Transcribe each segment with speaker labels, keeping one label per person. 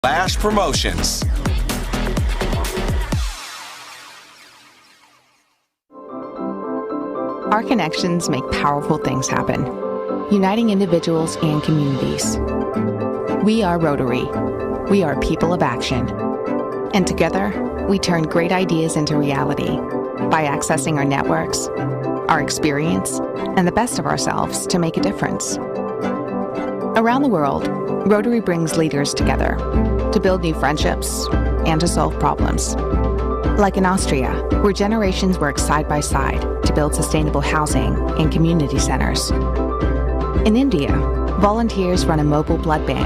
Speaker 1: Lash Promotions.
Speaker 2: Our connections make powerful things happen, uniting individuals and communities. We are Rotary. We are people of action. And together, we turn great ideas into reality by accessing our networks, our experience, and the best of ourselves to make a difference. Around the world, Rotary brings leaders together to build new friendships and to solve problems. Like in Austria, where generations work side by side to build sustainable housing and community centers. In India, volunteers run a mobile blood bank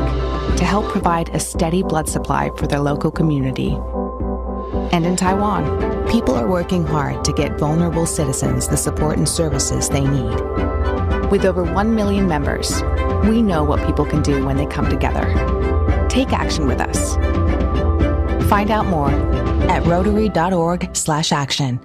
Speaker 2: to help provide a steady blood supply for their local community. And in Taiwan, people are working hard to get vulnerable citizens the support and services they need. With over 1 million members, we know what people can do when they come together. Take action with us. Find out more at rotary.org/action.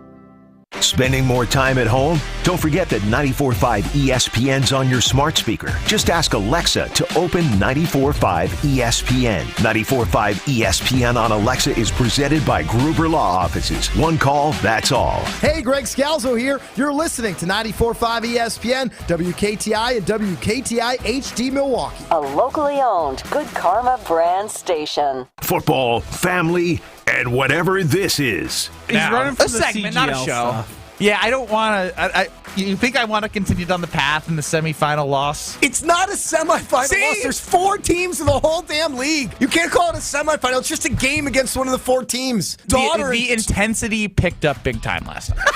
Speaker 3: Spending more time at home? Don't forget that 94.5 ESPN's on your smart speaker. Just ask Alexa to open 94.5 ESPN. 94.5 ESPN on Alexa is presented by Gruber Law Offices. One call, that's all.
Speaker 4: Hey, Greg Scalzo here. You're listening to 94.5 ESPN, WKTI and WKTI HD Milwaukee.
Speaker 5: A locally owned Good Karma brand station.
Speaker 3: Football, family, and whatever this is.
Speaker 6: He's running for
Speaker 7: a
Speaker 6: the
Speaker 7: segment,
Speaker 6: CGL
Speaker 7: not a show.
Speaker 6: stuff.
Speaker 7: Yeah, I don't want to. You think I want to continue down the path in the semifinal loss?
Speaker 4: It's not a semifinal loss. There's 4 teams in the whole damn league. You can't call it a semifinal. It's just a game against one of the 4 teams.
Speaker 7: The intensity picked up big time last night.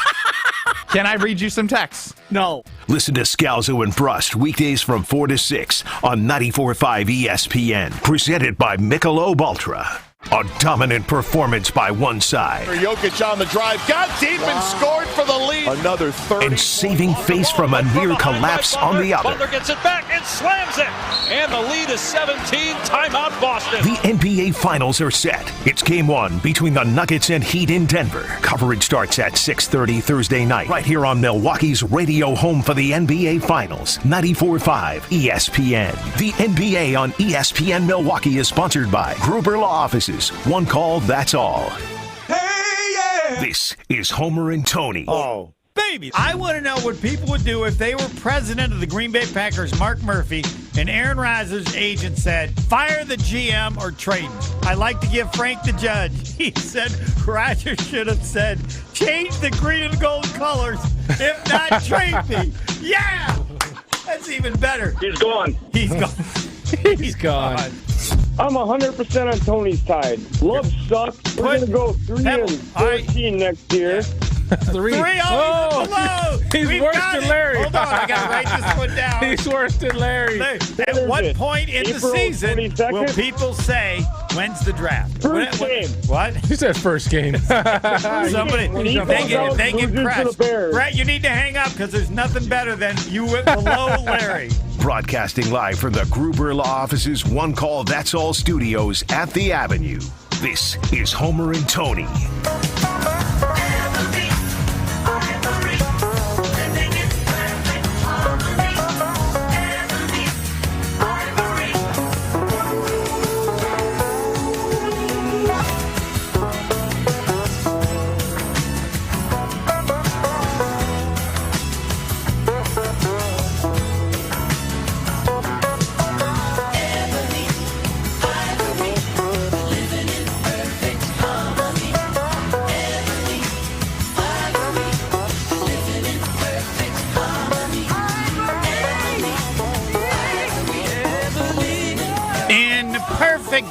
Speaker 7: Can I read you some texts?
Speaker 6: No.
Speaker 3: Listen to Scalzo and Brust weekdays from 4 to 6 on 94.5 ESPN. Presented by Michelob Ultra. A dominant performance by one side.
Speaker 8: Jokic on the drive, got deep and scored for the lead. Another 30.
Speaker 3: And saving face from a near collapse on the other.
Speaker 8: Butler gets it back and slams it. And the lead is 17. Timeout Boston.
Speaker 3: The NBA Finals are set. It's Game 1 between the Nuggets and Heat in Denver. Coverage starts at 6:30 Thursday night, right here on Milwaukee's radio home for the NBA Finals, 94.5 ESPN. The NBA on ESPN Milwaukee is sponsored by Gruber Law Offices. One call, that's all.
Speaker 9: Hey, yeah.
Speaker 3: This is Homer and Tony.
Speaker 10: Oh, baby. I want to know what people would do if they were president of the Green Bay Packers, Mark Murphy, and Aaron Rodgers' agent said, fire the GM or trade him. I like to give Frank the judge. He said Rodgers should have said, change the green and gold colors. If not, trade me. Yeah! That's even better.
Speaker 11: He's gone.
Speaker 10: He's gone.
Speaker 6: He's gone.
Speaker 11: I'm 100% on Tony's side. Love sucks. We're going to go 3-14 next year.
Speaker 6: 3.
Speaker 10: Oh, hello.
Speaker 6: He's worse than Larry.
Speaker 10: Hold on, I got to write this one down.
Speaker 6: He's worse than Larry.
Speaker 10: At what point in the season
Speaker 11: 22nd?
Speaker 10: will people say, when's the draft?
Speaker 11: First game.
Speaker 10: What?
Speaker 6: He said first game.
Speaker 10: Somebody, they get pressed. Brett, you need to hang up because there's nothing better than you went below Larry.
Speaker 3: Broadcasting live from the Gruber Law Office's One Call That's All studios at the Avenue. This is Homer and Tony.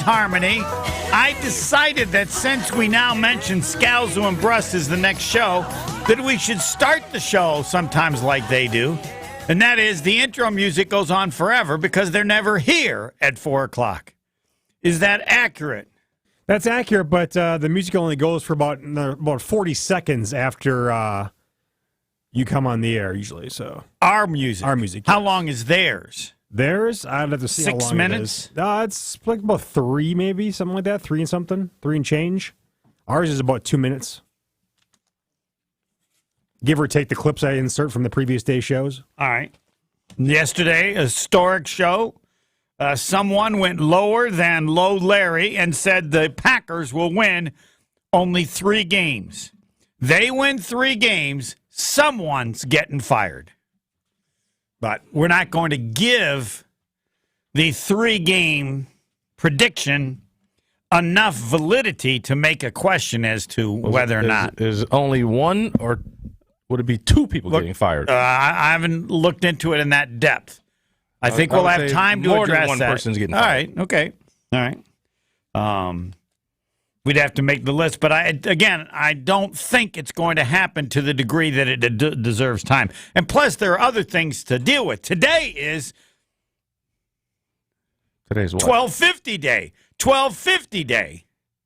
Speaker 10: Harmony, I decided that since we now mention Scalzo and Brust as the next show, that we should start the show sometimes like they do. And that is the intro music goes on forever because they're never here at 4 o'clock. Is that accurate?
Speaker 12: That's accurate, but the music only goes for about 40 seconds after you come on the air usually. So
Speaker 10: Our music.
Speaker 12: Yes.
Speaker 10: How long is theirs?
Speaker 12: Theirs, I'd have to see
Speaker 10: 6
Speaker 12: how long
Speaker 10: minutes?
Speaker 12: it is. It's like about 3 maybe, something like that. 3 and something. 3 and change. Ours is about 2 minutes. Give or take the clips I insert from the previous day shows.
Speaker 10: All right. Yesterday, a historic show. Someone went lower than Low Larry and said the Packers will win only 3 games. They win 3 games, someone's getting fired. But we're not going to give the 3-game prediction enough validity to make a question as to whether or not.
Speaker 6: Is only one, or would it be 2 people getting fired?
Speaker 10: I haven't looked into it in that depth. I think we'll have time to address
Speaker 6: more than one
Speaker 10: that.
Speaker 6: person's getting
Speaker 10: All
Speaker 6: fired.
Speaker 10: right, okay. All right. We'd have to make the list. But, I don't think it's going to happen to the degree that it deserves time. And plus, there are other things to deal with. Today's
Speaker 6: what?
Speaker 10: 1250 day. 1250 day.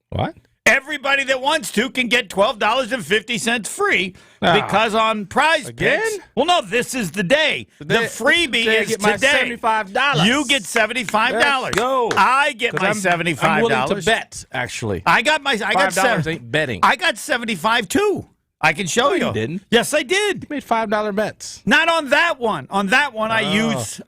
Speaker 6: What?
Speaker 10: Everybody that wants to can get $12.50 free because on Prize Picks. Well, no, this is the day. The freebie is
Speaker 6: get my
Speaker 10: today.
Speaker 6: $75.
Speaker 10: You get $75.
Speaker 6: Let's go.
Speaker 10: I get my $75.
Speaker 6: I'm willing to bet, actually.
Speaker 10: I got
Speaker 6: $5 ain't betting.
Speaker 10: I got 75 too. I can show you.
Speaker 6: You didn't.
Speaker 10: Yes, I did.
Speaker 6: You made $5 bets.
Speaker 10: Not on that one. On that one, I used.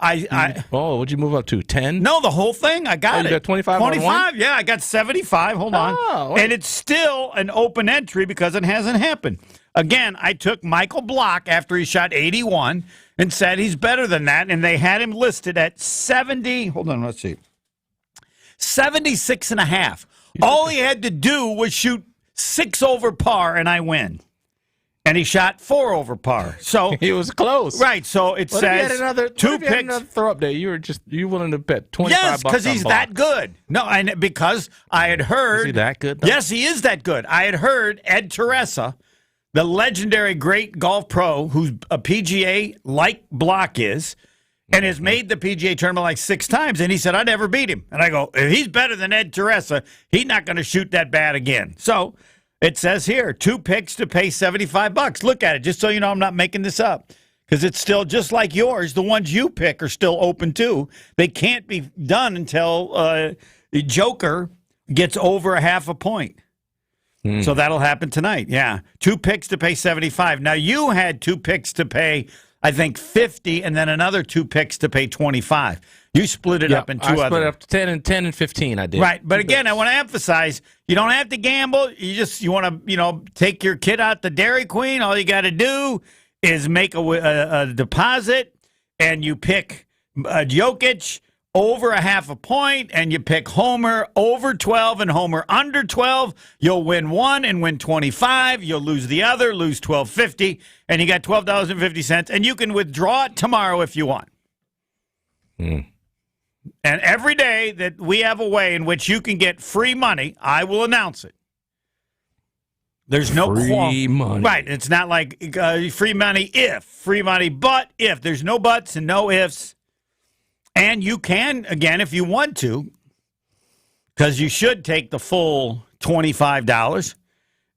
Speaker 6: What'd you move up to? 10?
Speaker 10: No, the whole thing. I got
Speaker 6: you
Speaker 10: it.
Speaker 6: got 25 on
Speaker 10: 25,
Speaker 6: one?
Speaker 10: yeah. I got 75. Hold on. And it's still an open entry because it hasn't happened. Again, I took Michael Block after he shot 81 and said he's better than that. And they had him listed at 70. Hold on, let's see. 76.5. All he had to do was shoot 6 over par, and I win. And he shot 4 over par. So
Speaker 6: he was close.
Speaker 10: Right. So it says two picks.
Speaker 6: Another throw up day. You willing to bet $25?
Speaker 10: Yes, because he's that good. No, and because I had heard.
Speaker 6: Is he that good? Though?
Speaker 10: Yes, he is that good. I had heard Ed Teresa, the legendary great golf pro, who's a PGA like Block is, and has made the PGA tournament like 6 times. And he said, I never beat him. And I go, if he's better than Ed Teresa, he's not going to shoot that bad again. So it says here, 2 picks to pay $75. Look at it, just so you know I'm not making this up. Because it's still just like yours. The ones you pick are still open too. They can't be done until the Joker gets over a half a point. So that'll happen tonight. Yeah. 2 picks to pay $75. Now you had 2 picks to pay, I think, $50, and then another 2 picks to pay $25. You split it up in 2 others.
Speaker 6: I split it up to 10 and 15. I did.
Speaker 10: Right, but again, I want to emphasize: you don't have to gamble. You want to, take your kid out to Dairy Queen. All you got to do is make a deposit, and you pick Jokic over a half a point, and you pick Homer over 12 and Homer under 12. You'll win one and win 25. You'll lose the other, lose $12.50, and you got $12.50, and you can withdraw it tomorrow if you want. And every day that we have a way in which you can get free money, I will announce it. There's no
Speaker 6: free money.
Speaker 10: Right. It's not like free money if, free money but if. There's no buts and no ifs. And you can, again, if you want to, because you should take the full $25,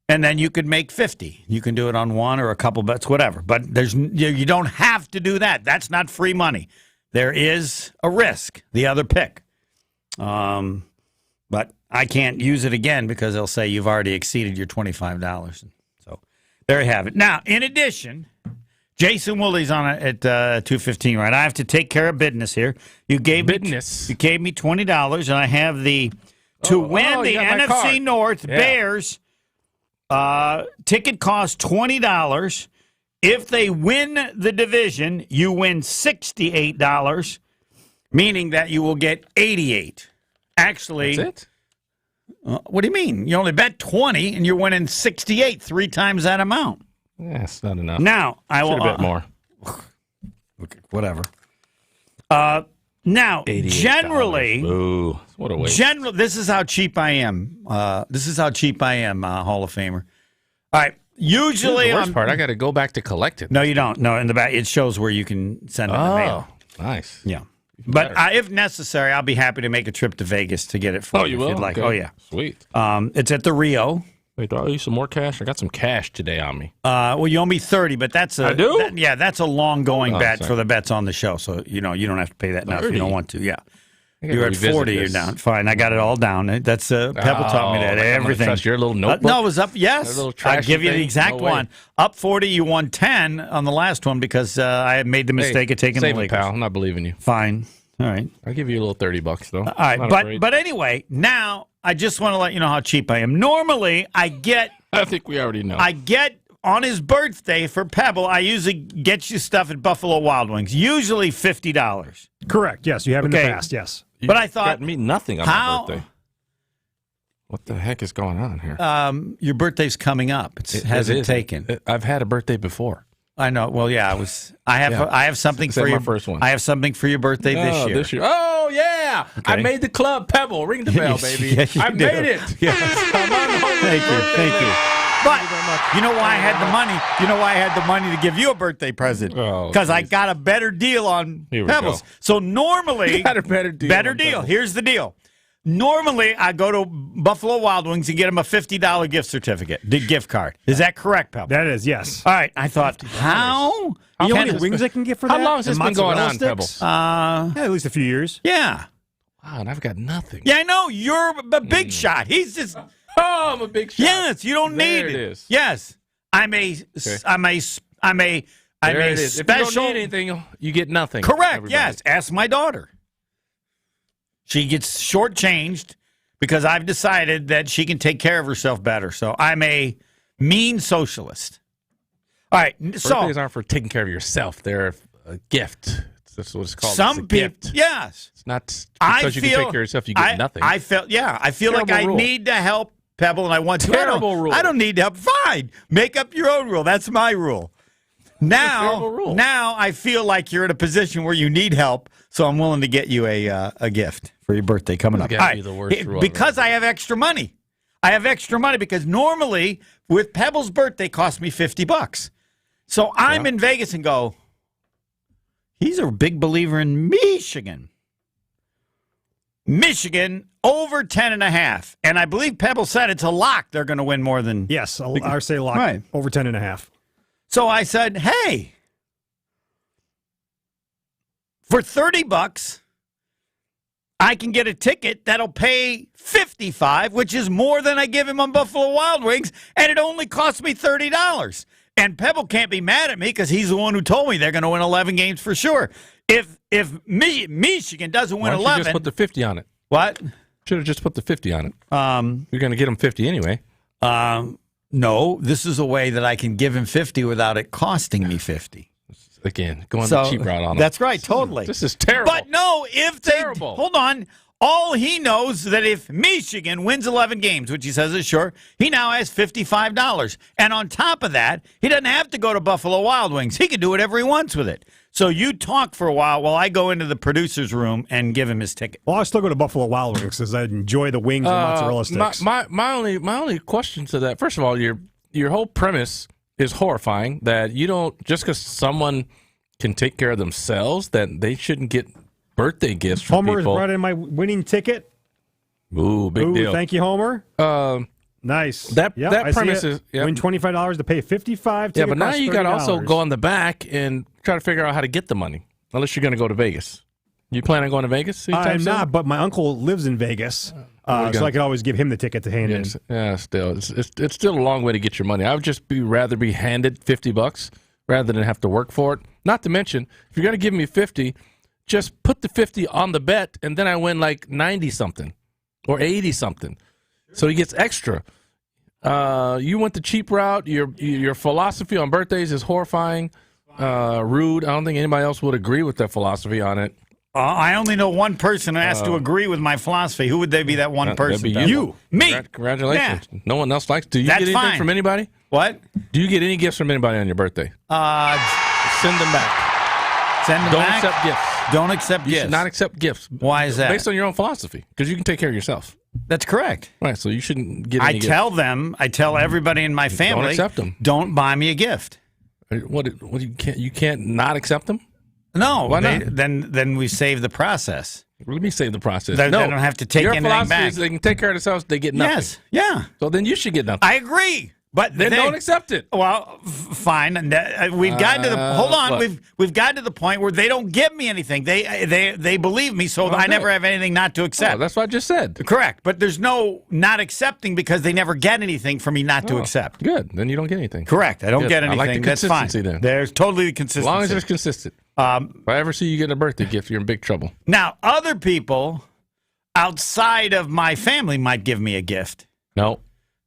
Speaker 10: and then you could make $50. You can do it on one or a couple bets, whatever. But you don't have to do that. That's not free money. There is a risk, the other pick. But I can't use it again because they'll say you've already exceeded your $25. So there you have it. Now, in addition, Jason Woolley's on it at 2:15, right? I have to take care of business here. You gave me $20, and I have the win the NFC North Bears. Ticket costs $20. If they win the division, you win $68, meaning that you will get $88. Actually,
Speaker 6: that's it?
Speaker 10: What do you mean? You only bet 20 and you're winning 68, 3 times that amount.
Speaker 6: Yeah, it's not enough.
Speaker 10: Now, I will
Speaker 6: bet more.
Speaker 10: Okay, whatever. Now, generally,
Speaker 6: ooh, what a waste.
Speaker 10: This is how cheap I am. Hall of Famer. All right. Usually,
Speaker 6: the worst part, I got to go back to collect it.
Speaker 10: No, you don't. No, in the back, it shows where you can send it in the mail.
Speaker 6: Nice.
Speaker 10: Yeah. But if necessary, I'll be happy to make a trip to Vegas to get it for you.
Speaker 6: You will?
Speaker 10: If you'd like.
Speaker 6: Okay.
Speaker 10: Oh, yeah.
Speaker 6: Sweet.
Speaker 10: It's at the Rio.
Speaker 6: Wait, do I owe you some more cash? I got some cash today on me.
Speaker 10: Well, you owe me $30, but that's
Speaker 6: I do?
Speaker 10: That's a long-going bet for the bets on the show. So, you don't have to pay that now if you don't want to. Yeah. You're at 40, you're down. Fine, I got it all down. That's Pebble taught me that. Everything.
Speaker 6: Trust your little notebook?
Speaker 10: No, it was up. Yes. I'll give you the exact one. Up 40, you won 10 on the last one because I had made the mistake of taking the Lakers.
Speaker 6: Pal. I'm not believing you.
Speaker 10: Fine. All right.
Speaker 6: I'll give you a little $30 though.
Speaker 10: All right, but anyway, now I just want to let you know how cheap I am. Normally, I
Speaker 6: think we already know.
Speaker 10: I get on his birthday for Pebble. I usually get you stuff at Buffalo Wild Wings. Usually $50.
Speaker 12: Correct. Yes, you have in the past. Yes.
Speaker 10: But I thought
Speaker 6: got me nothing on my birthday. What the heck is going on here?
Speaker 10: Your birthday's coming up. It hasn't taken.
Speaker 6: I've had a birthday before.
Speaker 10: I know. Well, yeah, I have something for your
Speaker 6: first one.
Speaker 10: I have something for your birthday this year.
Speaker 6: Oh yeah! Okay. I made the club Pebble. Ring the bell, baby.
Speaker 10: Yes,
Speaker 6: I made it.
Speaker 10: Yes. Thank you. But you know why I had the money? You know why I had the money to give you a birthday present? Because I got a better deal on Pebbles. So normally,
Speaker 6: got a better deal.
Speaker 10: Better deal. Here's the deal. Normally, I go to Buffalo Wild Wings and get them a $50 gift certificate, the gift card. Is that correct, Pebble?
Speaker 12: That is, yes.
Speaker 10: All right. I thought, how
Speaker 12: many wings I can get for that?
Speaker 6: How long has this been going on, Pebbles?
Speaker 12: At least a few years.
Speaker 10: Yeah.
Speaker 6: Wow, and I've got nothing.
Speaker 10: Yeah, I know. You're a big shot. He's just.
Speaker 6: Oh, I'm a big shot.
Speaker 10: Yes, you don't need it.
Speaker 6: There it is.
Speaker 10: Yes, I'm a special.
Speaker 6: If you don't need anything, you get nothing.
Speaker 10: Correct.
Speaker 6: Everybody.
Speaker 10: Yes. Ask my daughter. She gets shortchanged because I've decided that she can take care of herself better. So I'm a mean socialist. All right.
Speaker 6: Birthdays aren't for taking care of yourself. They're a gift. That's what it's called.
Speaker 10: Some people, yes.
Speaker 6: It's not because you can take care of yourself, you get nothing.
Speaker 10: I feel like I need to help Pebble, and I want to.
Speaker 6: Terrible rule.
Speaker 10: I don't need to help. Fine. Make up your own rule. That's my rule. Now I feel like you're in a position where you need help, so I'm willing to get you a gift for your birthday coming up.
Speaker 6: Be the worst rule
Speaker 10: because I have extra money. I have extra money because normally with Pebble's birthday cost me $50. So I'm in Vegas and go, he's a big believer in Michigan. Michigan over 10.5. And I believe Pebble said it's a lock. They're going to win more than.
Speaker 12: Yes, I say lock. Right. Over 10.5.
Speaker 10: So I said, hey, for $30, I can get a ticket that'll pay $55, which is more than I give him on Buffalo Wild Wings, and it only cost me $30. And Pebble can't be mad at me because he's the one who told me they're going to win 11 games for sure. If Michigan doesn't win 11,
Speaker 6: why don't you just put the 50 on it?
Speaker 10: What?
Speaker 6: Should have just put the 50 on it. You're going to get him 50 anyway.
Speaker 10: No, this is a way that I can give him 50 without it costing me 50.
Speaker 6: Again, going the cheap route on him.
Speaker 10: That's right, totally.
Speaker 6: This is terrible.
Speaker 10: But no, hold on. All he knows that if Michigan wins 11 games, which he says is sure, he now has $55. And on top of that, he doesn't have to go to Buffalo Wild Wings. He can do whatever he wants with it. So you talk for a while I go into the producer's room and give him his ticket.
Speaker 12: Well, I still go to Buffalo Wild Wings because I enjoy the wings and mozzarella sticks.
Speaker 6: My only question to that, first of all, your whole premise is horrifying, that you don't, just because someone can take care of themselves, that they shouldn't get birthday gifts from
Speaker 12: Homer
Speaker 6: people.
Speaker 12: has brought in my winning ticket.
Speaker 6: Ooh, big deal.
Speaker 12: Thank you, Homer. Nice.
Speaker 6: That premise is
Speaker 12: win $25 to pay $55.
Speaker 6: Yeah, but now you got to also go on the back and try to figure out how to get the money. Unless you're going to go to Vegas. You plan on going to Vegas?
Speaker 12: I'm not, but my uncle lives in Vegas, so I could always give him the ticket to hand in.
Speaker 6: Yeah, still, it's still a long way to get your money. I would just rather be handed $50 rather than have to work for it. Not to mention, if you're going to give me 50, just put the 50 on the bet, and then I win like 90 something or 80 something. So he gets extra. You went the cheap route. Your philosophy on birthdays is horrifying, rude. I don't think anybody else would agree with that philosophy on it.
Speaker 10: I only know one person who has to agree with my philosophy. Who would they be? That one person?
Speaker 6: That'd be you.
Speaker 10: Me.
Speaker 6: Congratulations. Yeah. No one else likes. Do you
Speaker 10: That's
Speaker 6: get anything
Speaker 10: fine.
Speaker 6: from anybody?
Speaker 10: What?
Speaker 6: Do you get any gifts from anybody on your birthday? Send them back.
Speaker 10: Send them back.
Speaker 6: Don't accept gifts.
Speaker 10: Don't accept
Speaker 6: You
Speaker 10: gifts.
Speaker 6: should not accept gifts.
Speaker 10: Why is that?
Speaker 6: Based on your own philosophy, because you can take care of yourself.
Speaker 10: That's correct.
Speaker 6: Right, so you shouldn't get any
Speaker 10: gifts. I tell everybody in my family,
Speaker 6: don't accept them.
Speaker 10: Don't buy me a gift.
Speaker 6: What you can't not accept them?
Speaker 10: No.
Speaker 6: Why not?
Speaker 10: Then we save the process.
Speaker 6: Let me save the process.
Speaker 10: They don't have to take anything back.
Speaker 6: Your philosophy is they can take care of themselves, they get nothing.
Speaker 10: Yes, yeah.
Speaker 6: So then you should get nothing.
Speaker 10: I agree. But
Speaker 6: then don't accept it.
Speaker 10: Well, fine. We've gotten to the hold on. We've gotten to the point where they don't give me anything. They believe me, so I never have anything not to accept.
Speaker 6: Oh, that's what I just said.
Speaker 10: Correct. But there's no not accepting because they never get anything for me not to accept.
Speaker 6: Good. Then you don't get anything.
Speaker 10: Correct. I don't get anything.
Speaker 6: I like the
Speaker 10: That's
Speaker 6: consistency
Speaker 10: fine.
Speaker 6: then.
Speaker 10: There's totally the consistency.
Speaker 6: As long as it's consistent. If I ever see you getting a birthday gift, you're in big trouble.
Speaker 10: Now, other people outside of my family might give me a gift.
Speaker 6: No.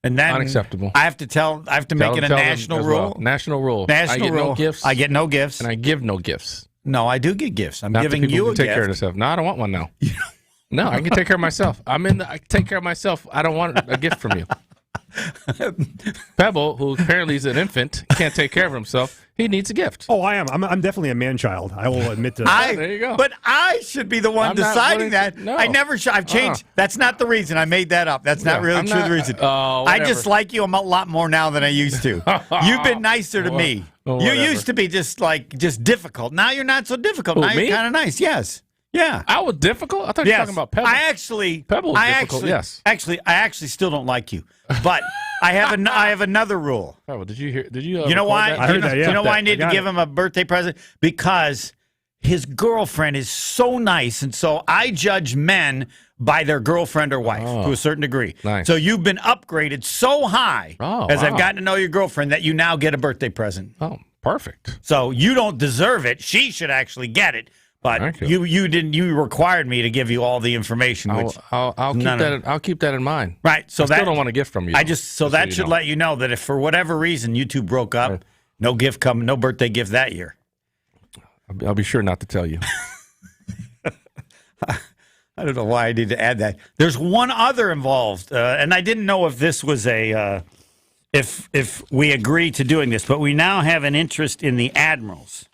Speaker 10: And then
Speaker 6: unacceptable.
Speaker 10: I have to make it a national rule.
Speaker 6: Well. National rule.
Speaker 10: National
Speaker 6: I get
Speaker 10: rule.
Speaker 6: no gifts.
Speaker 10: I get no gifts.
Speaker 6: And I give no gifts.
Speaker 10: No, I do get gifts. I'm
Speaker 6: Not
Speaker 10: giving
Speaker 6: to people
Speaker 10: you
Speaker 6: who
Speaker 10: a
Speaker 6: take
Speaker 10: gift.
Speaker 6: care of themselves. No, I don't want one now. No, I can take care of myself. I take care of myself. I don't want a gift from you. Pebble, who apparently is an infant, can't take care of himself. He needs a gift.
Speaker 12: Oh, I am. I'm definitely a man-child. I will admit to that.
Speaker 6: There you go.
Speaker 10: But I should be the one deciding that.
Speaker 6: No.
Speaker 10: I never. I've changed. That's not the reason. I made that up. That's not really the reason. I just like you a lot more now than I used to. You've been nicer to me. You used to be just difficult. Now you're not so difficult.
Speaker 6: Who,
Speaker 10: now
Speaker 6: me?
Speaker 10: you're kind of nice. Yes. Yeah.
Speaker 6: I was difficult? I thought you were talking about Pebble. Pebble was difficult, yes.
Speaker 10: I actually still don't like you. But I have another rule.
Speaker 6: Pebble, did you hear? Did you?
Speaker 10: You know why?
Speaker 12: I heard that, yeah.
Speaker 10: You know why I need to
Speaker 12: got
Speaker 10: give him a birthday present? Because his girlfriend is so nice, and so I judge men by their girlfriend or wife to a certain degree.
Speaker 6: Nice.
Speaker 10: So you've been upgraded so high as I've gotten to know your girlfriend that you now get a birthday present.
Speaker 6: Oh, perfect.
Speaker 10: So you don't deserve it. She should actually get it. But you didn't. You required me to give you all the information. Which
Speaker 6: I'll keep that in mind.
Speaker 10: Right. So
Speaker 6: I still don't want a gift from you.
Speaker 10: That should let you know that if for whatever reason you two broke up, no birthday gift that year.
Speaker 6: I'll be sure not to tell you.
Speaker 10: I don't know why I need to add that. There's one other involved, and I didn't know if this was if we agree to doing this, but we now have an interest in the Admirals.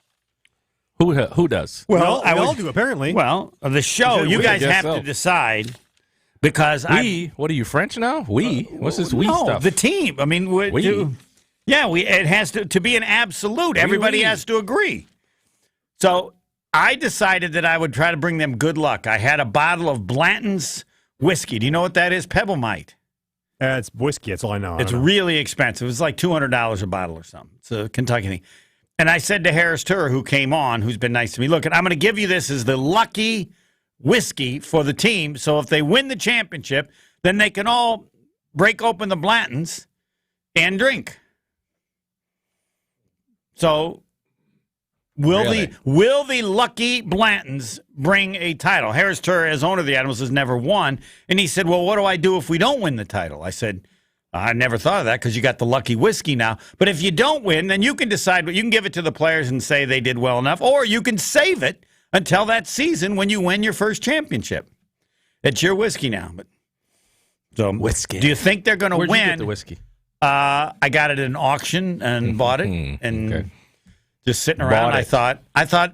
Speaker 6: Who does?
Speaker 12: Well, we all do, apparently.
Speaker 10: Well, the show, you guys have to decide because
Speaker 6: what are you, French now? What's this stuff?
Speaker 10: The team. I mean, it has to be an absolute. Everybody has to agree. So I decided that I would try to bring them good luck. I had a bottle of Blanton's whiskey. Do you know what that is? Pebble might.
Speaker 12: It's whiskey. That's all I know.
Speaker 10: It's really expensive. It's like $200 a bottle or something. It's a Kentucky thing. And I said to Harris Turr, who came on, who's been nice to me, look, I'm going to give you this as the lucky whiskey for the team. So if they win the championship, then they can all break open the Blantons and drink. So will the lucky Blantons bring a title? Harris Turr, as owner of the Admirals, has never won. And he said, well, what do I do if we don't win the title? I said, I never thought of that because you got the lucky whiskey now. But if you don't win, then you can decide. But you can give it to the players and say they did well enough, or you can save it until that season when you win your first championship. It's your whiskey now. But so
Speaker 6: whiskey.
Speaker 10: Do you think they're going to win?
Speaker 6: Where'd you get the whiskey?
Speaker 10: I got it at an auction and bought it, and just sitting around. I thought,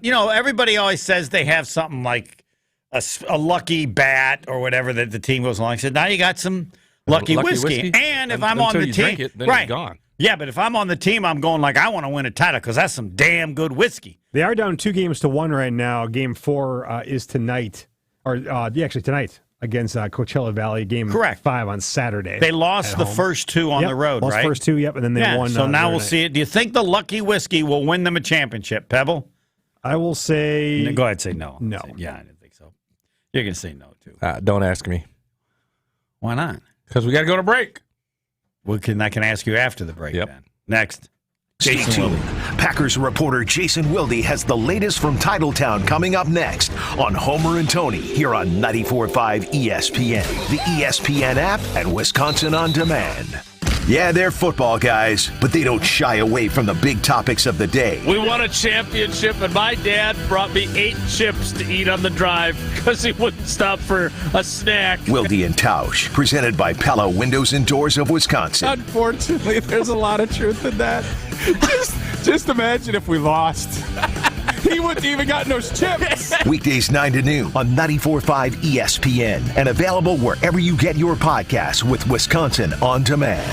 Speaker 10: everybody always says they have something like a lucky bat or whatever that the team goes along. I said, now you got some. Lucky whiskey. And if I'm on the team,
Speaker 6: drink it, then it's gone.
Speaker 10: Yeah, but if I'm on the team, I'm going like I want to win a title because that's some damn good whiskey.
Speaker 12: They are down 2-1 right now. Game 4 is tonight, actually tonight against Coachella Valley. Game 5 on Saturday.
Speaker 10: They lost the first two on the road,
Speaker 12: lost
Speaker 10: right?
Speaker 12: First two, and then they won.
Speaker 10: So now we'll see it. Do you think the lucky whiskey will win them a championship, Pebble?
Speaker 12: I will say.
Speaker 10: Go ahead, say no.
Speaker 12: No.
Speaker 10: I didn't think so. You're going to say no too.
Speaker 6: Don't ask me.
Speaker 10: Why not?
Speaker 6: Because we got to go to break.
Speaker 10: Well, I can ask you after the break. Then. Next.
Speaker 3: Stay tuned. Packers reporter Jason Wilde has the latest from Titletown coming up next on Homer and Tony here on 94.5 ESPN, the ESPN app, and Wisconsin On Demand. Yeah, they're football guys, but they don't shy away from the big topics of the day.
Speaker 8: We won a championship, and my dad brought me 8 chips to eat on the drive because he wouldn't stop for a snack.
Speaker 3: Wilde and Tausch, presented by Pella Windows and Doors of Wisconsin.
Speaker 1: Unfortunately, there's a lot of truth in that. Just imagine if we lost. He wouldn't even gotten those chips.
Speaker 3: Weekdays 9 to noon on 94.5 ESPN and available wherever you get your podcasts with Wisconsin On Demand.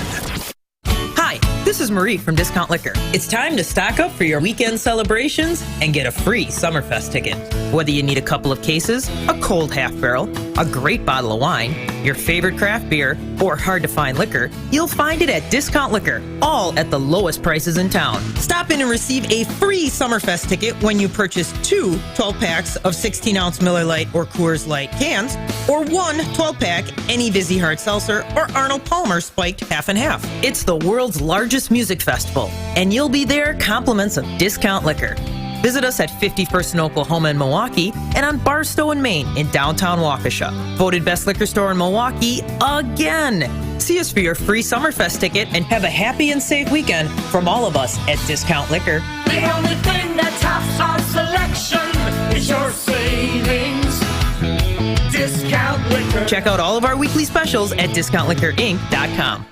Speaker 13: Hi, this is Marie from Discount Liquor. It's time to stock up for your weekend celebrations and get a free Summerfest ticket. Whether you need a couple of cases, a cold half barrel, a great bottle of wine, your favorite craft beer, or hard-to-find liquor, you'll find it at Discount Liquor, all at the lowest prices in town. Stop in and receive a free Summerfest ticket when you purchase 2 12-packs of 16-ounce Miller Lite or Coors Light cans, or 1 12-pack any Vizzy Hard Seltzer or Arnold Palmer spiked half and half. It's the world's largest music festival, and you'll be there compliments of Discount Liquor. Visit us at 51st in Oklahoma and Milwaukee and on Barstow in Maine in downtown Waukesha. Voted best liquor store in Milwaukee again. See us for your free Summerfest ticket and have a happy and safe weekend from all of us at Discount Liquor.
Speaker 9: The only thing that tops our selection is your savings. Discount Liquor.
Speaker 13: Check out all of our weekly specials at discountliquorinc.com.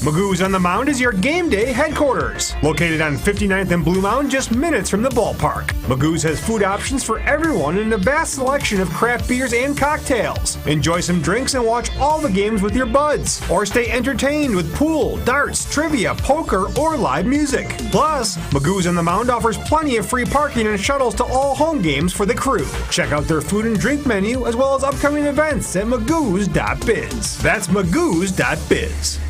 Speaker 12: Magoo's on the Mound is your game day headquarters. Located on 59th and Blue Mound, just minutes from the ballpark. Magoo's has food options for everyone and a vast selection of craft beers and cocktails. Enjoy some drinks and watch all the games with your buds. Or stay entertained with pool, darts, trivia, poker, or live music. Plus, Magoo's on the Mound offers plenty of free parking and shuttles to all home games for the crew. Check out their food and drink menu as well as upcoming events at magoos.biz. That's magoos.biz.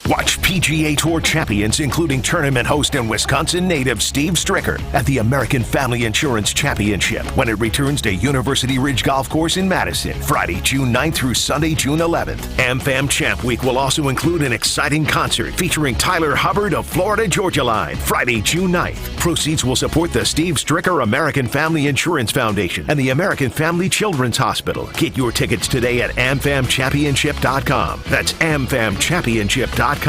Speaker 3: Watch PGA Tour champions, including tournament host and Wisconsin native Steve Stricker, at the American Family Insurance Championship when it returns to University Ridge Golf Course in Madison, Friday, June 9th through Sunday, June 11th. AmFam Champ Week will also include an exciting concert featuring Tyler Hubbard of Florida Georgia Line, Friday, June 9th. Proceeds will support the Steve Stricker American Family Insurance Foundation and the American Family Children's Hospital. Get your tickets today at amfamchampionship.com. That's amfamchampionship.com.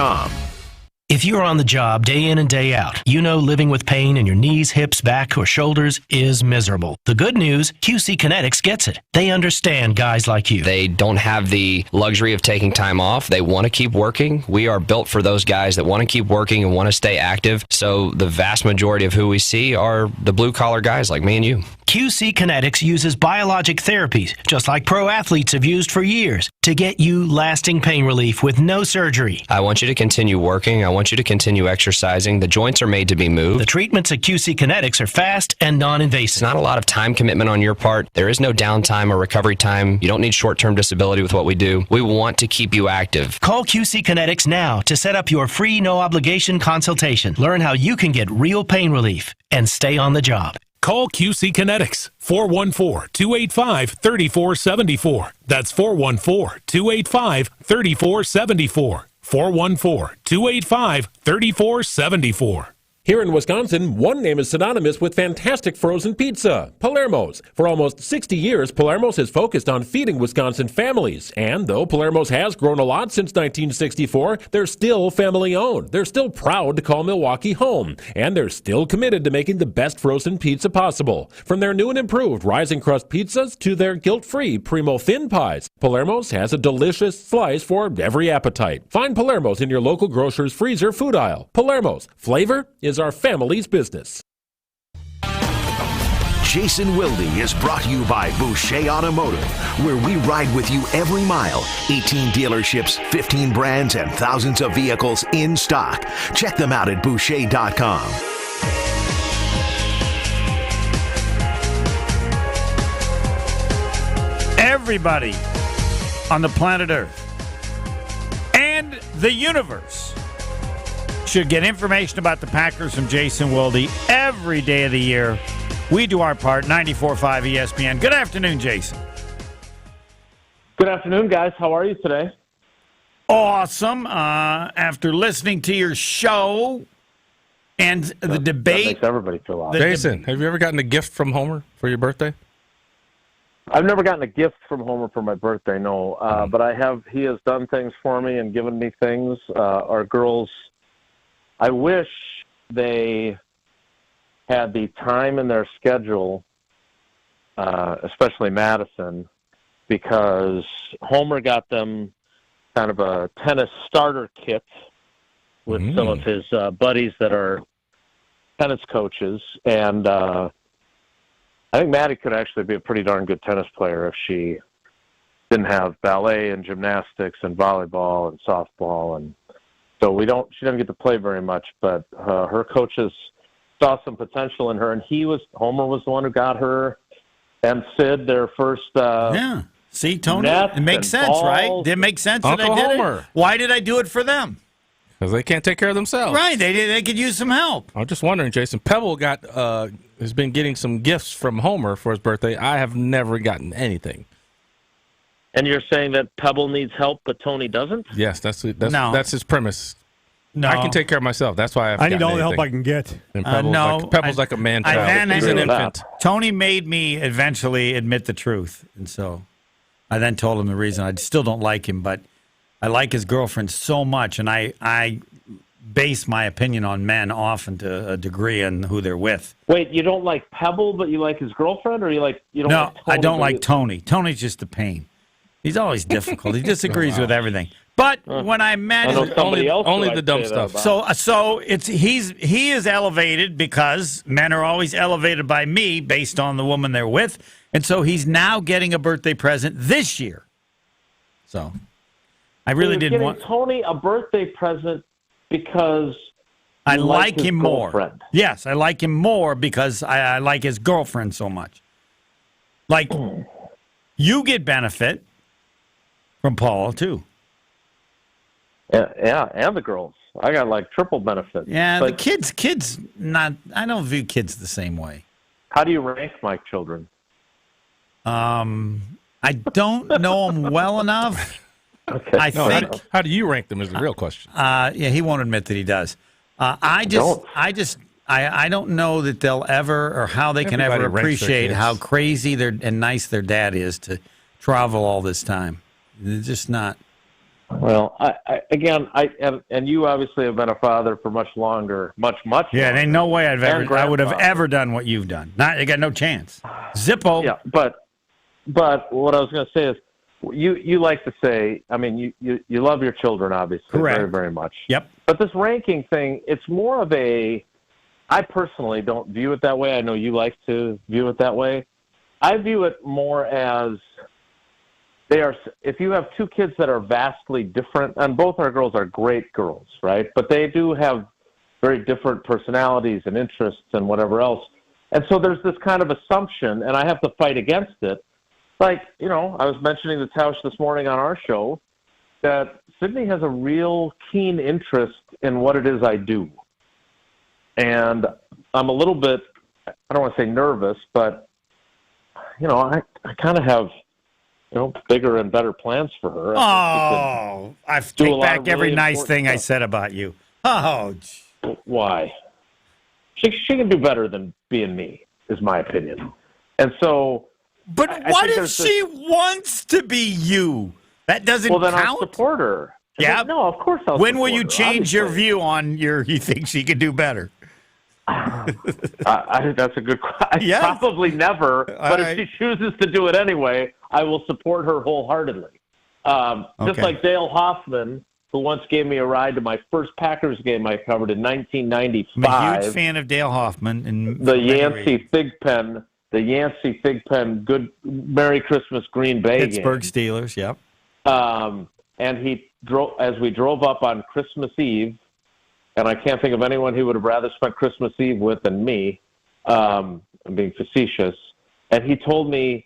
Speaker 14: If you're on the job day in and day out, you know living with pain in your knees, hips, back, or shoulders is miserable. The good news, QC Kinetics gets it. They understand guys like you.
Speaker 15: They don't have the luxury of taking time off. They want to keep working. We are built for those guys that want to keep working and want to stay active. So the vast majority of who we see are the blue-collar guys like me and you.
Speaker 14: QC Kinetics uses biologic therapies, just like pro athletes have used for years, to get you lasting pain relief with no surgery.
Speaker 15: I want you to continue working. I want you to continue exercising. The joints are made to be moved.
Speaker 14: The treatments at QC Kinetics are fast and non-invasive.
Speaker 15: It's not a lot of time commitment on your part. There is no downtime or recovery time. You don't need short-term disability with what we do. We want to keep you active.
Speaker 14: Call QC Kinetics now to set up your free no-obligation consultation. Learn how you can get real pain relief and stay on the job.
Speaker 16: Call QC Kinetics, 414-285-3474. That's 414-285-3474. 414-285-3474.
Speaker 17: Here in Wisconsin, one name is synonymous with fantastic frozen pizza, Palermo's. For almost 60 years, Palermo's has focused on feeding Wisconsin families. And though Palermo's has grown a lot since 1964, they're still family-owned. They're still proud to call Milwaukee home. And they're still committed to making the best frozen pizza possible. From their new and improved Rising Crust pizzas to their guilt-free Primo Thin Pies, Palermo's has a delicious slice for every appetite. Find Palermo's in your local grocer's freezer food aisle. Palermo's, flavor is our family's business.
Speaker 3: Jason Wilde is brought to you by Boucher Automotive, where we ride with you every mile. 18 dealerships, 15 brands, and thousands of vehicles in stock. Check them out at Boucher.com.
Speaker 10: Everybody on the planet Earth and the universe should get information about the Packers from Jason Wilde every day of the year. We do our part, 94.5 ESPN. Good afternoon, Jason.
Speaker 11: Good afternoon, guys. How are you today?
Speaker 10: Awesome. After listening to your show and the debate.
Speaker 11: That makes everybody feel awesome.
Speaker 6: Jason, have you ever gotten a gift from Homer for your birthday?
Speaker 11: I've never gotten a gift from Homer for my birthday, no. But I have. He has done things for me and given me things. Our girls, I wish they had the time in their schedule, especially Madison, because Homer got them kind of a tennis starter kit with some of his buddies that are tennis coaches. And I think Maddie could actually be a pretty darn good tennis player if she didn't have ballet and gymnastics and volleyball and softball. And so she doesn't get to play very much, but her coaches saw some potential in her, and Homer was the one who got her and Sid their first
Speaker 10: yeah. See, Tony, it makes sense, right? Did it make sense that I did it? Why did I do it for them?
Speaker 6: Because they can't take care of themselves.
Speaker 10: Right, they could use some help.
Speaker 6: I'm just wondering, Jason, Pebble has been getting some gifts from Homer for his birthday. I have never gotten anything.
Speaker 11: And you're saying that Pebble needs help, but Tony doesn't?
Speaker 6: Yes, that's his premise.
Speaker 10: No.
Speaker 6: I can take care of myself. That's why I've
Speaker 12: I need
Speaker 6: gotten
Speaker 12: all the help
Speaker 6: anything.
Speaker 12: I can get.
Speaker 6: And Pebble's,
Speaker 10: no,
Speaker 6: Pebble's like a man child. He's an infant.
Speaker 10: Tony made me eventually admit the truth, and so I then told him the reason. I still don't like him, but I like his girlfriend so much, and I base my opinion on men often to a degree on who they're with.
Speaker 11: Wait, you don't like Pebble, but you like his girlfriend, or you don't?
Speaker 10: No,
Speaker 11: like Tony,
Speaker 10: I don't
Speaker 11: but
Speaker 10: like
Speaker 11: you-
Speaker 10: Tony's just a pain. He's always difficult. He disagrees with everything. But when I met
Speaker 11: I know
Speaker 10: him,
Speaker 11: somebody else who
Speaker 6: only
Speaker 11: I'd
Speaker 6: the dumb
Speaker 11: say that
Speaker 6: stuff.
Speaker 11: about.
Speaker 10: So he is elevated because men are always elevated by me based on the woman they're with, and so he's now getting a birthday present this year. So I really
Speaker 11: So you're
Speaker 10: didn't
Speaker 11: getting
Speaker 10: want.
Speaker 11: Tony a birthday present because
Speaker 10: I
Speaker 11: you
Speaker 10: like
Speaker 11: his
Speaker 10: him more.
Speaker 11: girlfriend.
Speaker 10: Yes, I like him more because I like his girlfriend so much. Like you get benefit from Paul too.
Speaker 11: Yeah, and the girls. I got like triple benefits.
Speaker 10: Yeah,
Speaker 11: But
Speaker 10: the kids not. I don't view kids the same way.
Speaker 11: how do you rank my children?
Speaker 10: I don't know them well enough.
Speaker 11: Okay.
Speaker 10: I
Speaker 6: No,
Speaker 10: think.
Speaker 6: how do you rank them is the real question.
Speaker 10: Yeah, he won't admit that he does. I don't know that they'll ever or how they can
Speaker 6: Everybody
Speaker 10: ever
Speaker 6: ranks their
Speaker 10: appreciate
Speaker 6: kids.
Speaker 10: how crazy and nice their dad is to travel all this time. They're just not.
Speaker 11: Well, and you obviously have been a father for much longer, much.
Speaker 10: Yeah,
Speaker 11: longer.
Speaker 10: ain't no way I would have
Speaker 11: grandfather.
Speaker 10: ever done what you've done. I got no chance. Zippo.
Speaker 11: Yeah, but what I was going to say is, you like to say, I mean, you love your children, obviously,
Speaker 10: Correct.
Speaker 11: very, very much.
Speaker 10: Yep.
Speaker 11: But this ranking thing, it's more of I personally don't view it that way. I know you like to view it that way. I view it more as if you have two kids that are vastly different, and both our girls are great girls, right? But they do have very different personalities and interests and whatever else. And so there's this kind of assumption, and I have to fight against it. Like, I was mentioning to Tausch this morning on our show that Sydney has a real keen interest in what it is I do. And I'm a little bit, I don't want to say nervous, but, I kind of have, bigger and better plans for her.
Speaker 10: Oh, I
Speaker 11: do a
Speaker 10: take
Speaker 11: lot
Speaker 10: back
Speaker 11: of
Speaker 10: every
Speaker 11: really
Speaker 10: nice
Speaker 11: important
Speaker 10: thing I
Speaker 11: stuff.
Speaker 10: said about you. Oh,
Speaker 11: Why? She can do better than being me, is my opinion. And so...
Speaker 10: But
Speaker 11: I
Speaker 10: what
Speaker 11: think
Speaker 10: if
Speaker 11: there's
Speaker 10: she wants to be you? That doesn't
Speaker 11: Well, then
Speaker 10: count.
Speaker 11: I'll support her.
Speaker 10: Yeah.
Speaker 11: No, of course I'll
Speaker 10: When will
Speaker 11: support
Speaker 10: you
Speaker 11: her,
Speaker 10: change your
Speaker 11: obviously.
Speaker 10: view on you think she could do better?
Speaker 11: That's a good question.
Speaker 10: Yes.
Speaker 11: Probably never, but
Speaker 10: All right.
Speaker 11: if she chooses to do it anyway, I will support her wholeheartedly. Just
Speaker 10: Okay.
Speaker 11: like Dale Hoffman, who once gave me a ride to my first Packers game I covered in
Speaker 10: I'm a
Speaker 11: 1995.
Speaker 10: huge fan of Dale Hoffman. And
Speaker 11: The Yancey Fig Pen, good Merry Christmas Green Bay
Speaker 10: Pittsburgh
Speaker 11: game.
Speaker 10: Steelers, yep.
Speaker 11: And he drove as we drove up on Christmas Eve, and I can't think of anyone he would have rather spent Christmas Eve with than me. I'm being facetious. And he told me,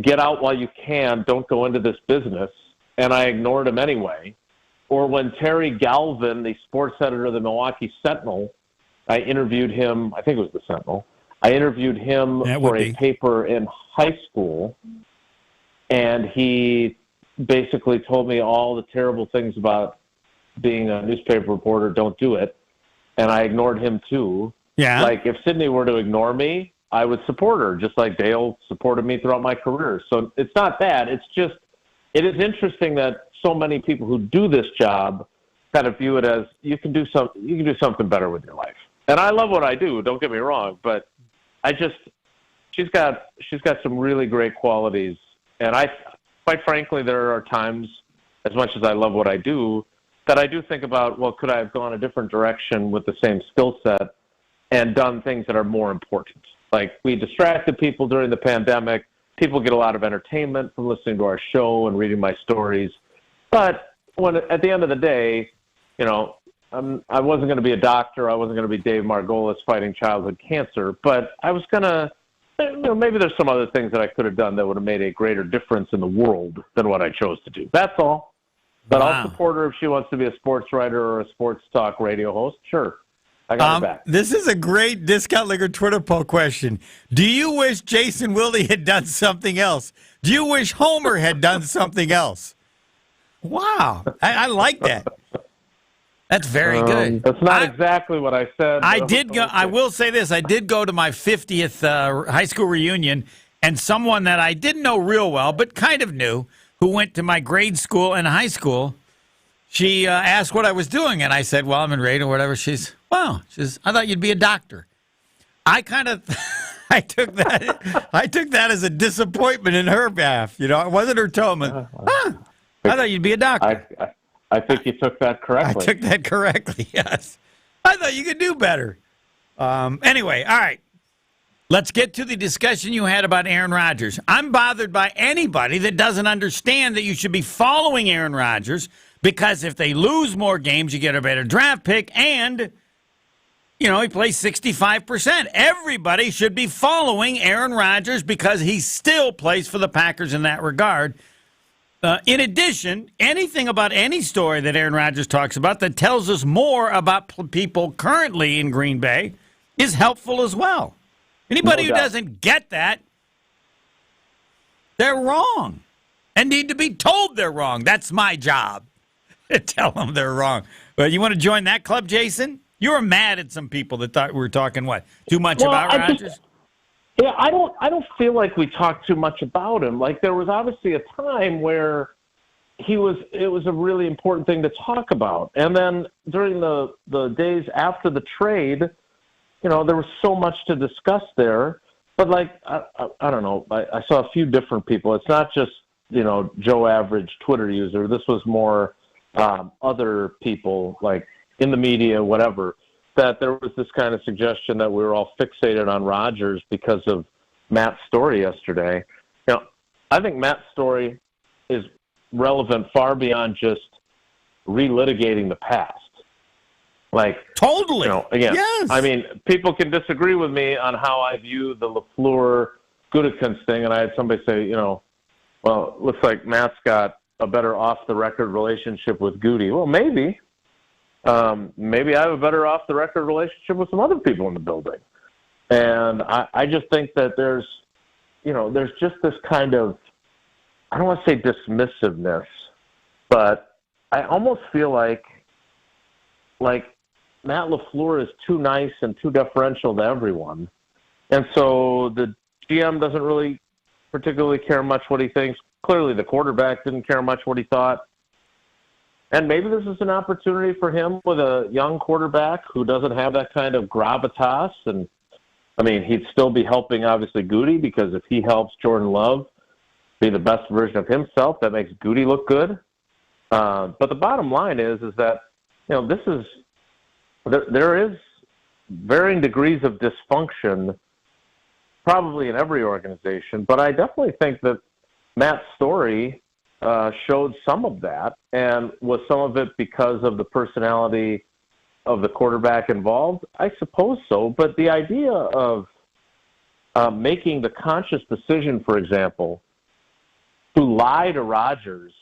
Speaker 11: "Get out while you can. Don't go into this business." And I ignored him anyway. Or when Terry Galvin, the sports editor of the Milwaukee Sentinel, I interviewed him. I think it was the Sentinel. I interviewed him
Speaker 10: That
Speaker 11: for
Speaker 10: would
Speaker 11: a
Speaker 10: be.
Speaker 11: paper in high school, and he basically told me all the terrible things about being a newspaper reporter. Don't do it. And I ignored him too.
Speaker 10: Yeah.
Speaker 11: Like if Sydney were to ignore me, I would support her, just like Dale supported me throughout my career. So it's not that. It's just, it is interesting that so many people who do this job kind of view it as you can do something better with your life. And I love what I do. Don't get me wrong, but she's got some really great qualities. And quite frankly, there are times, as much as I love what I do, that I do think about, well, could I have gone a different direction with the same skill set and done things that are more important? Like we distracted people during the pandemic. People get a lot of entertainment from listening to our show and reading my stories. But at the end of the day, I wasn't going to be a doctor. I wasn't going to be Dave Margolis fighting childhood cancer. But I was going to, maybe there's some other things that I could have done that would have made a greater difference in the world than what I chose to do. That's all. But
Speaker 10: Wow.
Speaker 11: I'll support her if she wants to be a sports writer or a sports talk radio host. Sure. I got her back.
Speaker 10: This is a great Discount Liquor Twitter poll question. Do you wish Jason Wilde had done something else? Do you wish Homer had done something else? Wow. I like that. That's very good.
Speaker 11: That's not exactly what I said.
Speaker 10: I did go. I will say this: I did go to my 50th high school reunion, and someone that I didn't know real well, but kind of knew, who went to my grade school and high school. She asked what I was doing, and I said, "Well, I'm in radio or whatever." She's, "Wow," she's, "I thought you'd be a doctor." I kind of, I took that as a disappointment in her behalf. You know, it wasn't her tone. I thought you'd be a doctor.
Speaker 11: I think you took that correctly.
Speaker 10: I took that correctly, yes. I thought you could do better. Anyway, all right. Let's get to the discussion you had about Aaron Rodgers. I'm bothered by anybody that doesn't understand that you should be following Aaron Rodgers, because if they lose more games, you get a better draft pick, and, you know, he plays 65%. Everybody should be following Aaron Rodgers because he still plays for the Packers in that regard. In addition, anything about any story that Aaron Rodgers talks about that tells us more about people currently in Green Bay is helpful as well. Anybody who doesn't get that, they're wrong and need to be told they're wrong. That's my job, to tell them they're wrong. But you want to join that club, Jason? You were mad at some people that thought we were talking, what, too much about Rodgers?
Speaker 11: Yeah, I don't feel like we talked too much about him. Like, there was obviously a time where it was a really important thing to talk about. And then during the days after the trade, you know, there was so much to discuss there. But, like, I don't know. I saw a few different people. It's not just, you know, Joe Average Twitter user. This was more other people, like in the media, whatever, that there was this kind of suggestion that we were all fixated on Rodgers because of Matt's story yesterday. You know, I think Matt's story is relevant far beyond just relitigating the past. Like,
Speaker 10: totally.
Speaker 11: You know, again,
Speaker 10: yes.
Speaker 11: I mean, people can disagree with me on how I view the LaFleur-Gutekunst thing, and I had somebody say, you know, well, it looks like Matt's got a better off-the-record relationship with Goody. Well, maybe. Maybe I have a better off-the-record relationship with some other people in the building. And I just think that there's just this kind of, I don't want to say dismissiveness, but I almost feel like Matt LaFleur is too nice and too deferential to everyone. And so the GM doesn't really particularly care much what he thinks. Clearly the quarterback didn't care much what he thought. And maybe this is an opportunity for him with a young quarterback who doesn't have that kind of gravitas. And, I mean, he'd still be helping, obviously, Goody, because if he helps Jordan Love be the best version of himself, that makes Goody look good. But the bottom line is that, you know, there is varying degrees of dysfunction probably in every organization. But I definitely think that Matt's story showed some of that, and was some of it because of the personality of the quarterback involved? I suppose so, but the idea of making the conscious decision, for example, to lie to Rodgers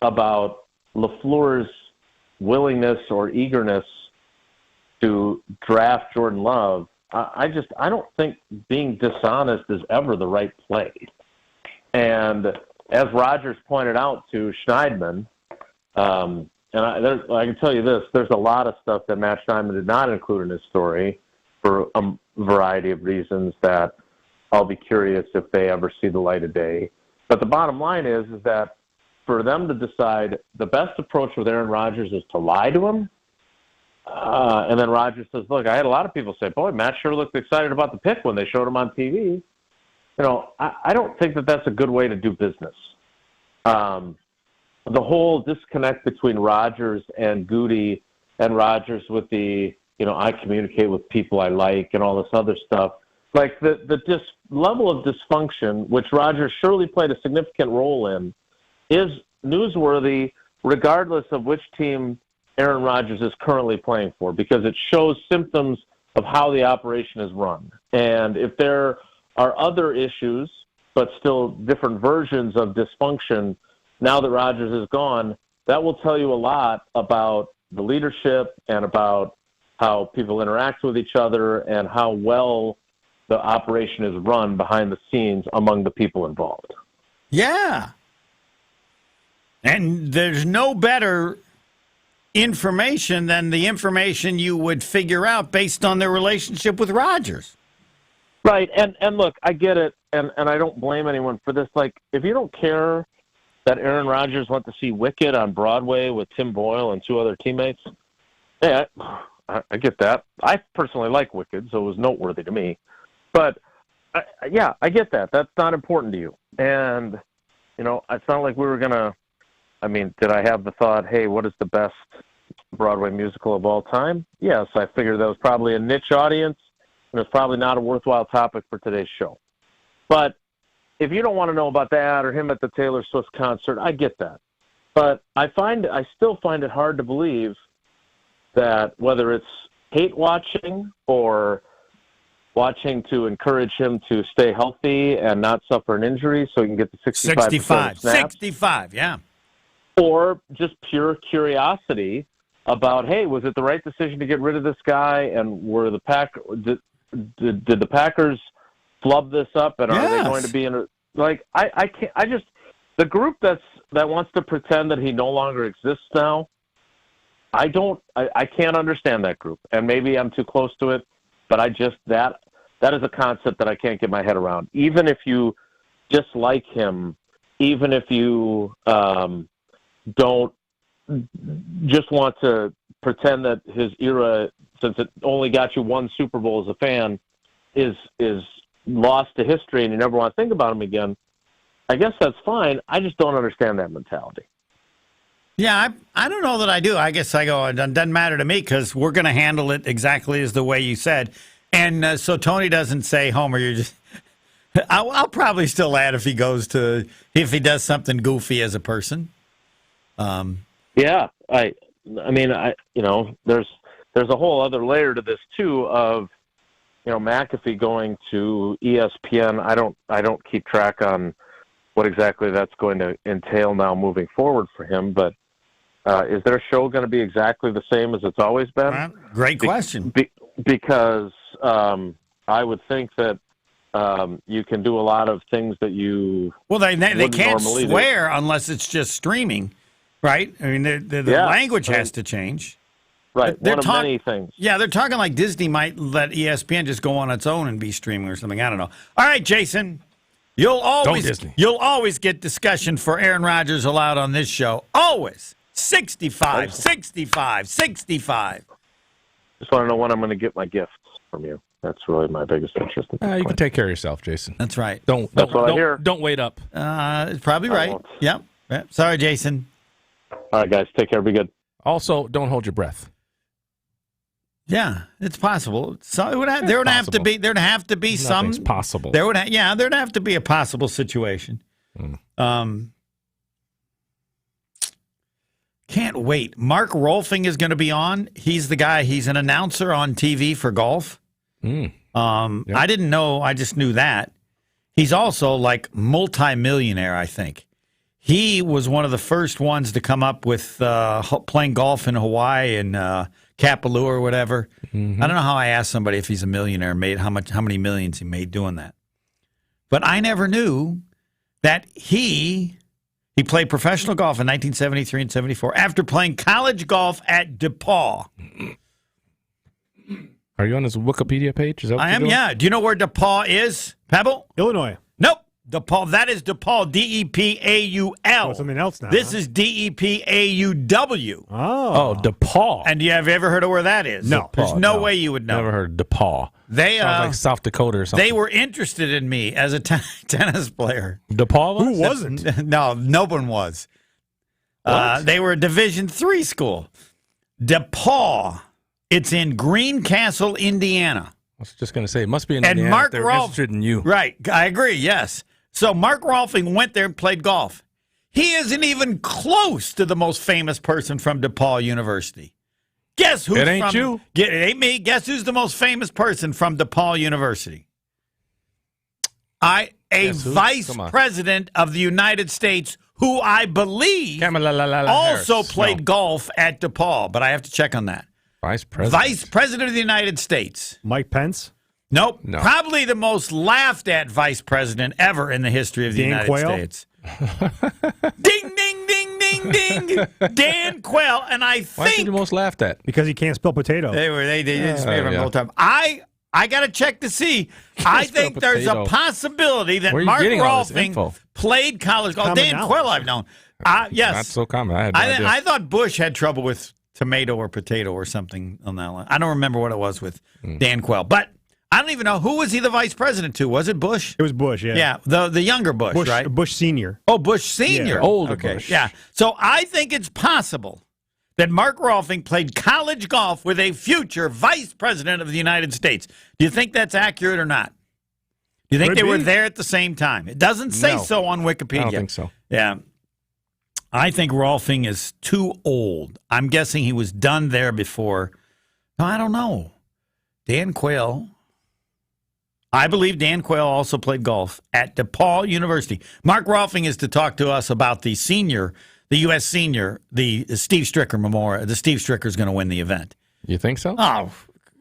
Speaker 11: about LaFleur's willingness or eagerness to draft Jordan Love, I don't think being dishonest is ever the right play. And as Rodgers pointed out to Schneidman, and I can tell you this, there's a lot of stuff that Matt Schneidman did not include in his story for a variety of reasons that I'll be curious if they ever see the light of day. But the bottom line is that for them to decide the best approach with Aaron Rodgers is to lie to him, and then Rodgers says, look, I had a lot of people say, boy, Matt sure looked excited about the pick when they showed him on TV. You know, I don't think that that's a good way to do business. The whole disconnect between Rodgers and Goody, and Rodgers with the, you know, I communicate with people I like and all this other stuff, like the level of dysfunction, which Rodgers surely played a significant role in, is newsworthy regardless of which team Aaron Rodgers is currently playing for, because it shows symptoms of how the operation is run. And if there are other issues, but still different versions of dysfunction, now that Rodgers is gone, that will tell you a lot about the leadership and about how people interact with each other and how well the operation is run behind the scenes among the people involved.
Speaker 10: Yeah. And there's no better information than the information you would figure out based on their relationship with Rodgers.
Speaker 11: Right, and look, I get it, and I don't blame anyone for this. Like, if you don't care that Aaron Rodgers went to see Wicked on Broadway with Tim Boyle and 2 other teammates, yeah, I get that. I personally like Wicked, so it was noteworthy to me. But, I get that. That's not important to you. And, it's not like we were going to, did I have the thought, hey, what is the best Broadway musical of all time? Yes, I figured that was probably a niche audience, and it's probably not a worthwhile topic for today's show. But if you don't want to know about that or him at the Taylor Swift concert, I get that. But I still find it hard to believe that whether it's hate watching or watching to encourage him to stay healthy and not suffer an injury so he can get the 65 snaps.
Speaker 10: 65, yeah.
Speaker 11: Or just pure curiosity about, hey, was it the right decision to get rid of this guy? And were the did the Packers flub this up? And are they going to be in a I can't. I just the group that wants to pretend that he no longer exists now. I can't understand that group, and maybe I'm too close to it. But that is a concept that I can't get my head around. Even if you dislike him, even if you don't just want to pretend that his era, since it only got you 1 Super Bowl as a fan, is lost to history and you never want to think about him again, I guess that's fine. I just don't understand that mentality.
Speaker 10: Yeah, I don't know that I do. I guess I go, it doesn't matter to me because we're going to handle it exactly as the way you said. And so Tony doesn't say, Homer, you're just... I'll probably still add if he does something goofy as a person.
Speaker 11: Yeah, there's a whole other layer to this too of, McAfee going to ESPN. I don't keep track on what exactly that's going to entail now moving forward for him, but is their show going to be exactly the same as it's always been?
Speaker 10: Great question.
Speaker 11: Because I would think that you can do a lot of things that you
Speaker 10: they can't swear
Speaker 11: do.
Speaker 10: Unless it's just streaming, right? I mean, the language has to change.
Speaker 11: Right, one of many things.
Speaker 10: Yeah, they're talking like Disney might let ESPN just go on its own and be streaming or something. I don't know. All right, Jason, you'll always get discussion for Aaron Rodgers allowed on this show. Always. 65, 65, 65.
Speaker 11: Just want to know when I'm going to get my gifts from you. That's really my biggest interest.
Speaker 6: You can take care of yourself, Jason.
Speaker 10: That's right.
Speaker 11: That's what I hear.
Speaker 6: Don't wait up.
Speaker 10: Probably right. Yep. Sorry, Jason.
Speaker 11: All right, guys. Take care. Be good.
Speaker 6: Also, don't hold your breath.
Speaker 10: Yeah, it's possible. So there would have to be
Speaker 6: Nothing's
Speaker 10: some
Speaker 6: possible.
Speaker 10: There'd have to be a possible situation. Can't wait. Mark Rolfing is going to be on. He's the guy. He's an announcer on TV for golf. I didn't know. I just knew that. He's also like multi-millionaire, I think. He was one of the first ones to come up with playing golf in Hawaii and Kapalua or whatever. I don't know how I asked somebody if he's a millionaire, how many millions he made doing that. But I never knew that he played professional golf in 1973 and 74 after playing college golf at DePaul.
Speaker 6: Are you on his Wikipedia page? Is that what
Speaker 10: I am, yeah. Do you know where DePaul is, Pebble?
Speaker 12: Illinois.
Speaker 10: Nope. DePaul. That is DePaul, D-E-P-A-U-L.
Speaker 12: Oh, something else now.
Speaker 10: This is D-E-P-A-U-W.
Speaker 6: Oh, DePaul.
Speaker 10: And have you ever heard of where that is?
Speaker 12: No.
Speaker 10: There's no way you would know.
Speaker 6: Never heard of DePaul.
Speaker 10: They
Speaker 6: sounds like South Dakota or something.
Speaker 10: They were interested in me as a tennis player.
Speaker 6: DePaul was?
Speaker 12: Who wasn't?
Speaker 10: No one was. They were a Division III school. DePaul. It's in Greencastle, Indiana.
Speaker 6: I was just going to say, it must be in
Speaker 10: and
Speaker 6: Indiana
Speaker 10: Mark
Speaker 6: if they're interested in you.
Speaker 10: Right. I agree, yes. So Mark Rolfing went there and played golf. He isn't even close to the most famous person from DePaul University. Guess who's
Speaker 6: It ain't you.
Speaker 10: It ain't me. Guess who's the most famous person from DePaul University? Vice President of the United States who I believe also played golf at DePaul, but I have to check on that.
Speaker 6: Vice President.
Speaker 10: Vice President of the United States.
Speaker 12: Mike Pence?
Speaker 10: Nope.
Speaker 6: No.
Speaker 10: Probably the most laughed at vice president ever in the history of the United States. Ding, ding, ding, ding. ding, ding. Dan Quayle, and I
Speaker 6: Why is he
Speaker 10: think
Speaker 6: the most laughed at?
Speaker 12: Because he can't spell potato.
Speaker 10: they didn't speak him the
Speaker 6: yeah.
Speaker 10: whole time. I got to check to see. I
Speaker 6: spell
Speaker 10: think there's a
Speaker 6: potato.
Speaker 10: possibility that
Speaker 6: Where are you
Speaker 10: Mark
Speaker 6: getting all this
Speaker 10: Rolfing
Speaker 6: info?
Speaker 10: played college golf.
Speaker 12: Common
Speaker 10: Dan
Speaker 12: knowledge.
Speaker 10: Quayle, I've known. Yes.
Speaker 6: Not so common. I had no idea.
Speaker 10: I thought Bush had trouble with tomato or potato or something on that line. I don't remember what it was with Dan Quayle, but I don't even know who was he the vice president to. Was it Bush?
Speaker 12: It was Bush, yeah.
Speaker 10: Yeah, the younger Bush, right?
Speaker 12: Bush Senior.
Speaker 10: Oh, Bush Senior,
Speaker 12: Yeah.
Speaker 6: Older
Speaker 10: okay.
Speaker 6: Bush.
Speaker 10: Yeah, so I think it's possible that Mark Rolfing played college golf with a future vice president of the United States. Do you think that's accurate or not? Do you think
Speaker 12: Could
Speaker 10: they were
Speaker 12: be.
Speaker 10: there at the same time? It doesn't say
Speaker 6: No.
Speaker 10: so on Wikipedia.
Speaker 6: I don't think so.
Speaker 10: Yeah. I think Rolfing is too old. I'm guessing he was done there before. No, I don't know. Dan Quayle. I believe Dan Quayle also played golf at DePaul University. Mark Rolfing is to talk to us about the senior, the U.S. senior, the Steve Stricker Memorial. The Steve Stricker is going to win the event.
Speaker 6: You think so?
Speaker 10: Oh,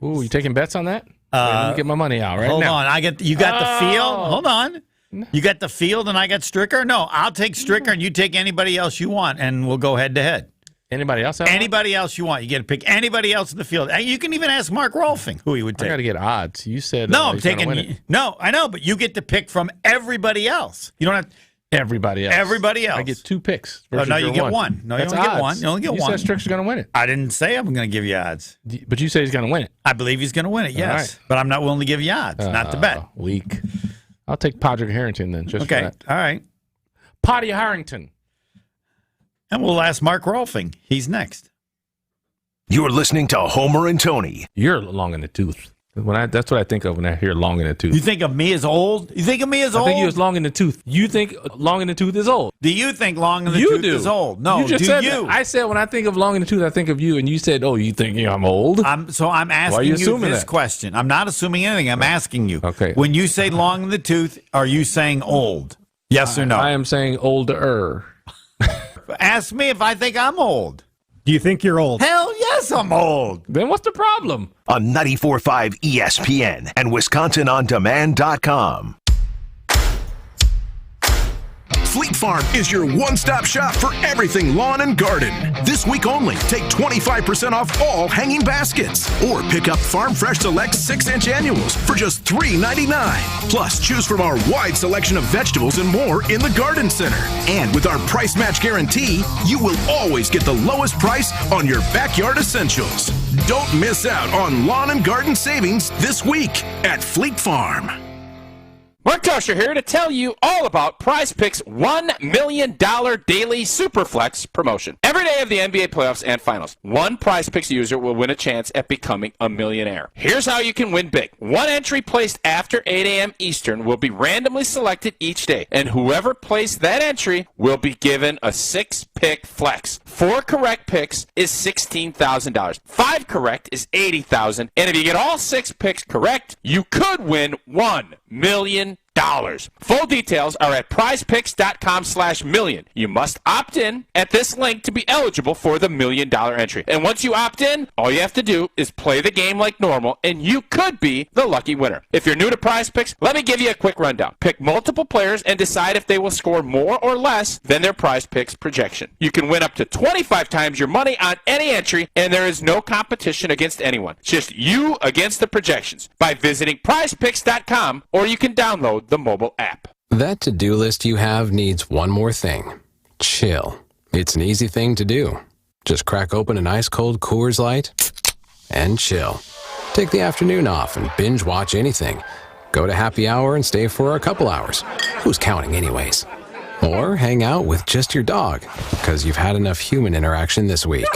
Speaker 6: Ooh, you taking bets on that? Let me get my money out right
Speaker 10: hold
Speaker 6: now.
Speaker 10: on. You got the field. Hold on. You got the field and I got Stricker? No, I'll take Stricker and you take anybody else you want, and we'll go head to head.
Speaker 6: Anybody else?
Speaker 10: Anybody else you want. You get to pick anybody else in the field. And you can even ask Mark Rolfing who he would
Speaker 6: I
Speaker 10: take.
Speaker 6: got to get odds. You said
Speaker 10: No, I'm
Speaker 6: he's gonna win
Speaker 10: taking.
Speaker 6: it.
Speaker 10: No, I know, but you get to pick from everybody else. You don't have
Speaker 6: Everybody else.
Speaker 10: everybody else.
Speaker 6: I get 2 picks.
Speaker 10: Oh,
Speaker 6: versus
Speaker 10: no, you
Speaker 6: your
Speaker 10: get one. No, you
Speaker 6: That's
Speaker 10: only get
Speaker 6: odds.
Speaker 10: one. You only get one.
Speaker 6: You said Strick's going to win it.
Speaker 10: I didn't say I'm going to give you odds.
Speaker 6: But you say he's going to win it.
Speaker 10: I believe he's going to win it. Yes,
Speaker 6: right.
Speaker 10: but I'm not willing to give you odds. Not to bet.
Speaker 6: Weak. I'll take Podrick Harrington then. Just for
Speaker 10: Okay.
Speaker 6: that.
Speaker 10: All right.
Speaker 6: Potty Harrington.
Speaker 10: And we'll ask Mark Rolfing. He's next.
Speaker 3: You're listening to Homer and Tony.
Speaker 6: You're long in the tooth. That's what I think of when I hear long in the tooth.
Speaker 10: You think of me as old? You think of me as old?
Speaker 6: I think you was long in the tooth. You think long in the tooth is old.
Speaker 10: Do you think long in the
Speaker 6: You
Speaker 10: tooth
Speaker 6: do.
Speaker 10: is old? No,
Speaker 6: you just
Speaker 10: do
Speaker 6: said
Speaker 10: you?
Speaker 6: that. I said when I think of long in the tooth, I think of you, and you said, "Oh, you think I'm old?"
Speaker 10: I'm
Speaker 6: Why are
Speaker 10: asking
Speaker 6: you
Speaker 10: you
Speaker 6: assuming
Speaker 10: this
Speaker 6: that?
Speaker 10: question. I'm not assuming anything. I'm asking you.
Speaker 6: Okay.
Speaker 10: When you say long in the tooth, are you saying old? Yes or no?
Speaker 6: I am saying older.
Speaker 10: Ask me if I think I'm old.
Speaker 12: Do you think you're old?
Speaker 10: Hell yes, I'm old.
Speaker 6: Then what's the problem?
Speaker 3: On 94.5 ESPN and WisconsinOnDemand.com. Fleet Farm is your one-stop shop for everything lawn and garden. This week only, take 25% off all hanging baskets. Or pick up Farm Fresh Select 6-inch annuals for just $3.99. Plus, choose from our wide selection of vegetables and more in the garden center. And with our price match guarantee, you will always get the lowest price on your backyard essentials. Don't miss out on lawn and garden savings this week at Fleet Farm.
Speaker 18: Mark Tosher here to tell you all about Prize Picks' $1 million daily Superflex promotion. Every day of the NBA playoffs and finals, one Prize Picks user will win a chance at becoming a millionaire. Here's how you can win big. One entry placed after 8 a.m. Eastern will be randomly selected each day, and whoever placed that entry will be given a 6-pick flex. 4 correct picks is $16,000. 5 correct is $80,000. And if you get all 6 picks correct, you could win $1 million. Full details are at prizepicks.com/million. You must opt in at this link to be eligible for the $1 million entry. And once you opt in, all you have to do is play the game like normal, and you could be the lucky winner. If you're new to Prize Picks, let me give you a quick rundown. Pick multiple players and decide if they will score more or less than their Prize Picks projection. You can win up to 25 times your money on any entry, and there is no competition against anyone. It's just you against the projections by visiting prizepicks.com, or you can download the mobile app.
Speaker 19: That to-do list you have needs one more thing. Chill. It's an easy thing to do. Just crack open an ice-cold Coors Light and chill. Take the afternoon off and binge watch anything. Go to happy hour and stay for a couple hours. Who's counting anyways? Or hang out with just your dog, because you've had enough human interaction this week.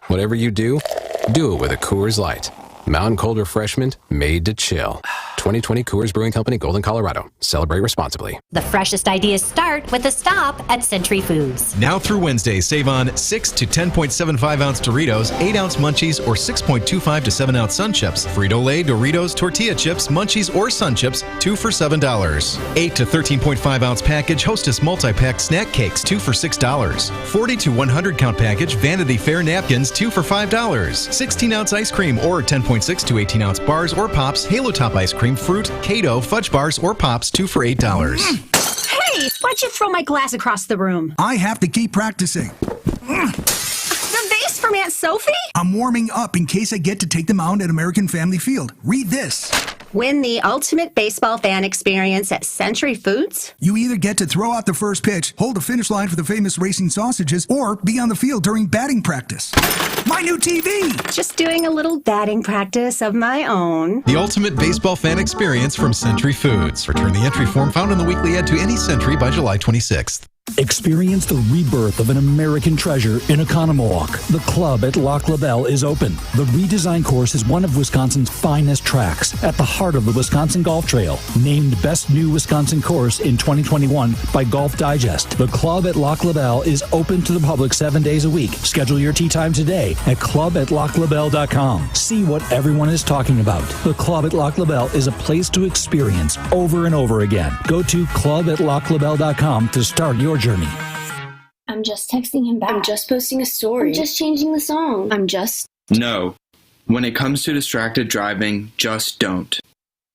Speaker 19: Whatever you do it with a Coors Light. Mountain cold refreshment made to chill. 2020 Coors Brewing Company, Golden, Colorado. Celebrate responsibly.
Speaker 20: The freshest ideas start with a stop at Century Foods.
Speaker 21: Now through Wednesday, save on 6 to 10.75 ounce Doritos, 8 ounce Munchies, or 6.25 to 7 ounce Sun Chips. Frito-Lay, Doritos, Tortilla Chips, Munchies, or Sun Chips, 2 for $7. 8 to 13.5 ounce package Hostess multi-pack snack cakes, 2 for $6. 40 to 100 count package Vanity Fair napkins, 2 for $5. 16 ounce ice cream or 10.6 to 18 ounce bars or pops, Halo Top ice cream, fruit, Kato, fudge bars, or pops, 2 for $8.
Speaker 20: Hey, why
Speaker 2: Why'd you throw my glass across the room?
Speaker 22: I have to keep practicing.
Speaker 2: The vase from Aunt Sophie?
Speaker 22: I'm warming up in case I get to take the mound at American Family Field. Read this.
Speaker 2: Win the ultimate baseball fan experience at Century Foods?
Speaker 22: You either get to throw out the first pitch, hold the finish line for the famous racing sausages, or be on the field during batting practice. My new TV!
Speaker 2: Just doing a little batting practice of my own.
Speaker 21: The ultimate baseball fan experience from Century Foods. Return the entry form found in the weekly ad to any Century by July 26th.
Speaker 23: Experience the rebirth of an American treasure in Economowalk. The club at Lac La Belle is open. The redesigned course is one of Wisconsin's finest tracks at the heart of the Wisconsin Golf Trail. Named Best New Wisconsin Course in 2021 by Golf Digest. The club at Lac La Belle is open to the public 7 days a week. Schedule your tee time today at club@laclabelle.com. See what everyone is talking about. The club at Lac La Belle is a place to experience over and over again. Go to club@laclabelle.com to start your journey.
Speaker 24: I'm just texting him back. I'm just posting a story. I'm just changing the song. I'm just...
Speaker 25: No. When it comes to distracted driving, just don't.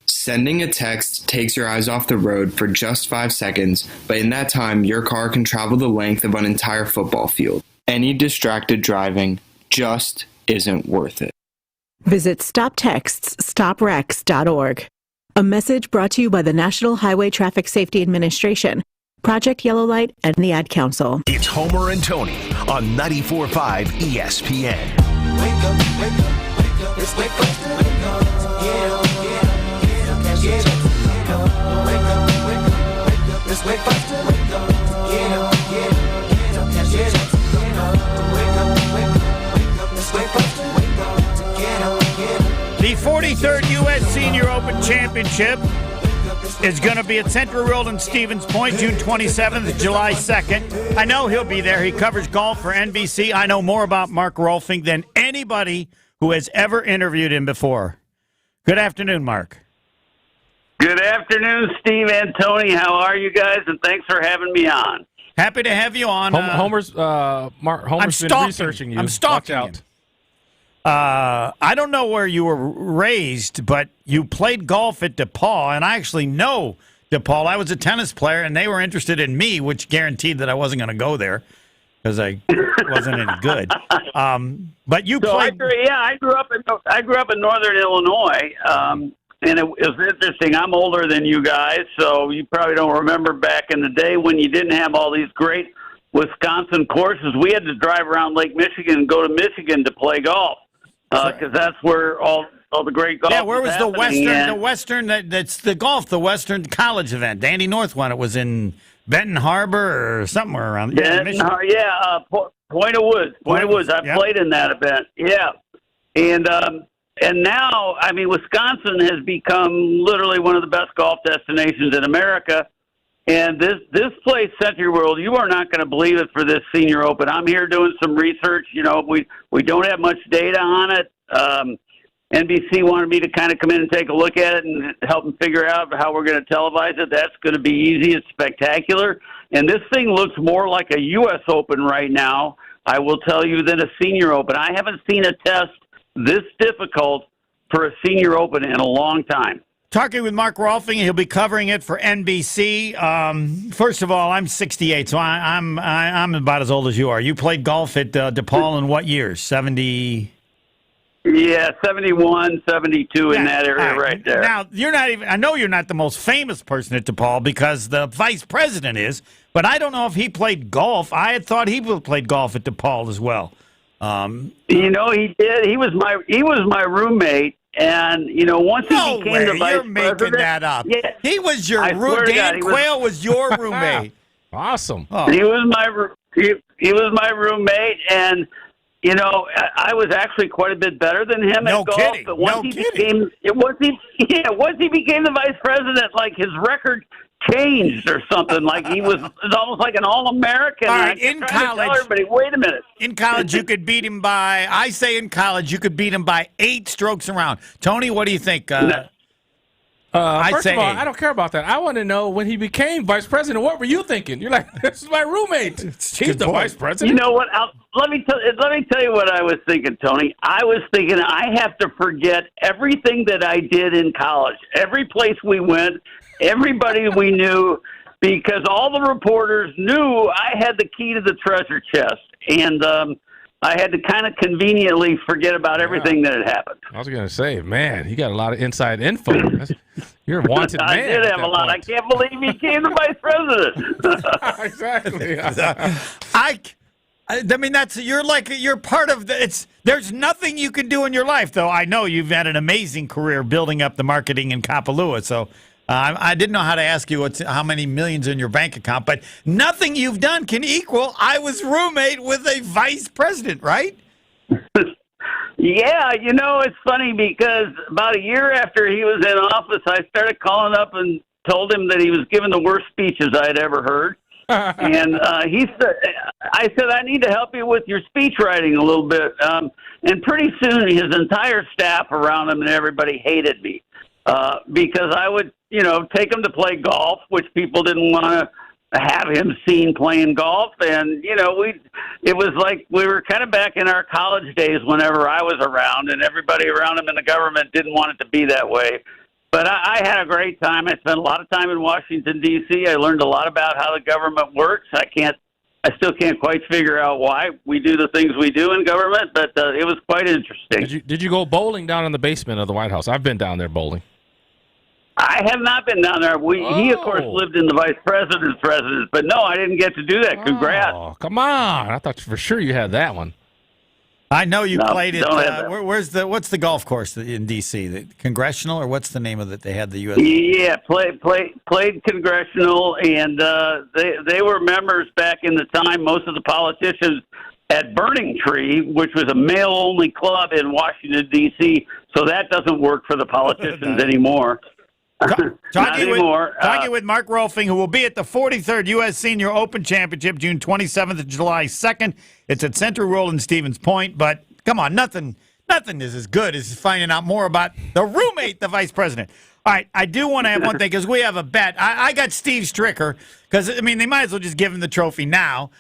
Speaker 25: Sending a text takes your eyes off the road for just 5 seconds, but in that time, your car can travel the length of an entire football field. Any distracted driving just isn't worth it.
Speaker 26: Visit StopTextsStopWrecks.org. A message brought to you by the National Highway Traffic Safety Administration, Project Yellow Light, and the Ad Council.
Speaker 3: It's Homer and Tony on 94.5 ESPN.
Speaker 9: Wake up, wake up, wake up. It's wake up, wake up. Get up, get up, get up. Cash your checks. Get up, wake up, wake up, wake up. It's wake up, wake up. Get up, get up, get up. Cash your checks. Get up, wake up, wake up, wake up. It's wake up, wake up. Get up, get up.
Speaker 10: The 43rd U.S. Senior Open Championship is going to be at Century World in Stevens Point, June 27th, July 2nd. I know he'll be there. He covers golf for NBC. I know more about Mark Rolfing than anybody who has ever interviewed him before. Good afternoon, Mark.
Speaker 27: Good afternoon, Steve and Tony. How are you guys? And thanks for having me on.
Speaker 10: Happy to have you on.
Speaker 6: Homer's been researching you.
Speaker 10: I'm stalking
Speaker 6: Watch out.
Speaker 10: him. I don't know where you were raised, but you played golf at DePaul, and I actually know DePaul. I was a tennis player, and they were interested in me, which guaranteed that I wasn't going to go there because I wasn't any good. But you played.
Speaker 27: I grew up in Northern Illinois, and it was interesting. I'm older than you guys, so you probably don't remember back in the day when you didn't have all these great Wisconsin courses. We had to drive around Lake Michigan and go to Michigan to play golf. Because that's where all the great golf.
Speaker 10: Yeah, where was the
Speaker 27: happening.
Speaker 10: Western? That's the golf, the Western College event. Danny North won. It was in Benton Harbor or somewhere around.
Speaker 27: Point of Woods. Point of Woods. I played in that event. Yeah, and now I mean Wisconsin has become literally one of the best golf destinations in America. And this place, Century World, you are not going to believe it for this Senior Open. I'm here doing some research. You know, we don't have much data on it. NBC wanted me to kind of come in and take a look at it and help them figure out how we're going to televise it. That's going to be easy. It's spectacular. And this thing looks more like a U.S. Open right now, I will tell you, than a Senior Open. I haven't seen a test this difficult for a Senior Open in a long time.
Speaker 10: Talking with Mark Rolfing, he'll be covering it for NBC. First of all, I'm 68, so I'm about as old as you are. You played golf at DePaul in what years? 70?
Speaker 27: Yeah, 71, 72 in that area right there.
Speaker 10: Now, you're not even. I know you're not the most famous person at DePaul because the vice president is, but I don't know if he played golf. I had thought he played golf at DePaul as well.
Speaker 27: You know, he did. He was my roommate. And, you know, once he became the vice president...
Speaker 10: You're making that up.
Speaker 27: Yeah,
Speaker 10: he was your roommate. Dan Quayle was your roommate.
Speaker 6: Awesome.
Speaker 27: Oh. He was my roommate, and, you know, I was actually quite a bit better than him at golf.
Speaker 10: Kidding.
Speaker 27: But once he became the vice president, like his record changed or something. Like it was almost like an All-American.
Speaker 10: All right, in college,
Speaker 27: tell everybody, wait a minute.
Speaker 10: In college, you could beat him by. I say in college, you could beat him by 8 strokes around. Tony, what do you think?
Speaker 6: First of all, I don't care about that. I want to know when he became vice president. What were you thinking? You're like, this is my roommate. He's the vice president.
Speaker 27: You know what? Let me tell you what I was thinking, Tony. I was thinking I have to forget everything that I did in college. Every place we went, everybody we knew. because all the reporters knew I had the key to the treasure chest, and I had to kind of conveniently forget about everything that had happened.
Speaker 6: I was going to say, man, you got a lot of inside info. You're a wanted man.
Speaker 27: I did have a lot. Point. I can't believe he became the vice president.
Speaker 6: Exactly.
Speaker 10: I mean, you're part of the. There's nothing you can do in your life, though. I know you've had an amazing career building up the marketing in Kapalua, so. I didn't know how to ask you how many millions in your bank account, but nothing you've done can equal. I was roommate with a vice president, right?
Speaker 27: Yeah, it's funny because about a year after he was in office, I started calling up and told him that he was giving the worst speeches I'd ever heard. And I said, I need to help you with your speech writing a little bit. And pretty soon his entire staff around him and everybody hated me. Because I would, take him to play golf, which people didn't want to have him seen playing golf. And, it was like we were kind of back in our college days whenever I was around, and everybody around him in the government didn't want it to be that way. But I had a great time. I spent a lot of time in Washington, D.C. I learned a lot about how the government works. I still can't quite figure out why we do the things we do in government, but it was quite interesting.
Speaker 6: Did you go bowling down in the basement of the White House? I've been down there bowling.
Speaker 27: I have not been down there. He, of course, lived in the vice president's residence, but no, I didn't get to do that. Congrats.
Speaker 6: Oh, come on. I thought for sure you had that one.
Speaker 10: I know you played it. What's the golf course in D.C.? The Congressional, or what's the name of it? They had the U.S.
Speaker 27: Yeah, played Congressional, and they were members back in the time. Most of the politicians at Burning Tree, which was a male-only club in Washington, D.C., so that doesn't work for the politicians anymore.
Speaker 10: Talking with Mark Rolfing, who will be at the 43rd U.S. Senior Open Championship, June 27th to July 2nd. It's at Century World in Stevens Point. But come on, nothing is as good as finding out more about the roommate, the vice president. All right, I do want to have one thing because we have a bet. I got Steve Stricker because, they might as well just give him the trophy now.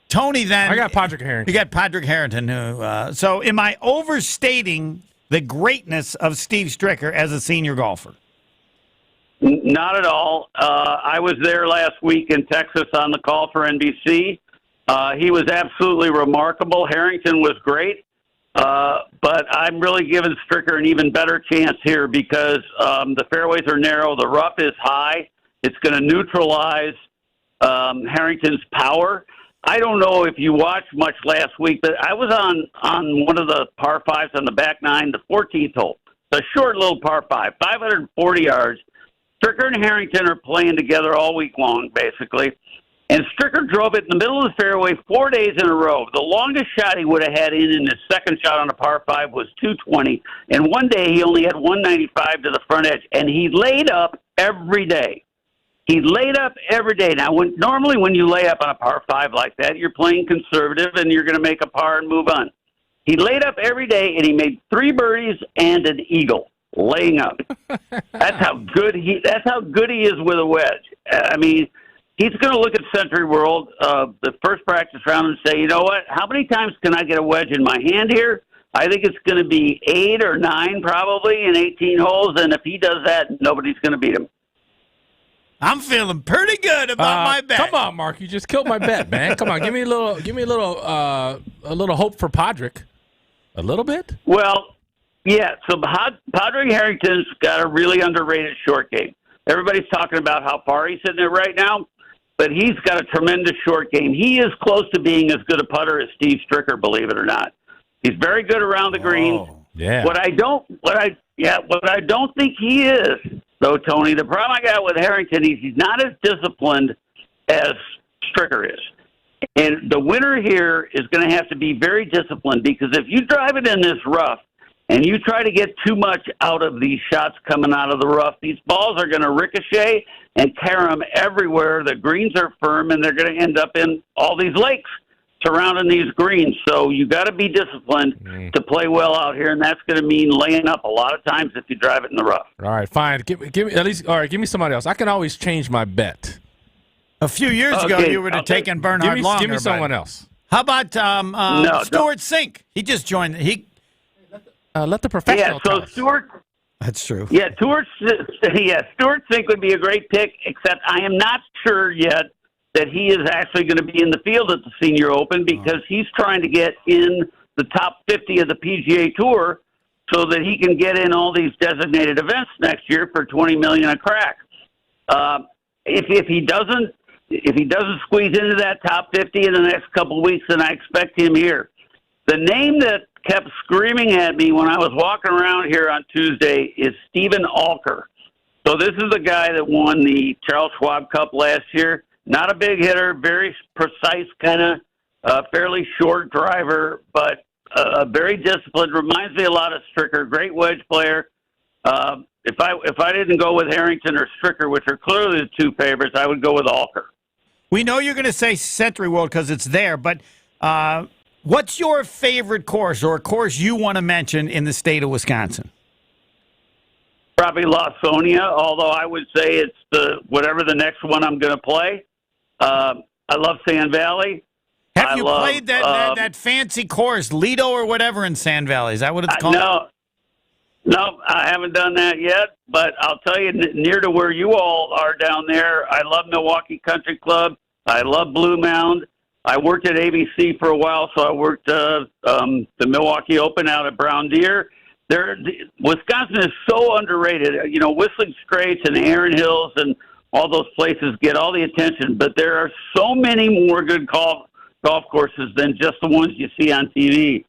Speaker 10: Tony then.
Speaker 6: I got Padraig Harrington.
Speaker 10: You got Padraig Harrington. So am I overstating the greatness of Steve Stricker as a senior golfer?
Speaker 27: Not at all. I was there last week in Texas on the call for NBC. He was absolutely remarkable. Harrington was great. But I'm really giving Stricker an even better chance here because the fairways are narrow. The rough is high. It's going to neutralize Harrington's power. I don't know if you watched much last week, but I was on one of the par fives on the back nine, the 14th hole. It's a short little par five, 540 yards. Stricker and Harrington are playing together all week long, basically. And Stricker drove it in the middle of the fairway 4 days in a row. The longest shot he would have had in his second shot on a par five was 220. And one day he only had 195 to the front edge. And he laid up every day. He laid up every day. Now, normally when you lay up on a par five like that, you're playing conservative and you're going to make a par and move on. He laid up every day, and he made 3 birdies and an eagle laying up. That's how good he is with a wedge. I mean, he's going to look at Century World, the first practice round, and say, you know what, how many times can I get a wedge in my hand here? I think it's going to be 8 or 9 probably in 18 holes, and if he does that, nobody's going to beat him.
Speaker 10: I'm feeling pretty good about my bet.
Speaker 6: Come on, Mark, you just killed my bet, man. Come on, give me a little hope for Padraig. A little bit?
Speaker 27: Well, yeah. So Padraig Harrington's got a really underrated short game. Everybody's talking about how far he's hitting it right now, but he's got a tremendous short game. He is close to being as good a putter as Steve Stricker, believe it or not. He's very good around the greens.
Speaker 6: Yeah.
Speaker 27: What I don't think he is, though, Tony, the problem I got with Harrington is he's not as disciplined as Stricker is. And the winner here is going to have to be very disciplined because if you drive it in this rough and you try to get too much out of these shots coming out of the rough, these balls are going to ricochet and carry them everywhere. The greens are firm, and they're going to end up in all these lakes surrounding these greens. So you got to be disciplined to play well out here, and that's going to mean laying up a lot of times if you drive it in the rough.
Speaker 6: All right, fine. Give me at least. All right, give me somebody else. I can always change my bet.
Speaker 10: A few years ago, you would have taken Bernhard Longer.
Speaker 6: Give me someone else.
Speaker 10: How about Stuart Sink? He just joined.
Speaker 6: Let the professional.
Speaker 27: Yeah, so
Speaker 10: That's true.
Speaker 27: Yeah, Stuart Sink would be a great pick, except I am not sure yet that he is actually going to be in the field at the Senior Open because he's trying to get in the top 50 of the PGA Tour so that he can get in all these designated events next year for $20 million a crack. If he doesn't squeeze into that top 50 in the next couple of weeks, then I expect him here. The name that kept screaming at me when I was walking around here on Tuesday is Stephen Alker. So this is the guy that won the Charles Schwab Cup last year. Not a big hitter, very precise kind of, fairly short driver, but very disciplined. Reminds me a lot of Stricker. Great wedge player. If I didn't go with Harrington or Stricker, which are clearly the two favorites, I would go with Alker.
Speaker 10: We know you're going to say Century World because it's there, but what's your favorite course or a course you want to mention in the state of Wisconsin?
Speaker 27: Probably Lawsonia, although I would say it's whatever the next one I'm going to play. I love Sand Valley.
Speaker 10: Have you played that fancy course, Lido or whatever in Sand Valley? Is that what it's called?
Speaker 27: No, I haven't done that yet, but I'll tell you, near to where you all are down there, I love Milwaukee Country Club. I love Blue Mound. I worked at ABC for a while, so I worked the Milwaukee Open out at Brown Deer. Wisconsin is so underrated. You know, Whistling Straits and Erin Hills and all those places get all the attention, but there are so many more good golf courses than just the ones you see on TV.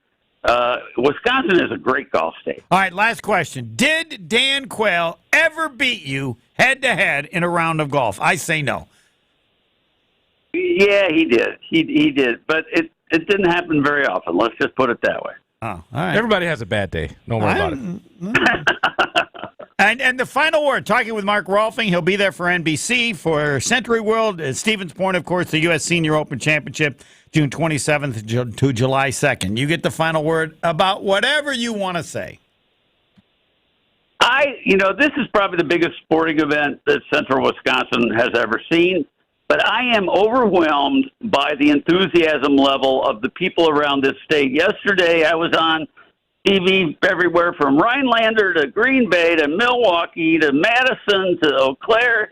Speaker 27: Wisconsin is a great golf state.
Speaker 10: All right, last question. Did Dan Quayle ever beat you head-to-head in a round of golf? I say no.
Speaker 27: Yeah, he did. He did, but it didn't happen very often. Let's just put it that way.
Speaker 10: Oh, all right.
Speaker 6: Everybody has a bad day. Don't worry about it.
Speaker 10: And the final word, talking with Mark Rolfing, he'll be there for NBC for Century World. Stevens Point, of course, the U.S. Senior Open Championship, June 27th to July 2nd. You get the final word about whatever you want to say.
Speaker 27: This is probably the biggest sporting event that Central Wisconsin has ever seen, but I am overwhelmed by the enthusiasm level of the people around this state. Yesterday, I was on TV everywhere from Rhinelander to Green Bay to Milwaukee to Madison to Eau Claire.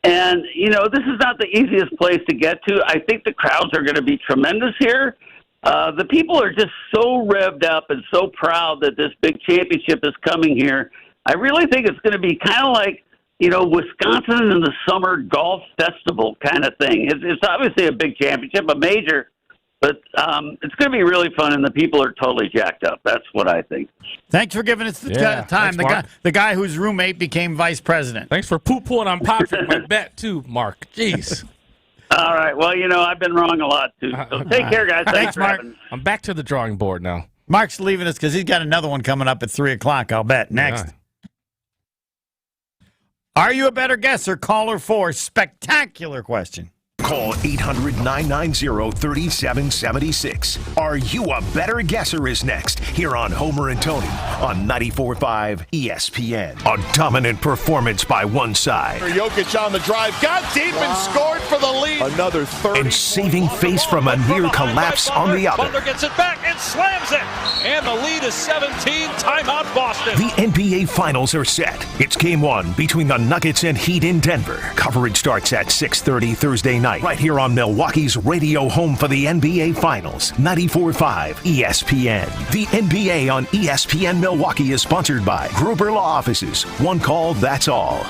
Speaker 27: And, this is not the easiest place to get to. I think the crowds are going to be tremendous here. The people are just so revved up and so proud that this big championship is coming here. I really think it's going to be kind of like, Wisconsin and the Summer Golf Festival kind of thing. It's obviously a big championship, a major, but it's going to be really fun, and the people are totally jacked up. That's what I think.
Speaker 10: Thanks for giving us the time.
Speaker 6: Thanks,
Speaker 10: the guy whose roommate became vice president.
Speaker 6: Thanks for poo-pooing on Patrick, my bet, too, Mark. Jeez.
Speaker 27: All right. Well, I've been wrong a lot, too. So take care, guys.
Speaker 10: Thanks, Mark.
Speaker 6: I'm back to the drawing board now.
Speaker 10: Mark's leaving us because he's got another one coming up at 3 o'clock, I'll bet. Next.
Speaker 6: Yeah.
Speaker 10: Are you a better guesser? Caller 4, spectacular question.
Speaker 3: Call 800-990-3776. Are you a better guesser is next here on Homer and Tony on 94.5 ESPN. A dominant performance by one side.
Speaker 1: Jokic on the drive, got deep and scored for the lead. Another 30.
Speaker 3: And saving face from a near collapse on the other.
Speaker 1: Butler gets it back and slams it. And the lead is 17. Timeout Boston.
Speaker 3: The NBA Finals are set. It's Game 1 between the Nuggets and Heat in Denver. Coverage starts at 6:30 Thursday night. Right here on Milwaukee's radio home for the NBA Finals, 94.5 ESPN. The NBA on ESPN Milwaukee is sponsored by Gruber Law Offices. One call, that's all.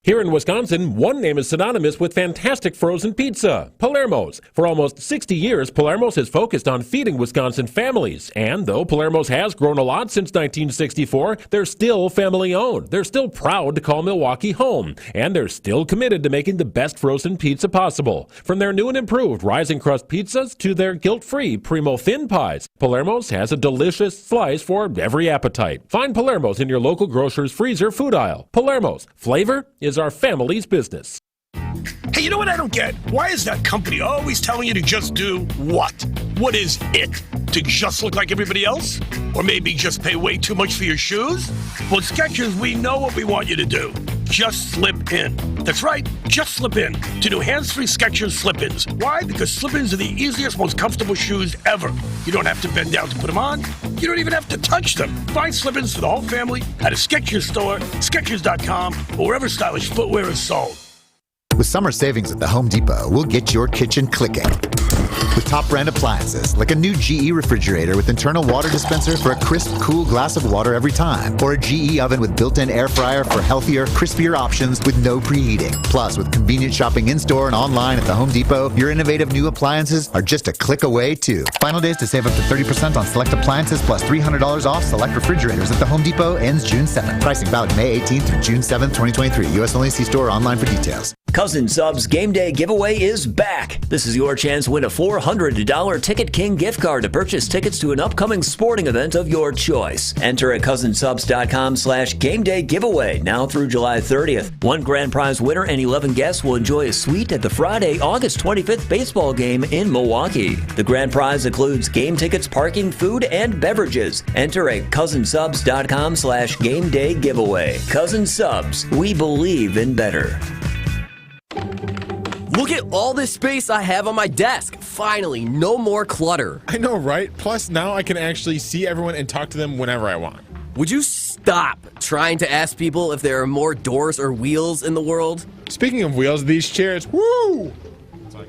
Speaker 17: Here in Wisconsin, one name is synonymous with fantastic frozen pizza, Palermo's. For almost 60 years, Palermo's has focused on feeding Wisconsin families. And though Palermo's has grown a lot since 1964, they're still family-owned. They're still proud to call Milwaukee home. And they're still committed to making the best frozen pizza possible. From their new and improved rising crust pizzas to their guilt-free Primo thin pies, Palermo's has a delicious slice for every appetite. Find Palermo's in your local grocer's freezer food aisle. Palermo's. Flavor is our family's business.
Speaker 4: Hey, you know what I don't get? Why is that company always telling you to just do what? What is it? To just look like everybody else? Or maybe just pay way too much for your shoes? Well, at Skechers, we know what we want you to do. just slip in. That's right, just slip in to new hands-free Skechers slip-ins. Why? Because slip-ins are the easiest, most comfortable shoes ever. You don't have to bend down to put them on. You don't even have to touch them. Find slip-ins for the whole family at a Skechers store, Skechers.com, or wherever stylish footwear is sold.
Speaker 5: With summer savings at the Home Depot, we'll get your kitchen clicking. With top brand appliances, like a new GE refrigerator with internal water dispenser for a crisp, cool glass of water every time. Or a GE oven with built-in air fryer for healthier, crispier options with no preheating. Plus, with convenient shopping in-store and online at the Home Depot, your innovative new appliances are just a click away, too. Final days to save up to 30% on select appliances plus $300 off select refrigerators at the Home Depot ends June 7th. Pricing valid May 18th through June 7th, 2023. U.S. only. See store or online for details.
Speaker 7: Cousin Subs Game Day giveaway is back. This is your chance to win a $400 Ticket King gift card to purchase tickets to an upcoming sporting event of your choice. Enter at cousinsubs.com/game day giveaway now through July 30th. One grand prize winner and 11 guests will enjoy a suite at the Friday, August 25th baseball game in Milwaukee. The grand prize includes game tickets, parking, food, and beverages. Enter at cousinsubs.com/game day giveaway. Cousin Subs, we believe in better.
Speaker 8: Look at all this space I have on my desk. Finally, no more clutter.
Speaker 13: I know, right? Plus, now I can actually see everyone and talk to them whenever I want.
Speaker 8: Would you stop trying to ask people if there are more doors or wheels in the world?
Speaker 13: Speaking of wheels, these chairs, woo!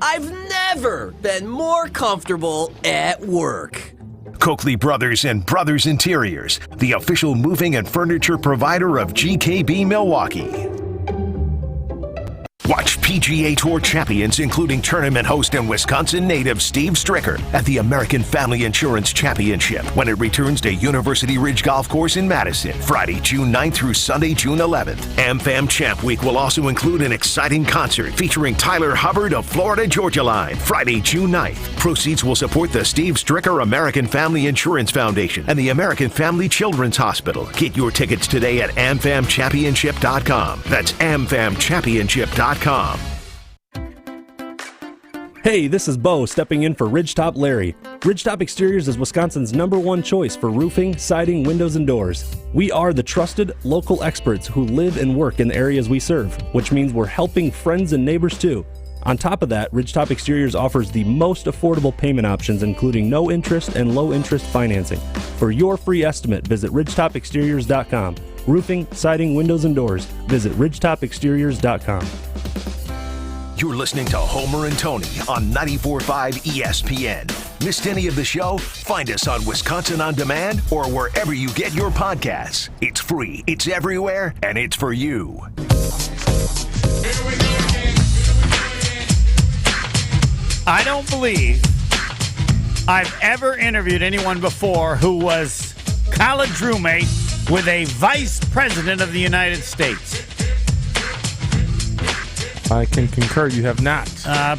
Speaker 8: I've never been more comfortable at work.
Speaker 3: Coakley Brothers and Brothers Interiors, the official moving and furniture provider of GKB Milwaukee. Watch PGA Tour champions, including tournament host and Wisconsin native Steve Stricker, at the American Family Insurance Championship when it returns to University Ridge Golf Course in Madison, Friday, June 9th through Sunday, June 11th. AmFam Champ Week will also include an exciting concert featuring Tyler Hubbard of Florida Georgia Line, Friday, June 9th. Proceeds will support the Steve Stricker American Family Insurance Foundation and the American Family Children's Hospital. Get your tickets today at amfamchampionship.com. That's amfamchampionship.com.
Speaker 14: Hey, this is Bo stepping in for Ridgetop Larry. Ridgetop Exteriors is Wisconsin's #1 choice for roofing, siding, windows, and doors. We are the trusted local experts who live and work in the areas we serve, which means we're helping friends and neighbors too. On top of that, Ridgetop Exteriors offers the most affordable payment options, including no interest and low interest financing. For your free estimate, visit ridgetopexteriors.com. Roofing, siding, windows, and doors. Visit ridgetopexteriors.com.
Speaker 3: You're listening to Homer and Tony on 94.5 ESPN. Missed any of the show? Find us on Wisconsin On Demand or wherever you get your podcasts. It's free, it's everywhere, and it's for you.
Speaker 10: I don't believe I've ever interviewed anyone before who was college roommate with a vice president of the United States.
Speaker 6: I can concur. You have not.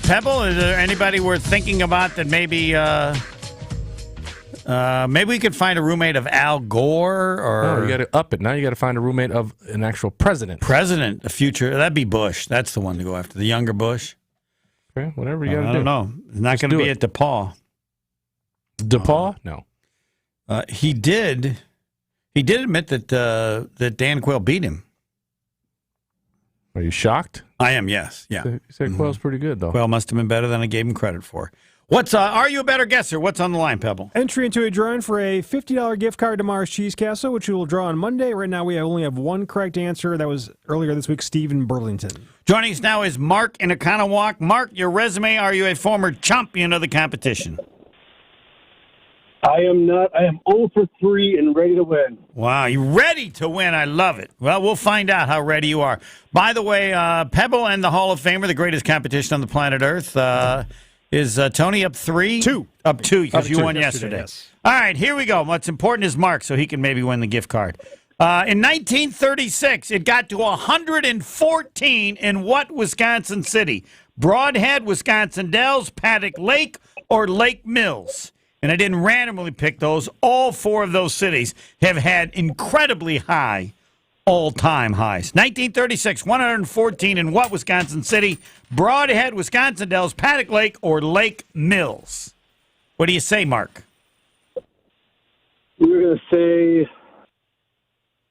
Speaker 10: Pebble, is there anybody we're thinking about that maybe maybe we could find a roommate of Al Gore? Or
Speaker 6: No, you got to up it. Now you got to find a roommate of an actual president.
Speaker 10: President, a future. That'd be Bush. That's the one to go after. The younger Bush.
Speaker 6: Okay, whatever you got to do.
Speaker 10: I don't know. It's not going to be at DePaul.
Speaker 6: DePaul? No.
Speaker 10: He did admit that that Dan Quayle beat him.
Speaker 6: Are you shocked?
Speaker 10: I am, yes. Yeah.
Speaker 6: You said Quayle's pretty good, though.
Speaker 10: Quayle must have been better than I gave him credit for. What's Are You a Better Guesser? What's on the line, Pebble?
Speaker 12: Entry into a drawing for a $50 gift card to Mars Cheese Castle, which we will draw on Monday. Right now, we only have one correct answer. That was earlier this week, Steve in Burlington.
Speaker 10: Joining us now is Mark in Oconomowoc. Mark, your resume, are you a former champion of the competition?
Speaker 15: I am not. I am 0 for 3 and ready to win.
Speaker 10: Wow, you're ready to win. I love it. Well, we'll find out how ready you are. By the way, Pebble and the Hall of Famer, the greatest competition on the planet Earth, is Tony up 3?
Speaker 12: 2.
Speaker 10: Up 2, because you won
Speaker 12: yesterday.
Speaker 10: Yes. All right, here we go. What's important is Mark, so he can maybe win the gift card. In 1936, it got to 114 in what Wisconsin city? Broadhead, Wisconsin Dells, Paddock Lake, or Lake Mills? And I didn't randomly pick those. All 4 of those cities have had incredibly high all-time highs. 1936, 114 in what Wisconsin city? Broadhead, Wisconsin Dells, Paddock Lake, or Lake Mills? What do you say, Mark?
Speaker 15: We're going to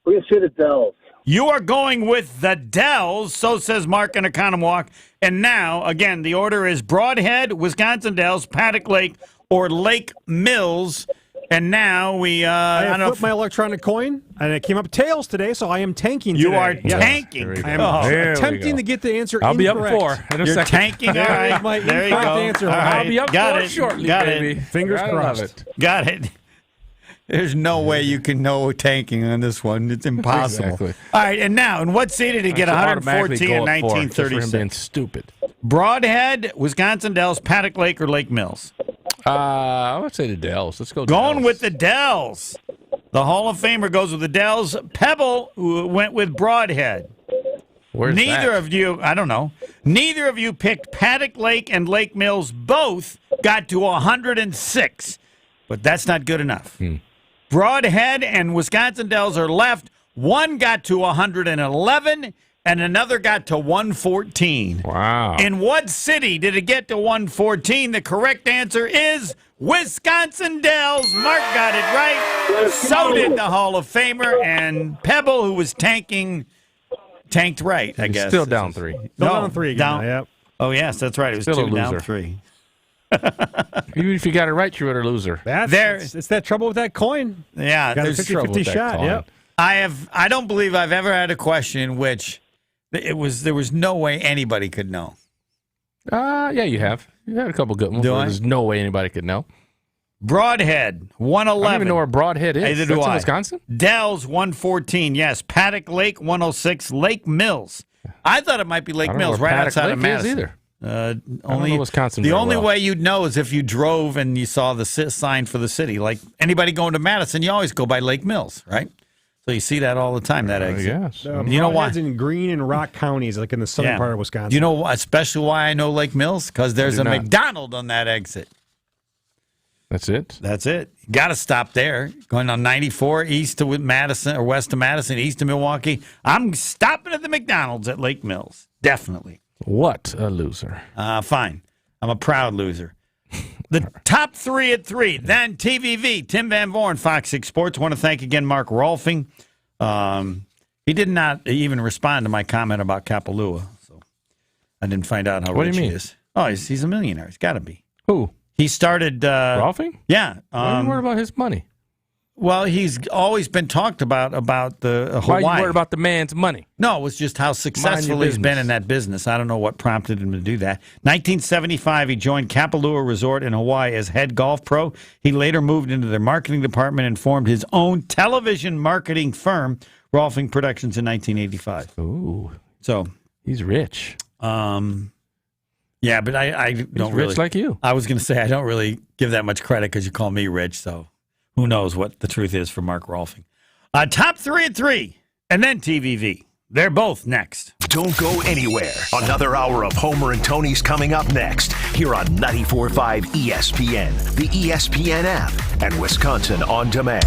Speaker 15: say the Dells.
Speaker 10: You are going with the Dells, so says Mark in Oconomowoc. And now, again, the order is Broadhead, Wisconsin Dells, Paddock Lake, or Lake Mills. And now we,
Speaker 12: I flipped my electronic coin, and it came up tails today, so I am tanking today.
Speaker 10: You are tanking.
Speaker 12: I am attempting to get the answer
Speaker 6: I'll
Speaker 12: incorrect.
Speaker 6: be up 4 in a
Speaker 10: You're
Speaker 6: second.
Speaker 10: tanking. All right.
Speaker 12: My
Speaker 10: There you
Speaker 12: incorrect
Speaker 10: go.
Speaker 12: answer.
Speaker 10: All right.
Speaker 6: I'll be up
Speaker 10: Got
Speaker 6: 4
Speaker 10: it.
Speaker 6: shortly,
Speaker 10: Got
Speaker 6: baby.
Speaker 10: it.
Speaker 12: Fingers
Speaker 6: I love
Speaker 12: crossed.
Speaker 6: it.
Speaker 10: Got it. There's no way you can know tanking on this one. It's impossible.
Speaker 6: Exactly.
Speaker 10: All right, and now, in what city did he get
Speaker 6: I should automatically
Speaker 10: 114 in
Speaker 6: go at 4 just for him
Speaker 10: 1936?
Speaker 6: being stupid.
Speaker 10: Broadhead, Wisconsin Dells, Paddock Lake, or Lake Mills?
Speaker 6: I would say the Dells. Let's go
Speaker 10: Going
Speaker 6: Dells.
Speaker 10: with the Dells. The Hall of Famer goes with the Dells. Pebble went with Broadhead.
Speaker 6: Where's
Speaker 10: Neither
Speaker 6: that?
Speaker 10: of you, I don't know. Neither of you picked Paddock Lake and Lake Mills. Both got to 106, but that's not good enough. Broadhead and Wisconsin Dells are left. One got to 111, and another got to 114.
Speaker 6: Wow.
Speaker 10: In what city did it get to 114? The correct answer is Wisconsin Dells. Mark got it right. So did the Hall of Famer, and Pebble, who was tanked right, I guess.
Speaker 6: Still down 3.
Speaker 12: Still down 3 again.
Speaker 10: down-
Speaker 12: Yep.
Speaker 10: Oh, yes, that's right. It was
Speaker 6: Still a
Speaker 10: 2 down
Speaker 6: loser.
Speaker 10: 3.
Speaker 6: Even if you got it right, you're a loser.
Speaker 12: It's that trouble with that coin.
Speaker 10: Yeah,
Speaker 12: Got a
Speaker 10: there's
Speaker 12: 50-50 shot.
Speaker 6: coin.
Speaker 12: Yep.
Speaker 10: I don't believe I've ever had a question in which there was no way anybody could know.
Speaker 6: Yeah, you have. You had a couple good ones.
Speaker 10: Do
Speaker 6: where
Speaker 10: I?
Speaker 6: There's no way anybody could know.
Speaker 10: Broadhead, 111.
Speaker 6: I don't even know where Broadhead is.
Speaker 10: Neither
Speaker 6: That's
Speaker 10: do
Speaker 6: in
Speaker 10: I.
Speaker 6: Wisconsin?
Speaker 10: Dells, 114. Yes. Paddock Lake, 106. Lake Mills. I thought it might be Lake
Speaker 6: I don't know
Speaker 10: Mills,
Speaker 6: where
Speaker 10: right
Speaker 6: Paddock
Speaker 10: outside of
Speaker 6: Lake is
Speaker 10: Madison.
Speaker 6: either.
Speaker 10: Only
Speaker 6: know Wisconsin
Speaker 10: The
Speaker 6: very
Speaker 10: only
Speaker 6: well.
Speaker 10: way you'd know is if you drove and you saw the sign for the city. Like anybody going to Madison, you always go by Lake Mills, right? So you see that all the time. That exit.
Speaker 6: Yes.
Speaker 10: You know why?
Speaker 12: Broadhead's in Green and Rock counties, like in the southern part of Wisconsin.
Speaker 10: You know especially why I know Lake Mills? Because there's
Speaker 6: do
Speaker 10: a
Speaker 6: not.
Speaker 10: McDonald's on that exit.
Speaker 6: That's it?
Speaker 10: That's it. Got to stop there. Going on 94 east to Madison or west to Madison, east to Milwaukee. I'm stopping at the McDonald's at Lake Mills. Definitely.
Speaker 6: What a loser.
Speaker 10: Fine. I'm a proud loser. The top 3 at 3. Then TVV, Tim Van Voren, Fox 6 Sports. Want to thank again Mark Rolfing. He did not even respond to my comment about Kapalua, so I didn't find out how
Speaker 6: What do
Speaker 10: rich
Speaker 6: you
Speaker 10: he
Speaker 6: mean?
Speaker 10: is. Oh, he's a millionaire. He's got to be.
Speaker 6: Who?
Speaker 10: He started...
Speaker 6: Rolfing?
Speaker 10: Yeah.
Speaker 6: Why are you worried about his money?
Speaker 10: Well, he's always been talked about the
Speaker 6: Why
Speaker 10: Hawaii.
Speaker 6: are you worried about the man's money?
Speaker 10: No, it was just how successful
Speaker 6: your
Speaker 10: he's been
Speaker 6: business.
Speaker 10: in that business. I don't know what prompted him to do that. 1975, he joined Kapalua Resort in Hawaii as head golf pro. He later moved into their marketing department and formed his own television marketing firm, Rolfing Productions, in 1985.
Speaker 6: Ooh.
Speaker 10: So
Speaker 6: he's rich.
Speaker 10: Yeah, but I don't
Speaker 6: rich
Speaker 10: really
Speaker 6: like you.
Speaker 10: I was going to say I don't really give that much credit because you call me rich. So who knows what the truth is for Mark Rolfing. Top 3 at 3, and then TVV. They're both next.
Speaker 3: Don't go anywhere. Another hour of Homer and Tony's coming up next here on 94.5 ESPN, the ESPN app, and Wisconsin On Demand.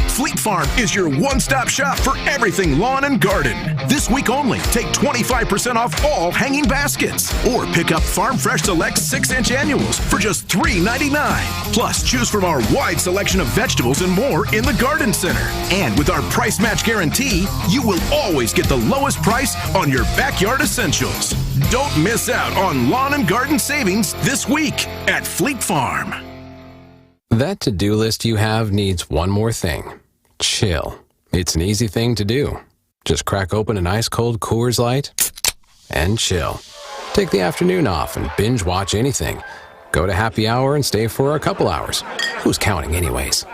Speaker 2: Fleet Farm is your one-stop shop for everything lawn and garden. This week only, take 25% off all hanging baskets. Or pick up Farm Fresh Select 6-inch annuals for just $3.99. Plus, choose from our wide selection of vegetables and more in the garden center. And with our price match guarantee, you will always get the lowest price on your backyard essentials. Don't miss out on lawn and garden savings this week at Fleet Farm.
Speaker 11: That to-do list you have needs one more thing. Chill. It's an easy thing to do. Just crack open an ice-cold Coors Light and chill. Take the afternoon off and binge watch anything. Go to happy hour and stay for a couple hours. Who's counting anyways?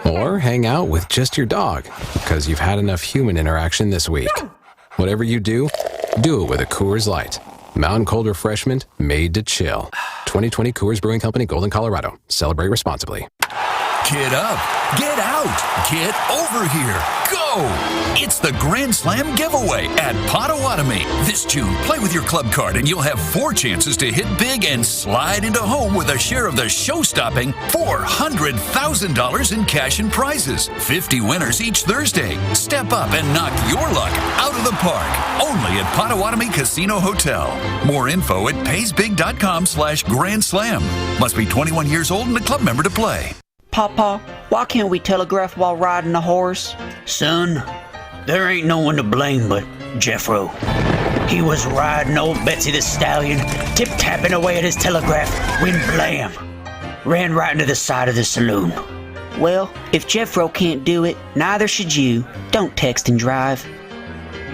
Speaker 11: Or hang out with just your dog because you've had enough human interaction this week. Whatever you do, do it with a Coors Light. Mountain cold refreshment made to chill. 2020 Coors Brewing Company, Golden, Colorado. Celebrate responsibly.
Speaker 16: Get up, get out, get over here, go! It's the Grand Slam giveaway at Potawatomi. This June, play with your club card and you'll have 4 chances to hit big and slide into home with a share of the show-stopping $400,000 in cash and prizes. 50 winners each Thursday. Step up and knock your luck out of the park. Only at Potawatomi Casino Hotel. More info at paysbig.com/Grand Slam. Must be 21 years old and a club member to play.
Speaker 18: Papa, Why can't we telegraph while riding a horse?
Speaker 19: Son, there ain't no one to blame but Jeffro. He was riding old Betsy the Stallion, tip-tapping away at his telegraph, when blam! Ran right into the side of the saloon.
Speaker 18: Well, if Jeffro can't do it, neither should you. Don't text and drive.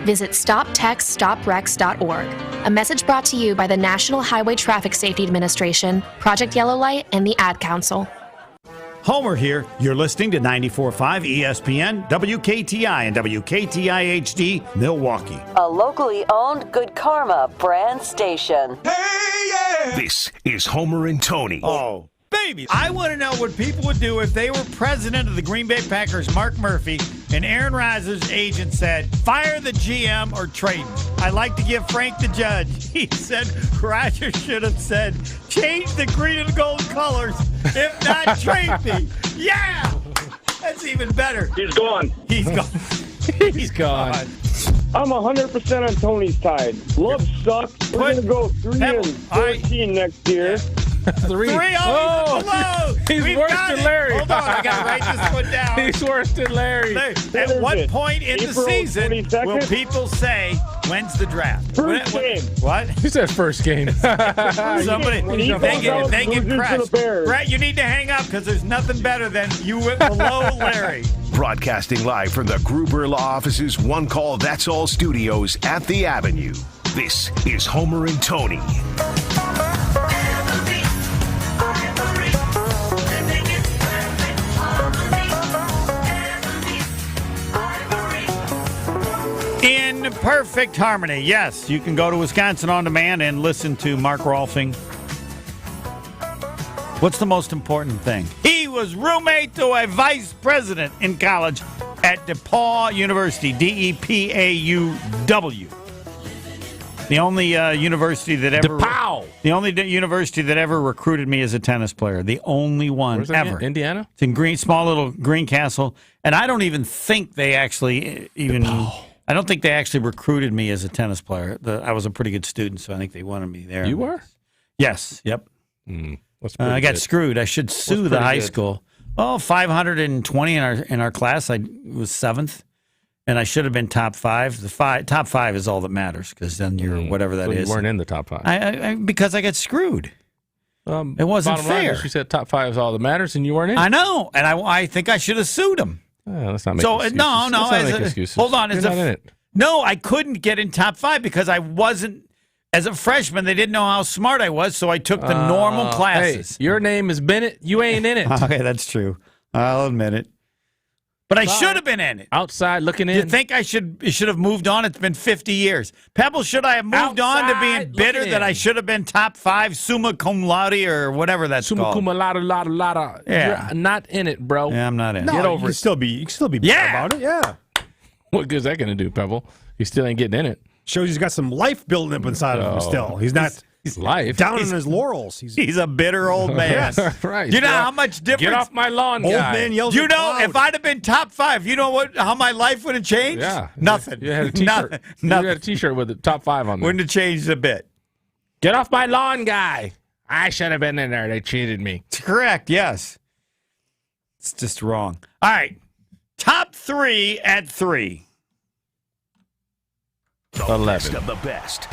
Speaker 20: Visit StopTextStopWrecks.org. A message brought to you by the National Highway Traffic Safety Administration, Project Yellow Light, and the Ad Council.
Speaker 10: Homer here. You're listening to 94.5 ESPN, WKTI, and WKTI HD, Milwaukee.
Speaker 21: A locally owned Good Karma brand station.
Speaker 3: This is Homer and Tony.
Speaker 10: Oh, baby. I want to know what people would do if they were president of the Green Bay Packers, Mark Murphy, and Aaron Rodgers' agent said, fire the GM or trade him. I like to give Frank the judge. He said Rodgers should have said, change the green and gold colors. If not, trade me. Yeah! That's even better.
Speaker 15: He's gone.
Speaker 10: He's gone.
Speaker 6: He's gone.
Speaker 15: I'm 100% on Tony's side. Love sucks. We're going to go 3-14 next year.
Speaker 10: 3-0.
Speaker 6: Oh, he's worse than Larry.
Speaker 10: Hold on, I got to write this one down.
Speaker 6: He's worse than Larry.
Speaker 10: At what point in the season will people say, when's the draft?
Speaker 15: First game.
Speaker 10: What?
Speaker 6: He said first game.
Speaker 10: Somebody, they get crushed. Brett, you need to hang up because there's nothing better than you went below Larry.
Speaker 3: Broadcasting live from the Gruber Law Office's One Call That's All studios at the Avenue. This is Homer and Tony.
Speaker 10: In perfect harmony. Yes, you can go to Wisconsin On Demand and listen to Mark Rolfing. What's the most important thing? He was roommate to a vice president in college at DePauw University, D-E-P-A-U-W. The only university that ever
Speaker 6: DePauw.
Speaker 10: The only university that ever recruited me as a tennis player. The only one ever.
Speaker 6: Indiana?
Speaker 10: It's in small little Greencastle, and I don't even think they actually I don't think they actually recruited me as a tennis player. I was a pretty good student, so I think they wanted me there.
Speaker 6: You were?
Speaker 10: Yes. Yep. I got screwed. I should sue the high school. Well, 520 in our class. I was 7th, and I should have been top 5. Top 5 is all that matters because then you're whatever that is.
Speaker 6: You weren't in the top 5.
Speaker 10: I because I got screwed. It wasn't fair.
Speaker 6: She said top 5 is all that matters, and you weren't in.
Speaker 10: I know, and I think I should have sued him.
Speaker 6: Let's not make excuses.
Speaker 10: No.
Speaker 6: Let's not make excuses.
Speaker 10: Hold on.
Speaker 6: You're not in it.
Speaker 10: No, I couldn't get in top 5 because I wasn't. As a freshman, they didn't know how smart I was, so I took the normal classes.
Speaker 6: Hey, your name is Bennett. You ain't in it.
Speaker 10: Okay, that's true. I'll admit it. But I should have been in it.
Speaker 6: Outside looking in.
Speaker 10: You think I should have moved on? It's been 50 years. Pebble, should I have moved on to being bitter that I should have been top 5 summa cum laude or whatever that's
Speaker 6: called? Summa cum laude.
Speaker 10: Yeah.
Speaker 6: You're not in it, bro.
Speaker 10: Yeah, I'm not in it.
Speaker 6: Get over it.
Speaker 12: You can still be bitter about it. Yeah.
Speaker 6: What good is that going to do, Pebble? You still ain't getting in it.
Speaker 12: Shows he's got some life building up inside of him still. He's not down on his laurels.
Speaker 10: He's a bitter old man.
Speaker 6: Right.
Speaker 10: You know how much difference?
Speaker 6: Get off my lawn, guy.
Speaker 12: Old man yells
Speaker 10: You
Speaker 12: at
Speaker 10: know,
Speaker 12: cloud.
Speaker 10: if I'd have been top 5, you know how my life would have changed?
Speaker 6: Yeah.
Speaker 10: Nothing.
Speaker 6: You had a T-shirt. You had a T-shirt with the top 5 on there.
Speaker 10: Wouldn't have changed a bit.
Speaker 6: Get off my lawn, guy. I should have been in there. They cheated me.
Speaker 10: Correct, yes. It's just wrong. All right. Top 3 at 3.
Speaker 3: 11 of the best.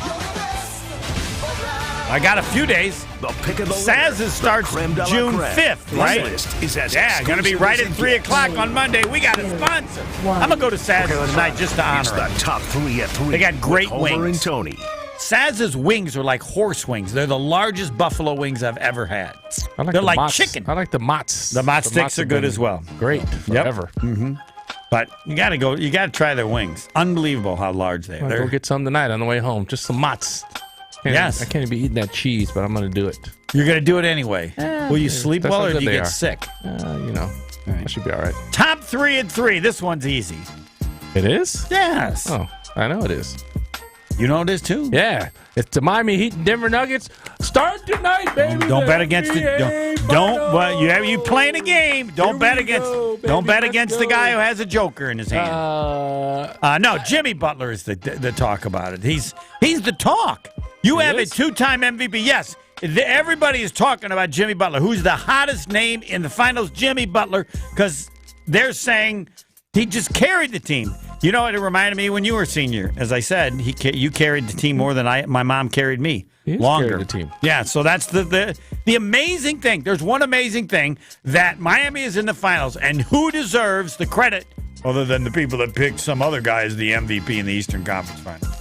Speaker 10: I got a few days.
Speaker 3: The pick of the
Speaker 10: Saz's starts June 5th, right?
Speaker 3: This list is as
Speaker 10: Going to be right at 3 o'clock on Monday. We got a sponsor. I'm going to go to Saz's tonight just to honor
Speaker 3: It's the
Speaker 10: it.
Speaker 3: top 3 at 3.
Speaker 10: They got great
Speaker 3: with Homer
Speaker 10: wings.
Speaker 3: and Tony.
Speaker 10: Saz's wings are like horse wings. They're the largest buffalo wings I've ever had. They're like
Speaker 6: Mott's.
Speaker 10: chicken.
Speaker 6: I like the Mott's.
Speaker 10: The Mott sticks are good as well.
Speaker 6: Great. Forever.
Speaker 10: Mm-hmm. But you got to go. You got to try their wings. Unbelievable how large they are.
Speaker 6: I'll go get some tonight on the way home. Just some Mott's.
Speaker 10: Yes.
Speaker 6: I can't even be eating that cheese, but I'm going to do it.
Speaker 10: You're going to do it anyway. Will you sleep
Speaker 6: That's
Speaker 10: well
Speaker 6: how
Speaker 10: or do
Speaker 6: good
Speaker 10: you
Speaker 6: they
Speaker 10: get
Speaker 6: are.
Speaker 10: sick?
Speaker 6: I should be all right.
Speaker 10: Top 3 at 3. This one's easy.
Speaker 6: It is?
Speaker 10: Yes.
Speaker 6: Oh, I know it is.
Speaker 10: You know it is too?
Speaker 6: Yeah. It's the Miami Heat and Denver Nuggets. Start tonight, baby.
Speaker 10: Don't bet against the. Don't. Well, you playing a game. Don't bet against. Don't bet against the guy who has a joker in his hand. No, Jimmy Butler is the talk about it. He's the talk. You have a 2-time MVP. Yes, everybody is talking about Jimmy Butler. Who's the hottest name in the finals? Jimmy Butler, because they're saying he just carried the team. You know what it reminded me when you were a senior? As I said, you carried the team more than my mom carried me. Longer.
Speaker 6: Carried the team.
Speaker 10: Yeah, so that's the amazing thing. There's one amazing thing that Miami is in the finals, and who deserves the credit other than the people that picked some other guy as the MVP in the Eastern Conference Finals?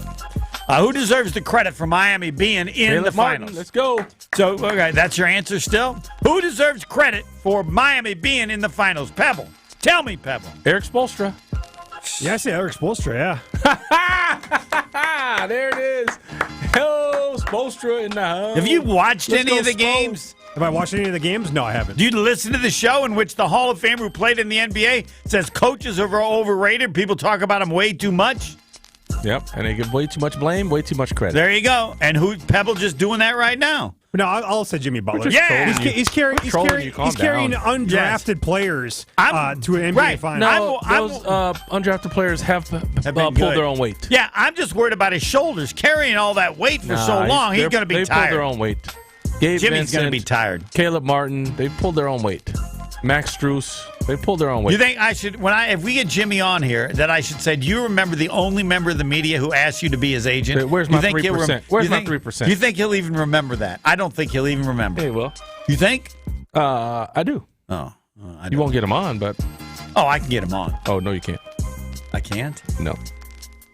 Speaker 10: Who deserves the credit for Miami being in the finals?
Speaker 6: Let's go.
Speaker 10: So, okay, that's your answer still? Who deserves credit for Miami being in the finals? Pebble. Tell me, Pebble.
Speaker 6: Eric Spoelstra.
Speaker 12: Yeah, I say Eric Spoelstra, yeah.
Speaker 6: There it is. Hello, Spoelstra in the house.
Speaker 10: Have you watched any of the games?
Speaker 12: Have I watched any of the games? No, I haven't.
Speaker 10: Do you listen to the show in which the Hall of Famer who played in the NBA says coaches are overrated? People talk about them way too much?
Speaker 6: Yep, and they give way too much blame, way too much credit.
Speaker 10: There you go. And Pebble just doing that right now?
Speaker 12: No, I'll say Jimmy Butler.
Speaker 10: Yeah,
Speaker 12: he's carrying undrafted players to an NBA final.
Speaker 6: No, those undrafted players have pulled their own weight.
Speaker 10: Yeah, I'm just worried about his shoulders carrying all that weight for so long. He's going to be tired.
Speaker 6: They pulled their own weight.
Speaker 10: Jimmy's going to be tired.
Speaker 6: Caleb Martin, they pulled their own weight. Max Strus, they pulled their own weight.
Speaker 10: You think I should, if we get Jimmy on here, that I should say, do you remember the only member of the media who asked you to be his agent?
Speaker 6: Where's my 3%? Where's my 3%?
Speaker 10: You think he'll even remember that? I don't think he'll even remember.
Speaker 6: He will.
Speaker 10: You think?
Speaker 6: I do. You won't get him on, but.
Speaker 10: Oh, I can get him on.
Speaker 6: Oh, no, you can't.
Speaker 10: I can't?
Speaker 6: No.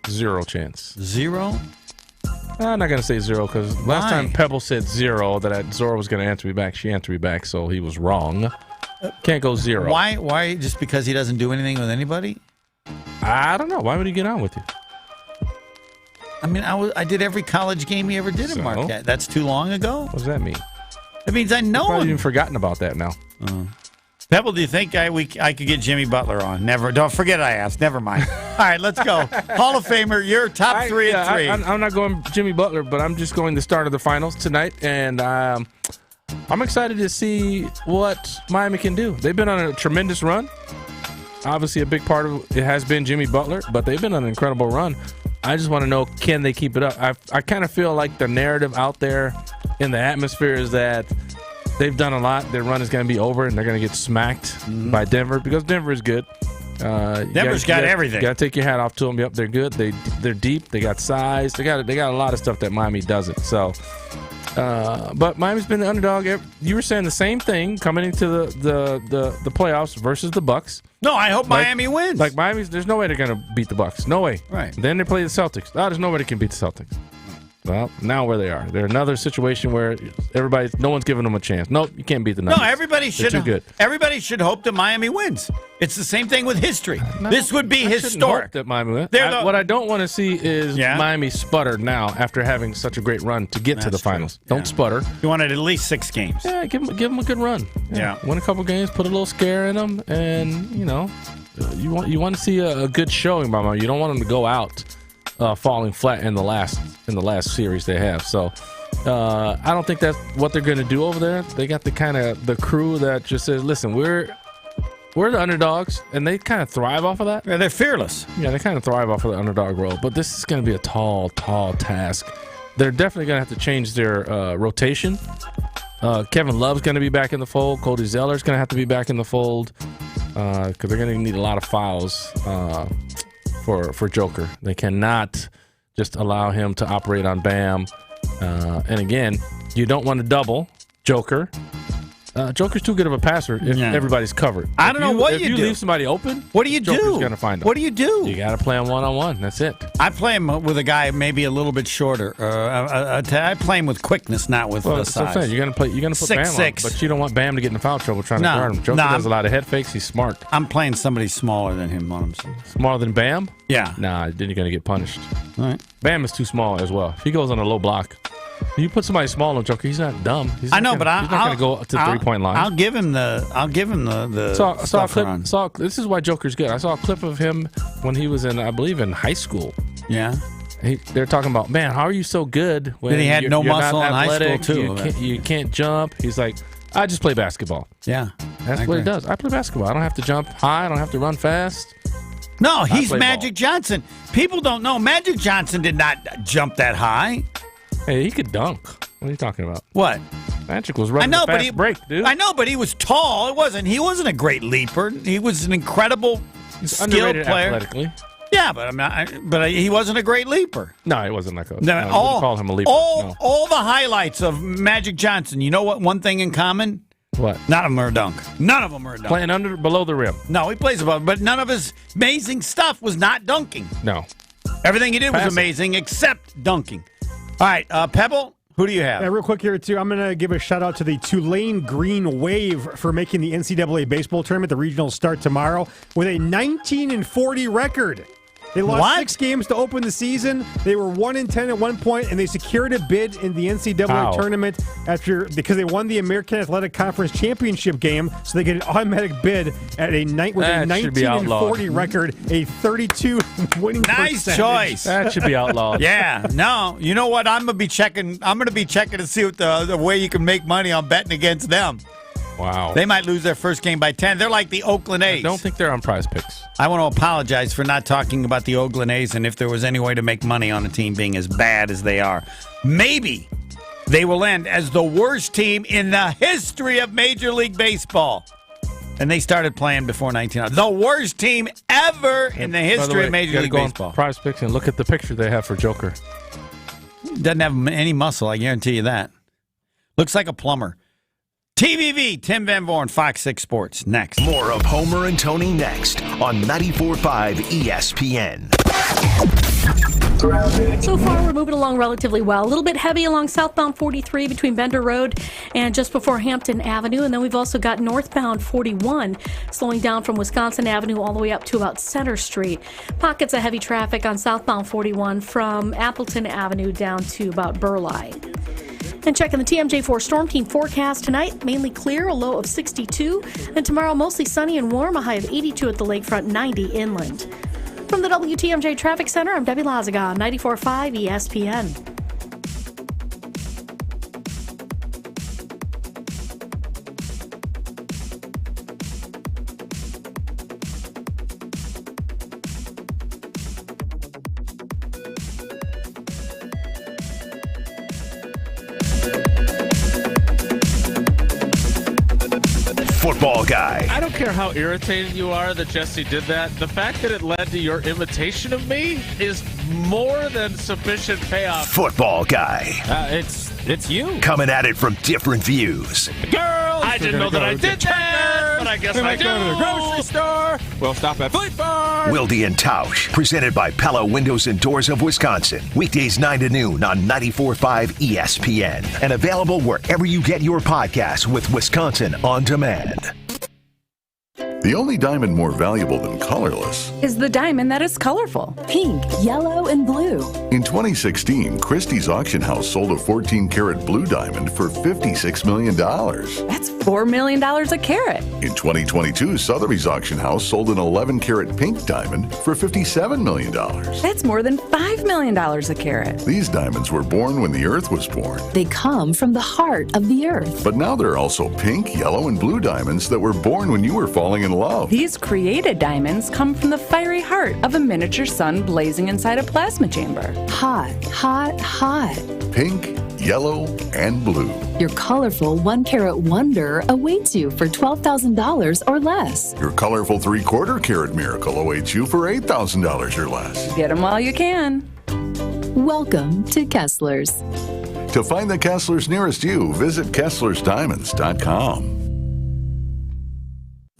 Speaker 6: Zero chance.
Speaker 10: Zero?
Speaker 6: I'm not going to say zero because last time Pebble said zero that Zora was going to answer me back. She answered me back, so he was wrong. Can't go zero.
Speaker 10: Why? Just because he doesn't do anything with anybody?
Speaker 6: I don't know. Why would he get on with you?
Speaker 10: I mean, I did every college game he ever did in Marquette. That's too long ago?
Speaker 6: What does that mean?
Speaker 10: It means I know him.
Speaker 6: I've even forgotten about that now.
Speaker 10: Pebble, do you think I could get Jimmy Butler on? Never. Don't forget I asked. Never mind. All right, let's go. Hall of Famer, you're top 3 and 3.
Speaker 6: I'm not going Jimmy Butler, but I'm just going the start of the finals tonight, and I'm excited to see what Miami can do. They've been on a tremendous run. Obviously, a big part of it has been Jimmy Butler, but they've been on an incredible run. I just want to know, can they keep it up? I kind of feel like the narrative out there in the atmosphere is that they've done a lot. Their run is going to be over, and they're going to get smacked by Denver because Denver is good.
Speaker 10: Denver's got everything.
Speaker 6: You got to take your hat off to them. Yep, they're good. They're deep. They got size. They got a lot of stuff that Miami doesn't. So. But Miami's been the underdog. You were saying the same thing coming into the playoffs versus the Bucks.
Speaker 10: No, I hope Miami wins.
Speaker 6: Like there's no way they're going to beat the Bucks. No way.
Speaker 10: Right.
Speaker 6: Then they play the Celtics. There's no way they can beat the Celtics. Well, now where they are. They're another situation where no one's giving them a chance. Nope, you can't beat the Nuggets.
Speaker 10: No, everybody should.
Speaker 6: They're too good.
Speaker 10: Everybody should hope that Miami wins. It's the same thing with history.
Speaker 6: No,
Speaker 10: this would be historic.
Speaker 6: Hope that Miami wins. What I don't want to see is Miami sputter now after having such a great run to get to the finals. Don't sputter.
Speaker 10: You wanted at least 6 games.
Speaker 6: Yeah, give them a good run.
Speaker 10: Yeah.
Speaker 6: Win a couple games, put a little scare in them, and you want to see a good showing by Miami. You don't want them to go out falling flat in the last series they have. So I don't think that's what they're going to do over there. They got the crew that just says, listen, we're the underdogs, and they kind of thrive off of that.
Speaker 10: Yeah, they're fearless.
Speaker 6: Yeah, they kind of thrive off of the underdog role. But this is going to be a tall task. They're definitely going to have to change their rotation. Kevin Love's going to be back in the fold. Cody Zeller's going to have to be back in the fold because they're going to need a lot of fouls for Joker. They cannot just allow him to operate on Bam. And again, you don't want to double Joker. Joker's too good of a passer if everybody's covered.
Speaker 10: I don't know what you do.
Speaker 6: If you leave somebody open,
Speaker 10: what do you do?
Speaker 6: Joker's going to find him.
Speaker 10: What do you do?
Speaker 6: You got to play him one-on-one. That's it.
Speaker 10: I play him with a guy maybe a little bit shorter. I play him with quickness, not with the size.
Speaker 6: You're going to put Bam
Speaker 10: 6'6",
Speaker 6: but you don't want Bam to get in foul trouble trying to guard him. Joker does a lot of head fakes. He's smart.
Speaker 10: I'm playing somebody smaller than him on him.
Speaker 6: Smaller than Bam?
Speaker 10: Yeah.
Speaker 6: Nah, then you're going to get punished.
Speaker 10: All right.
Speaker 6: Bam is too small as well. If he goes on a low block, you put somebody small on Joker, he's not dumb. He's not going to go to the 3-point line.
Speaker 10: I'll give him the
Speaker 6: saw a clip. This is why Joker's good. I saw a clip of him when he was I believe in high school.
Speaker 10: Yeah.
Speaker 6: They're talking about, man, how are you so good when
Speaker 10: he had no muscle in high school too?
Speaker 6: You can't jump. He's like, I just play basketball.
Speaker 10: Yeah.
Speaker 6: That's what he does. I play basketball. I don't have to jump high. I don't have to run fast.
Speaker 10: No, he's Magic Johnson. People don't know Magic Johnson did not jump that high.
Speaker 6: Hey, he could dunk. What are you talking about?
Speaker 10: What?
Speaker 6: Magic was running a fast break, dude.
Speaker 10: I know, but he was tall. He wasn't a great leaper. He was an incredible skilled
Speaker 6: Underrated
Speaker 10: player.
Speaker 6: athletically.
Speaker 10: Yeah, but he wasn't a great leaper.
Speaker 6: No, he wasn't like a.
Speaker 10: No,
Speaker 6: I wouldn't call him a leaper.
Speaker 10: All the highlights of Magic Johnson. You know what? One thing in common.
Speaker 6: What?
Speaker 10: None of them are a dunk. None of them are a dunk.
Speaker 6: Playing below the rim.
Speaker 10: No, he plays above, but none of his amazing stuff was not dunking.
Speaker 6: No.
Speaker 10: Everything he did was amazing except dunking. All right, Pebble, who do you have?
Speaker 12: Yeah, real quick here, too, I'm going to give a shout-out to the Tulane Green Wave for making the NCAA baseball tournament. The regionals start tomorrow with a 19-40 record. They lost 6 games to open the season. They were 1-10 at one point, and they secured a bid in the NCAA tournament because they won the American Athletic Conference championship game, so they get an automatic bid at a night with a 19-40 record, a 32 winning percentage.
Speaker 10: Choice.
Speaker 6: That should be outlawed.
Speaker 10: Yeah. No. You know what? I'm going to be checking to see what the way you can make money on betting against them.
Speaker 6: Wow.
Speaker 10: They might lose their first game by 10. They're like the Oakland A's.
Speaker 6: I don't think they're on Prize Picks.
Speaker 10: I want to apologize for not talking about the Oakland A's and if there was any way to make money on a team being as bad as they are. Maybe they will end as the worst team in the history of Major League Baseball. And they started playing before 1900. The worst team ever in the history of Major League Baseball.
Speaker 6: On Prize Picks and look at the picture they have for Joker.
Speaker 10: Doesn't have any muscle, I guarantee you that. Looks like a plumber. TVV, Tim Van Vorn, Fox 6 Sports. Next.
Speaker 3: More of Homer and Tony next on 94.5 ESPN.
Speaker 9: So far, we're moving along relatively well. A little bit heavy along southbound 43 between Bender Road and just before Hampton Avenue. And then we've also got northbound 41 slowing down from Wisconsin Avenue all the way up to about Center Street. Pockets of heavy traffic on southbound 41 from Appleton Avenue down to about Burleigh. And checking the TMJ4 Storm Team forecast tonight, mainly clear, a low of 62. And tomorrow, mostly sunny and warm, a high of 82 at the lakefront, 90 inland. From the WTMJ Traffic Center, I'm Debbie Lazaga, 94.5 ESPN.
Speaker 3: Football guy.
Speaker 6: I don't care how irritated you are that Jesse did that. The fact that it led to your imitation of me is more than sufficient payoff.
Speaker 3: Football guy.
Speaker 6: It's you.
Speaker 3: Coming at it from different views.
Speaker 6: Girls, I didn't know that I did that, but I guess I do.
Speaker 1: Go to the grocery store. We'll stop at Fleet Farm.
Speaker 3: Wilde and Tausch, presented by Pella Windows and Doors of Wisconsin. Weekdays 9 to noon on 94.5 ESPN. And available wherever you get your podcasts with Wisconsin On Demand.
Speaker 22: The only diamond more valuable than colorless
Speaker 23: is the diamond that is colorful. Pink, yellow, and blue.
Speaker 22: In 2016, Christie's Auction House sold a 14-karat blue diamond for $56 million.
Speaker 23: That's $4 million a carat.
Speaker 22: In 2022, Sotheby's Auction House sold an 11-karat pink diamond for $57 million.
Speaker 23: That's more than $5 million a carat.
Speaker 22: These diamonds were born when the Earth was born.
Speaker 23: They come from the heart of the Earth.
Speaker 22: But now there are also pink, yellow, and blue diamonds that were born when you were falling in love.
Speaker 23: These created diamonds come from the fiery heart of a miniature sun blazing inside a plasma chamber. Hot, hot, hot.
Speaker 22: Pink, yellow, and blue.
Speaker 23: Your colorful 1-carat wonder awaits you for $12,000 or less.
Speaker 22: Your colorful 3/4 carat miracle awaits you for $8,000 or less.
Speaker 23: Get them while you can. Welcome to Kessler's.
Speaker 22: To find the Kesslers nearest you, visit KesslersDiamonds.com.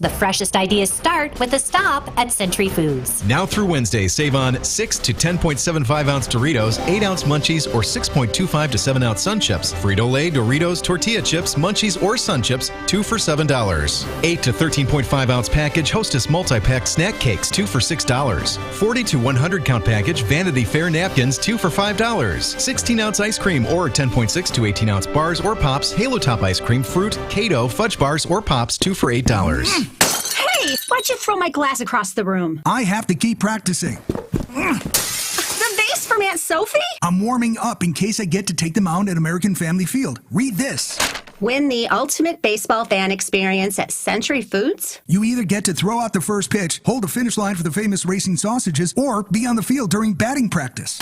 Speaker 24: The freshest ideas start with a stop at Century Foods.
Speaker 25: Now through Wednesday, save on 6 to 10.75 ounce Doritos, 8 ounce Munchies, or 6.25 to 7 ounce Sun Chips. Frito-Lay, Doritos, Tortilla Chips, Munchies, or Sun Chips, 2 for $7. 8 to 13.5 ounce package Hostess multi-pack snack cakes, 2 for $6. 40 to 100 count package Vanity Fair napkins, 2 for $5. 16 ounce ice cream or 10.6 to 18 ounce bars or pops, Halo Top ice cream, fruit, Kato, fudge bars, or pops, 2 for $8.
Speaker 26: Hey, why'd you throw my glass across the room?
Speaker 27: I have to keep practicing.
Speaker 26: The vase from Aunt Sophie?
Speaker 27: I'm warming up in case I get to take them out at American Family Field. Read this.
Speaker 26: Win the ultimate baseball fan experience at Century Foods?
Speaker 27: You either get to throw out the first pitch, hold the finish line for the famous racing sausages, or be on the field during batting practice.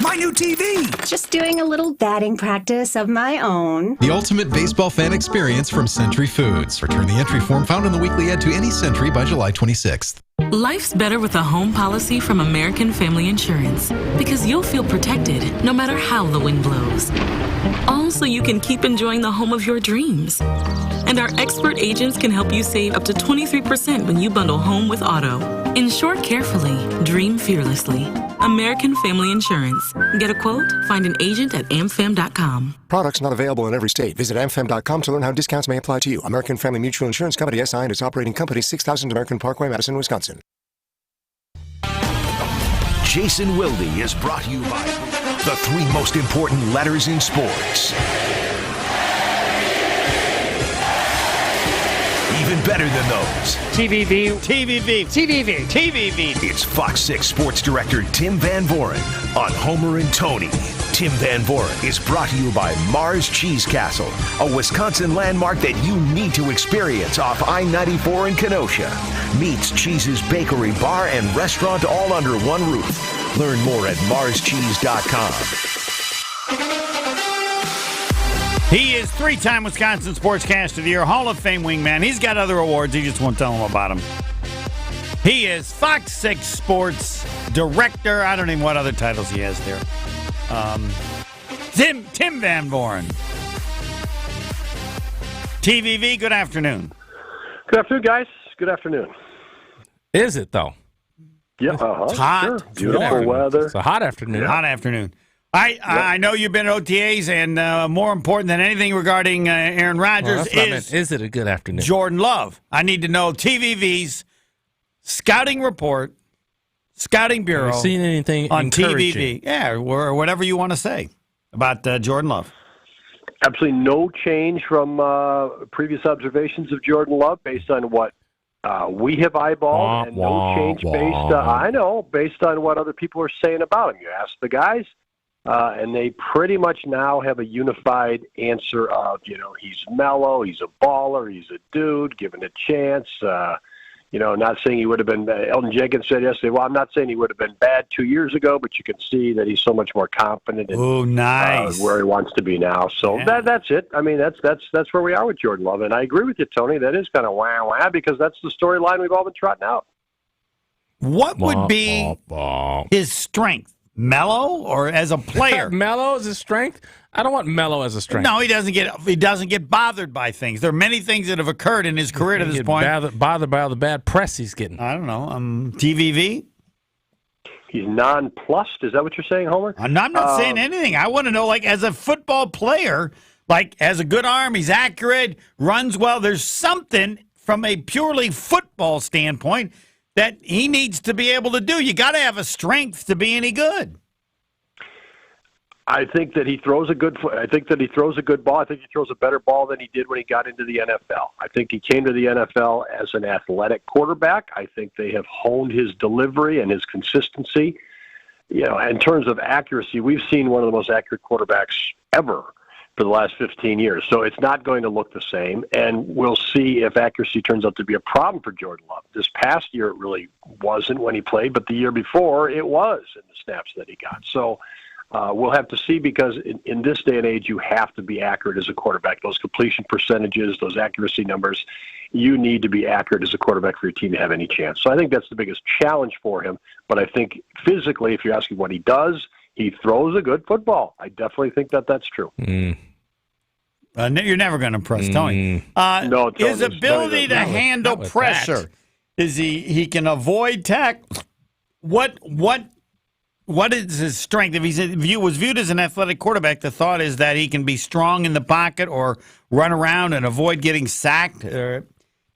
Speaker 27: My new TV!
Speaker 26: Just doing a little batting practice of my own.
Speaker 25: The ultimate baseball fan experience from Century Foods. Return the entry form found in the weekly ad to any Century by July 26th.
Speaker 4: Life's better with a home policy from American Family Insurance because you'll feel protected no matter how the wind blows. All so you can keep enjoying the home of your dreams. And our expert agents can help you save up to 23% when you bundle home with auto. Insure carefully, dream fearlessly. American Family Insurance. Get a quote? Find an agent at amfam.com.
Speaker 5: Products not available in every state. Visit amfam.com to learn how discounts may apply to you. American Family Mutual Insurance Company, SI, and its operating company, 6000 American Parkway, Madison, Wisconsin.
Speaker 3: Jason Wilde is brought to you by the 3 most important letters in sports. Even better than those.
Speaker 10: TVV.
Speaker 3: It's Fox 6 Sports Director Tim Van Voren on Homer and Tony. Tim Van Voren is brought to you by Mars Cheese Castle, a Wisconsin landmark that you need to experience off I-94 in Kenosha. Meats, Cheese's Bakery, Bar, and Restaurant all under one roof. Learn more at marscheese.com.
Speaker 10: He is 3-time Wisconsin Sportscaster of the Year, Hall of Fame wingman. He's got other awards. He just won't tell them about them. He is Fox 6 Sports Director. I don't even know what other titles he has there. Tim Van Voren. TVV, good afternoon.
Speaker 7: Good afternoon, guys. Good afternoon.
Speaker 6: Is it, though?
Speaker 7: Yeah,
Speaker 10: It's hot.
Speaker 7: Sure. Beautiful weather.
Speaker 6: It's a hot afternoon.
Speaker 10: Hot afternoon. I know you've been at OTAs, and more important than anything regarding Aaron Rodgers
Speaker 6: is it a good afternoon?
Speaker 10: Jordan Love. I need to know TVV's scouting report, scouting bureau.
Speaker 6: Have you seen anything
Speaker 10: on
Speaker 6: encouraging?
Speaker 10: TVV? Yeah, or whatever you want to say about Jordan Love.
Speaker 7: Absolutely no change from previous observations of Jordan Love based on what we have eyeballed, and no change based on what other people are saying about him. You ask the guys, and they pretty much now have a unified answer of, he's mellow, he's a baller, he's a dude, given a chance. Not saying he would have been, Elton Jenkins said yesterday, well, I'm not saying he would have been bad 2 years ago, but you can see that he's so much more confident in
Speaker 10: nice.
Speaker 7: Where he wants to be now. So that's it. I mean, that's where we are with Jordan Love. And I agree with you, Tony. That is kind of wah, because that's the storyline we've all been trotting out.
Speaker 10: What would be his strength? Mellow or as a player?
Speaker 6: Mellow as a strength? I don't want mellow as a strength.
Speaker 10: No, he doesn't get bothered by things. There are many things that have occurred in his career to this point.
Speaker 6: Bothered by all the bad press he's getting.
Speaker 10: I don't know. TVV?
Speaker 7: He's nonplussed. Is that what you're saying, Homer?
Speaker 10: I'm not saying anything. I want to know, as a football player, has a good arm, he's accurate, runs well. There's something from a purely football standpoint that he needs to be able to do. You got to have a strength to be any good.
Speaker 7: I think that he throws a good ball. I think he throws a better ball than he did when he got into the NFL. I think he came to the NFL as an athletic quarterback. I think they have honed his delivery and his consistency. In terms of accuracy, we've seen one of the most accurate quarterbacks ever for the last 15 years. So it's not going to look the same, and we'll see if accuracy turns out to be a problem for Jordan Love. This past year it really wasn't when he played, but the year before it was in the snaps that he got. So we'll have to see, because in this day and age you have to be accurate as a quarterback. Those completion percentages, those accuracy numbers, you need to be accurate as a quarterback for your team to have any chance. So I think that's the biggest challenge for him. But I think physically, if you're asking what he does, he throws a good football. I definitely think that that's true.
Speaker 10: You're never going to impress Tony.
Speaker 7: No, Tony,
Speaker 10: his ability to handle pressure. Is he can avoid tackles? What is his strength? If was viewed as an athletic quarterback, the thought is that he can be strong in the pocket or run around and avoid getting sacked, or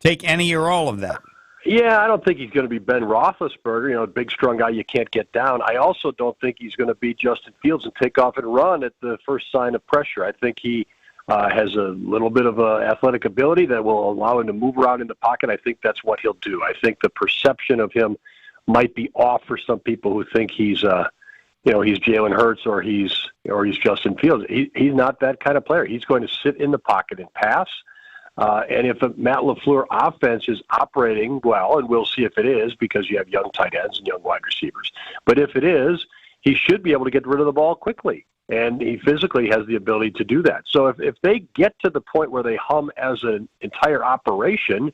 Speaker 10: take any or all of that.
Speaker 7: Yeah, I don't think he's going to be Ben Roethlisberger, a big, strong guy you can't get down. I also don't think he's going to be Justin Fields and take off and run at the first sign of pressure. I think he has a little bit of athletic ability that will allow him to move around in the pocket. I think that's what he'll do. I think the perception of him might be off for some people who think he's Jalen Hurts or he's Justin Fields. He's not that kind of player. He's going to sit in the pocket and pass. And if a Matt LaFleur offense is operating well, and we'll see if it is, because you have young tight ends and young wide receivers, but if it is, he should be able to get rid of the ball quickly. And he physically has the ability to do that. So if they get to the point where they hum as an entire operation,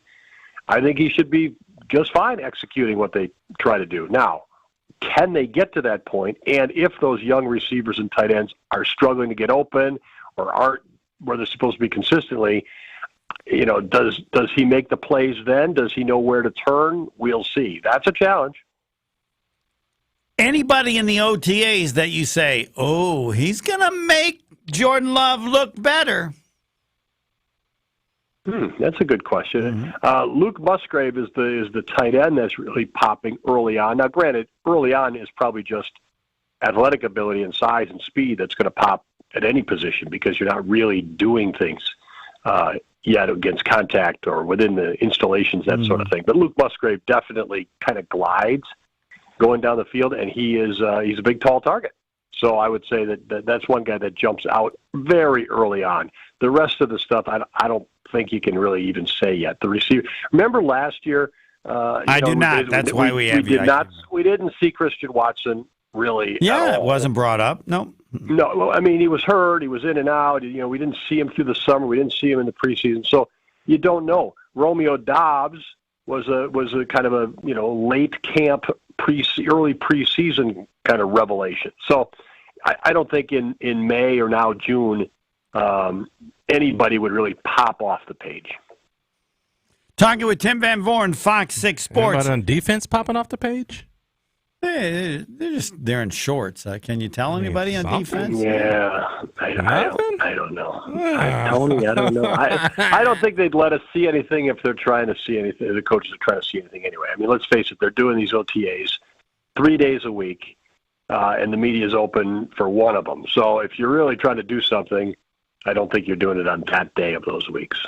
Speaker 7: I think he should be just fine executing what they try to do. Now, can they get to that point? And if those young receivers and tight ends are struggling to get open or aren't where they're supposed to be consistently, does he make the plays then? Does he know where to turn? We'll see. That's a challenge.
Speaker 10: Anybody in the OTAs that you say, oh, he's going to make Jordan Love look better?
Speaker 7: That's a good question. Luke Musgrave is the tight end that's really popping early on. Now, granted, early on is probably just athletic ability and size and speed that's going to pop at any position because you're not really doing things yet against contact or within the installations, that sort of thing. But Luke Musgrave definitely kind of glides going down the field, and he's a big, tall target. So I would say that's one guy that jumps out very early on. The rest of the stuff, I don't think you can really even say yet. The receiver. Remember last year?
Speaker 10: I do not. That's why we have you.
Speaker 7: We didn't see Christian Watson really.
Speaker 10: Yeah, it wasn't brought up. No.
Speaker 7: No. Well, I mean, he was hurt. He was in and out. We didn't see him through the summer. We didn't see him in the preseason. So you don't know. Romeo Doubs was a kind of a late camp early preseason kind of revelation. So I don't think in May or now June anybody would really pop off the page.
Speaker 10: Talking with Tim Van Voorn, Fox 6 Sports.
Speaker 6: Anybody on defense popping off the page?
Speaker 10: They're in shorts. Can you tell anybody on defense?
Speaker 7: Yeah, I don't know. Tony, I don't know. I don't think they'd let us see anything if they're trying to see anything. The coaches are trying to see anything anyway. I mean, let's face it. They're doing these OTAs 3 days a week, and the media is open for one of them. So if you're really trying to do something, I don't think you're doing it on that day of those weeks.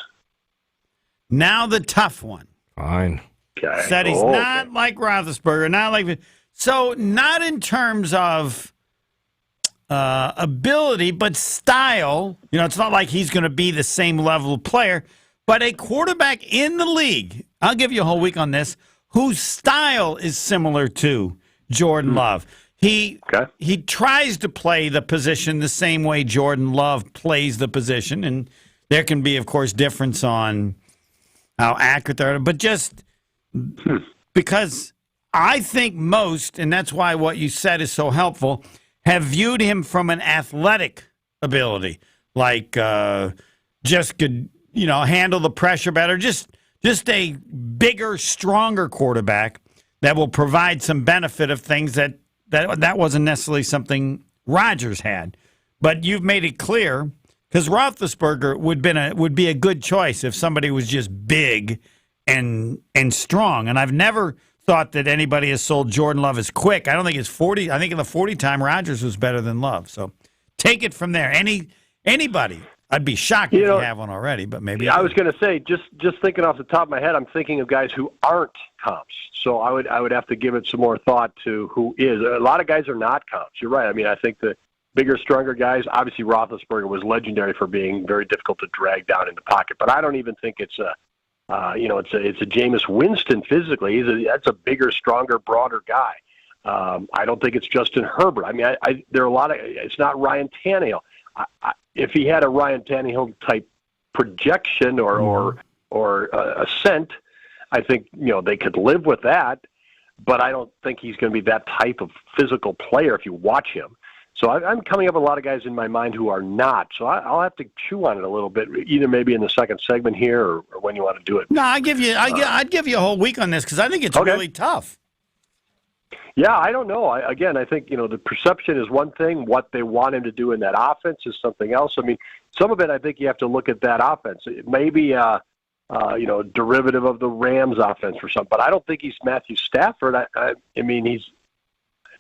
Speaker 10: Now the tough one.
Speaker 6: Fine.
Speaker 7: Okay.
Speaker 10: Said he's not like Roethlisberger, not like... So not in terms of ability, but style. It's not like he's going to be the same level of player, but a quarterback in the league, I'll give you a whole week on this, whose style is similar to Jordan Love. He tries to play the position the same way Jordan Love plays the position, and there can be, of course, difference on how accurate they are, but just because I think most, and that's why what you said is so helpful, have viewed him from an athletic ability, like just could handle the pressure better, just a bigger, stronger quarterback that will provide some benefit of things that wasn't necessarily something Rodgers had. But you've made it clear, because Roethlisberger would be a good choice if somebody was just big and strong. And I've never thought that anybody has sold Jordan Love as quick. I don't think it's 40. I think in the 40 time, Rodgers was better than Love. So take it from there. Anybody, I'd be shocked if you have one already, but maybe.
Speaker 7: I was going to say, just thinking off the top of my head, I'm thinking of guys who aren't comps. So I would have to give it some more thought to who is. A lot of guys are not comps. You're right. I mean, I think the bigger, stronger guys, obviously Roethlisberger was legendary for being very difficult to drag down in the pocket, but I don't even think it's a Jameis Winston physically. That's a bigger, stronger, broader guy. I don't think it's Justin Herbert. I mean, there are a lot of. It's not Ryan Tannehill. If he had a Ryan Tannehill type projection or ascent, I think they could live with that. But I don't think he's going to be that type of physical player if you watch him. So I'm coming up with a lot of guys in my mind who are not. So I'll have to chew on it a little bit, either maybe in the second segment here or when you want to do it.
Speaker 10: No, I'd give you a whole week on this because I think it's really tough.
Speaker 7: Yeah, I don't know. I think the perception is one thing. What they want him to do in that offense is something else. I mean, some of it I think you have to look at that offense. It may be derivative of the Rams offense or something, but I don't think he's Matthew Stafford. I mean, he's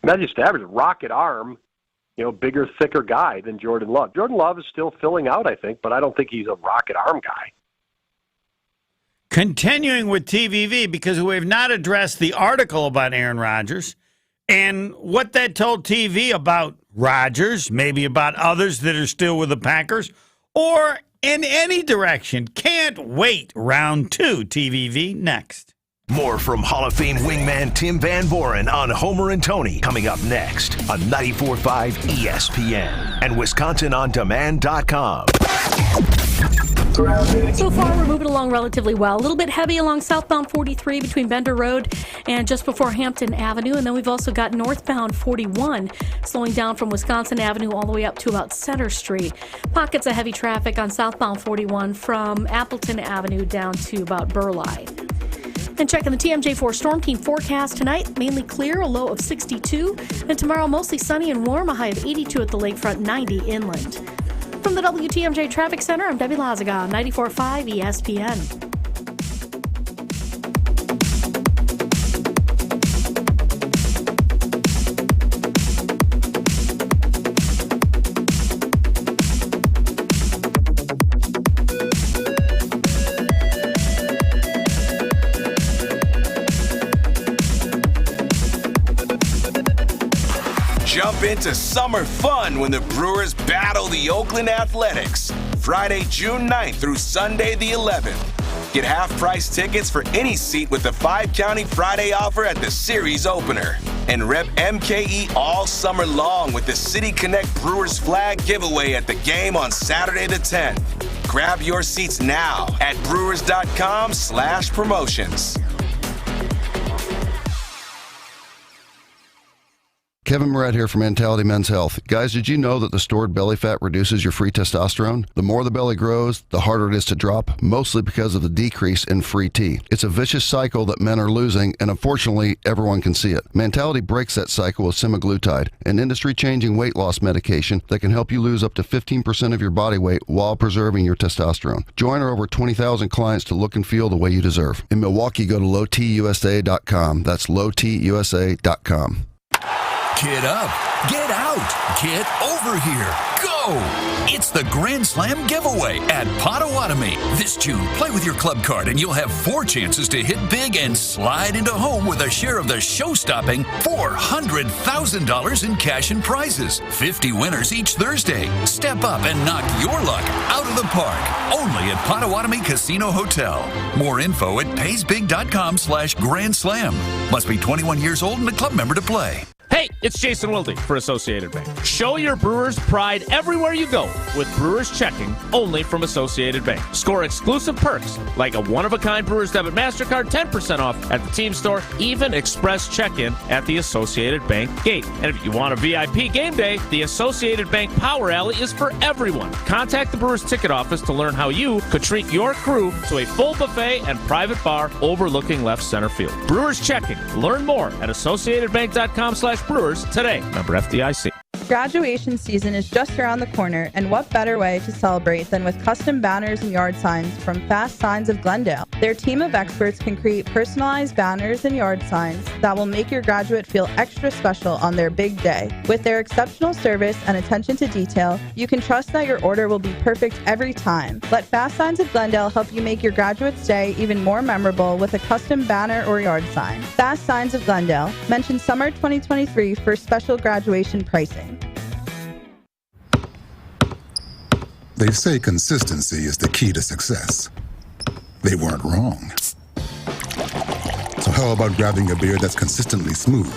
Speaker 7: Matthew Stafford's rocket arm. Bigger, thicker guy than Jordan Love. Jordan Love is still filling out, I think, but I don't think he's a rocket arm guy.
Speaker 10: Continuing with TVV, because we have not addressed the article about Aaron Rodgers and what that told TV about Rodgers, maybe about others that are still with the Packers, or in any direction. Can't wait. Round 2, TVV, next.
Speaker 3: More from Hall of Fame wingman Tim Van Voren on Homer and Tony coming up next on 94.5 ESPN and WisconsinOnDemand.com.
Speaker 9: So far, we're moving along relatively well. A little bit heavy along southbound 43 between Bender Road and just before Hampton Avenue. And then we've also got northbound 41 slowing down from Wisconsin Avenue all the way up to about Center Street. Pockets of heavy traffic on southbound 41 from Appleton Avenue down to about Burleigh. And checking the TMJ4 Storm Team forecast tonight, mainly clear, a low of 62. And tomorrow, mostly sunny and warm, a high of 82 at the lakefront, 90 inland. From the WTMJ Traffic Center, I'm Debbie Lazaga, 94.5 ESPN.
Speaker 2: Jump into summer fun when the Brewers battle the Oakland Athletics. Friday, June 9th through Sunday the 11th. Get half-price tickets for any seat with the 5-county Friday offer at the series opener. And rep MKE all summer long with the City Connect Brewers flag giveaway at the game on Saturday the 10th. Grab your seats now at brewers.com/promotions.
Speaker 8: Kevin Moret here from Mentality Men's Health. Guys, did you know that the stored belly fat reduces your free testosterone? The more the belly grows, the harder it is to drop, mostly because of the decrease in free T. It's a vicious cycle that men are losing, and unfortunately, everyone can see it. Mentality breaks that cycle with semaglutide, an industry-changing weight loss medication that can help you lose up to 15% of your body weight while preserving your testosterone. Join our over 20,000 clients to look and feel the way you deserve. In Milwaukee, go to lowtusa.com. That's lowtusa.com.
Speaker 11: Get up, get out, get over here, go! It's the Grand Slam giveaway at Potawatomi. This June, play with your club card and you'll have 4 chances to hit big and slide into home with a share of the show-stopping $400,000 in cash and prizes. 50 winners each Thursday. Step up and knock your luck out of the park. Only at Potawatomi Casino Hotel. More info at paysbig.com/Grand Slam. Must be 21 years old and a club member to play.
Speaker 1: Hey, it's Jason Wilde for Associated Bank. Show your Brewers pride everywhere you go with Brewers Checking, only from Associated Bank. Score exclusive perks like a one-of-a-kind Brewers Debit MasterCard, 10% off at the team store, even express check-in at the Associated Bank gate. And if you want a VIP game day, the Associated Bank Power Alley is for everyone. Contact the Brewers ticket office to learn how you could treat your crew to a full buffet and private bar overlooking left center field. Brewers Checking. Learn more at associatedbank.com/Brewers today. Member FDIC.
Speaker 13: Graduation season is just around the corner, and what better way to celebrate than with custom banners and yard signs from Fast Signs of Glendale. Their team of experts can create personalized banners and yard signs that will make your graduate feel extra special on their big day. With their exceptional service and attention to detail, you can trust that your order will be perfect every time. Let Fast Signs of Glendale help you make your graduate's day even more memorable with a custom banner or yard sign. Fast Signs of Glendale. Mention summer 2023 for special graduation pricing.
Speaker 14: They say consistency is the key to success. They weren't wrong. So how about grabbing a beer that's consistently smooth,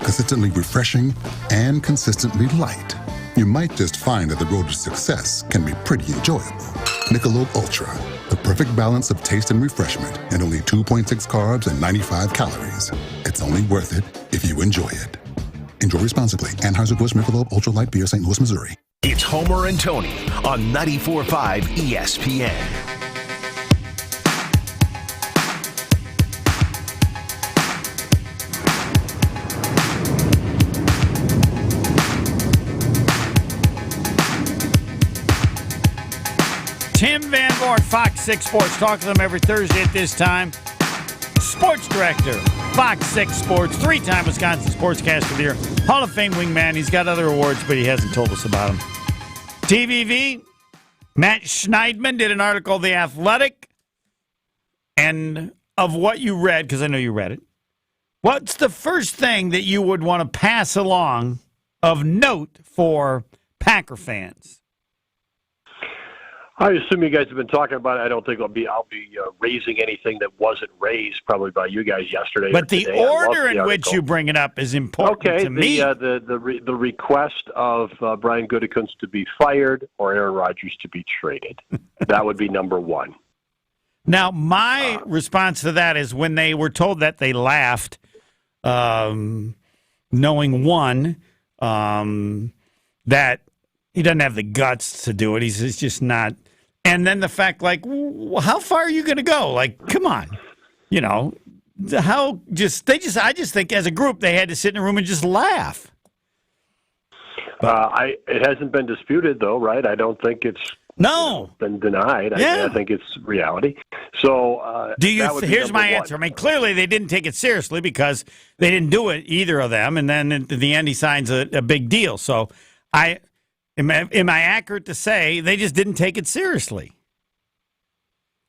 Speaker 14: consistently refreshing, and consistently light? You might just find that the road to success can be pretty enjoyable. Michelob Ultra, the perfect balance of taste and refreshment, and only 2.6 carbs and 95 calories. It's only worth it if you enjoy it. Enjoy responsibly. Anheuser-Busch Michelob Ultra Light Beer, St. Louis, Missouri.
Speaker 3: It's Homer and Tony on 94.5 ESPN.
Speaker 10: Tim Van Voren, Fox 6 Sports. Talk to them every Thursday at this time. Sports Director, Fox 6 Sports, 3-time Wisconsin Sportscaster of the Year, Hall of Fame wingman. He's got other awards, but he hasn't told us about them. TVV, Matt Schneidman did an article, The Athletic, and of what you read, because I know you read it, what's the first thing that you would want to pass along of note for Packer fans?
Speaker 7: I assume you guys have been talking about it. I don't think I'll be raising anything that wasn't raised probably by you guys yesterday.
Speaker 10: But the order in which you bring it up is important to me.
Speaker 7: The request of Brian Gutekunst to be fired or Aaron Rodgers to be traded. That would be number one.
Speaker 10: Now, my response to that is when they were told that, they laughed, knowing one, that he doesn't have the guts to do it. He's just not. And then the fact, like, how far are you going to go? Like, come on. You know, I just think as a group they had to sit in a room and just laugh.
Speaker 7: It hasn't been disputed, though, right? I don't think it's been denied.
Speaker 10: Yeah.
Speaker 7: I think it's reality. So
Speaker 10: here's my answer. I mean, clearly they didn't take it seriously because they didn't do it, either of them. And then at the end he signs a big deal. So am I accurate to say they just didn't take it seriously?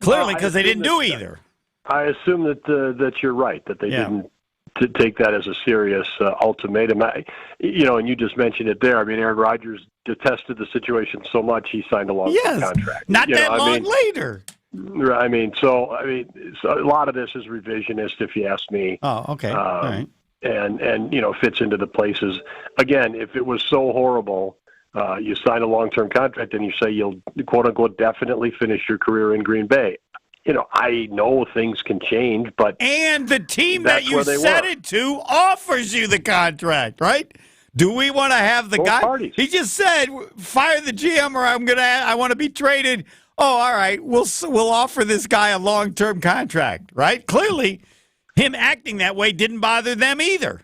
Speaker 10: Clearly, because they didn't do either.
Speaker 7: I assume that you're right, that they didn't take that as a serious ultimatum. And you just mentioned it there. I mean, Aaron Rodgers detested the situation so much he signed a long-term contract.
Speaker 10: Not that long later.
Speaker 7: I mean, so a lot of this is revisionist, if you ask me.
Speaker 10: Oh, okay. All right.
Speaker 7: And fits into the places. Again, if it was so horrible, you sign a long-term contract and you say you'll, quote-unquote, definitely finish your career in Green Bay. I know things can change, but...
Speaker 10: And the team that you said it to offers you the contract, right? Do we want to have the guy?
Speaker 7: Parties.
Speaker 10: He just said, fire the GM or I want to be traded. Oh, all right, we'll offer this guy a long-term contract, right? Clearly, him acting that way didn't bother them either.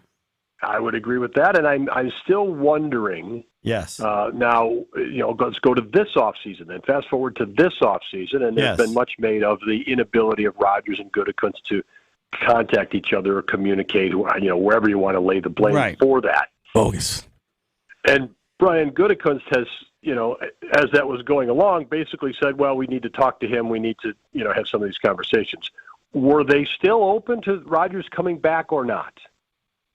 Speaker 7: I would agree with that, and I'm still wondering...
Speaker 10: Yes.
Speaker 7: Now, let's go to this offseason then. Fast forward to this offseason, and there's been much made of the inability of Rodgers and Gutekunst to contact each other or communicate, wherever you want to lay the blame for that.
Speaker 6: Bogus.
Speaker 7: And Brian Gutekunst has, as that was going along, basically said, well, we need to talk to him. We need to, have some of these conversations. Were they still open to Rodgers coming back or not?